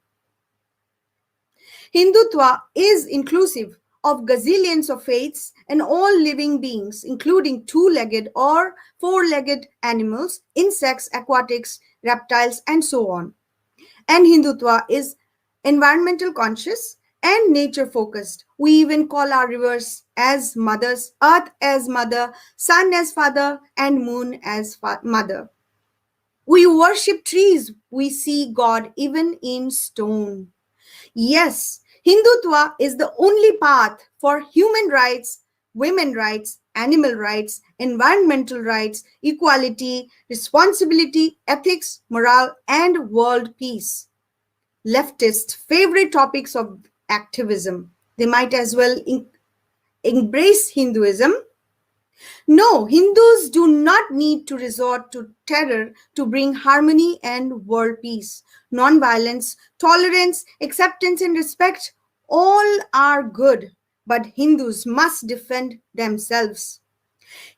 Hindutva is inclusive of gazillions of faiths and all living beings, including two-legged or four-legged animals, insects, aquatics, reptiles, and so on. And Hindutva is environmental conscious and nature focused. We even call our rivers as mothers, earth as mother, sun as father, and moon as mother. We worship trees. We see God even in stone. Yes, Hindutva is the only path for human rights, women rights, animal rights, environmental rights, equality, responsibility, ethics, morale, and world peace. Leftists' favorite topics of activism. They might as well embrace Hinduism. No, Hindus do not need to resort to terror to bring harmony and world peace. Non-violence, tolerance, acceptance, and respect, all are good, but Hindus must defend themselves.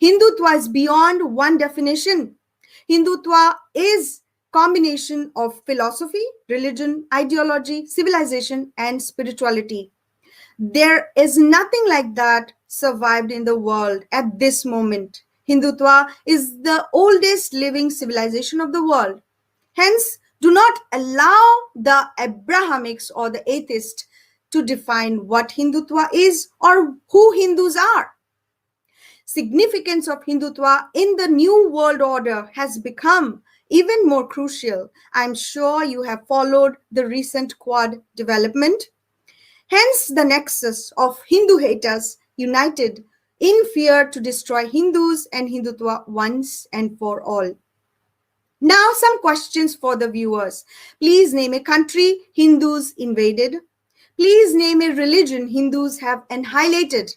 Hindutva is beyond one definition. Hindutva is combination of philosophy, religion, ideology, civilization, and spirituality. There is nothing like that survived in the world at this moment. Hindutva is the oldest living civilization of the world. Hence, do not allow the Abrahamics or the atheists to define what Hindutva is or who Hindus are. Significance of Hindutva in the New World Order has become even more crucial. I'm sure you have followed the recent Quad development. Hence, the nexus of Hindu haters united in fear to destroy Hindus and Hindutva once and for all. Now, some questions for the viewers. Please name a country Hindus invaded. Please name a religion Hindus have annihilated.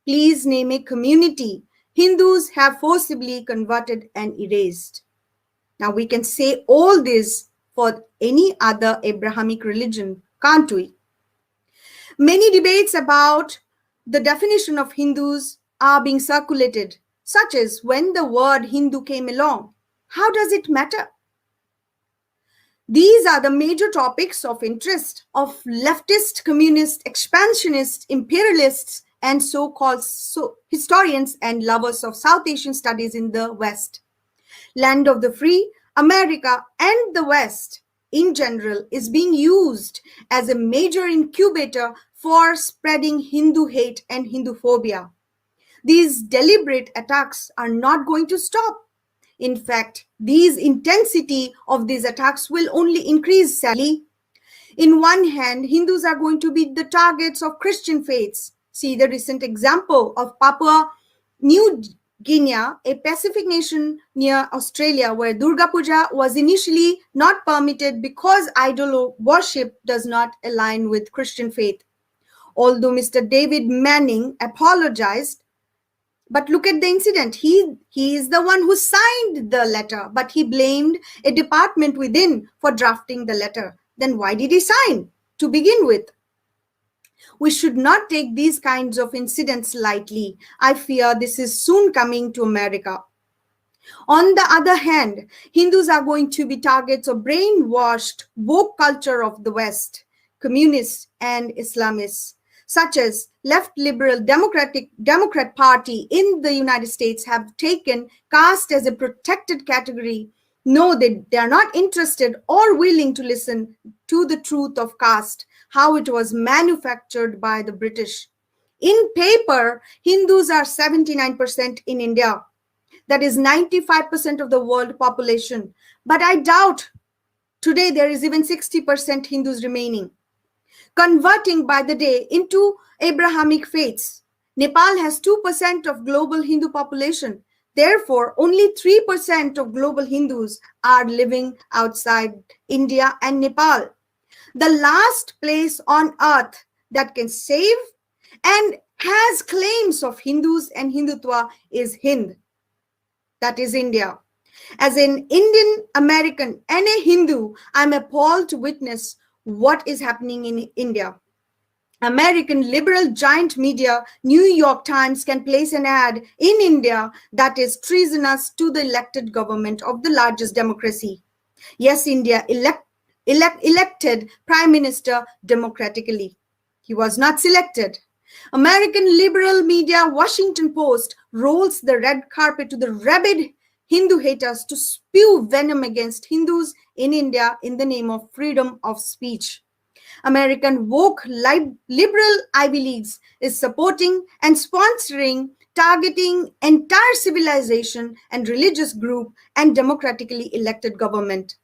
Please name a community Hindus have forcibly converted and erased. Now, we can say all this for any other Abrahamic religion, can't we? Many debates about the definition of Hindus are being circulated, such as when the word Hindu came along. How does it matter? These are the major topics of interest of leftist, communist, expansionist, imperialists, and so-called historians and lovers of South Asian studies in the West. Land of the free, America, and the West in general is being used as a major incubator for spreading Hindu hate and Hinduphobia. These deliberate attacks are not going to stop. In fact, these intensity of these attacks will only increase, sadly. In one hand, Hindus are going to be the targets of Christian faiths. See the recent example of Papua New Guinea, a Pacific nation near Australia, where Durga Puja was initially not permitted because idol worship does not align with Christian faith. Although Mr. David Manning apologized, but look at the incident. He is the one who signed the letter, but he blamed a department within for drafting the letter. Then why did he sign to begin with? We should not take these kinds of incidents lightly. I fear this is soon coming to America. On the other hand, Hindus are going to be targets of brainwashed woke culture of the West, communists and Islamists, such as left liberal Democrat Party in the United States have taken caste as a protected category. No, they are not interested or willing to listen to the truth of caste, how it was manufactured by the British. In paper, Hindus are 79% in India. That is 95% of the world population. But I doubt today there is even 60% Hindus remaining. converting by the day into Abrahamic faiths. Nepal has 2% of global Hindu population. Therefore, only 3% of global Hindus are living outside India and Nepal. The last place on earth that can save and has claims of Hindus and Hindutva is Hind. That is India. As an Indian American and a Hindu, I'm appalled to witness what is happening in India. American liberal giant media, New York Times, can place an ad in India that is treasonous to the elected government of the largest democracy. Yes, India elected Prime Minister democratically. He was not selected. American liberal media, Washington Post, rolls the red carpet to the rabid Hindu haters to spew venom against Hindus in India in the name of freedom of speech. American woke liberal Ivy Leagues is supporting and sponsoring, targeting entire civilization and religious group and democratically elected government.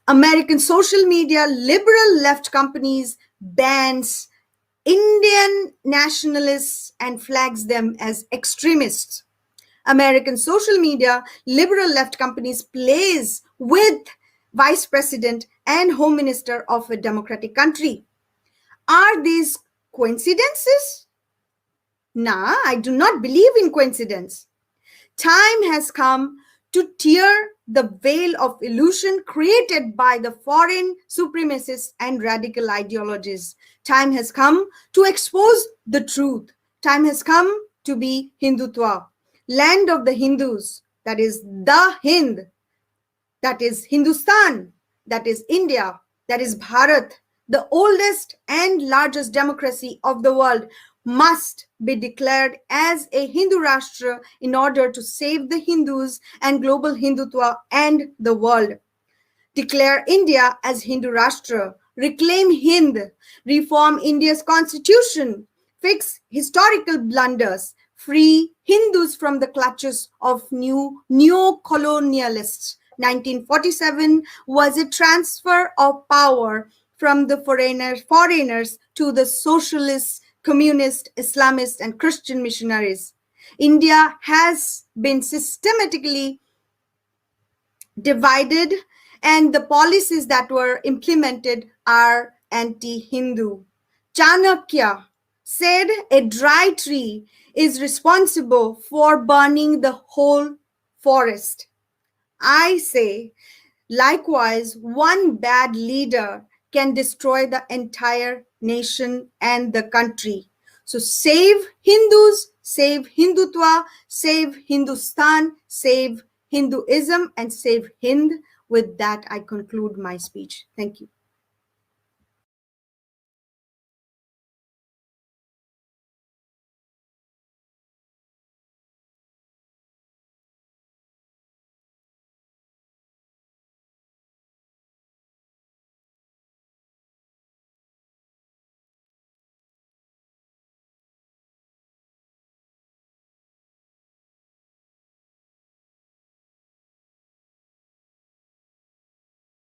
American social media, liberal left companies bans Indian nationalists and flags them as extremists. American social media, liberal left companies plays with vice president and home minister of a democratic country. Are these coincidences? Nah, I do not believe in coincidence. Time has come to tear the veil of illusion created by the foreign supremacists and radical ideologies. Time has come to expose the truth. Time has come to be Hindutva, land of the Hindus, that is the Hind, that is Hindustan, that is India, that is Bharat, the oldest and largest democracy of the world, must be declared as a Hindu Rashtra in order to save the Hindus and global Hindutva and the world. Declare India as Hindu Rashtra, reclaim Hind, reform India's constitution, fix historical blunders, free Hindus from the clutches of neo-colonialists. 1947 was a transfer of power from the foreigners to the socialists, communist, Islamist, and Christian missionaries. India has been systematically divided, and the policies that were implemented are anti-Hindu. Chanakya said a dry tree is responsible for burning the whole forest. I say, likewise, one bad leader can destroy the entire nation and the country. So save Hindus, save Hindutva, save Hindustan, save Hinduism, and save Hind. With that, I conclude my speech. Thank you.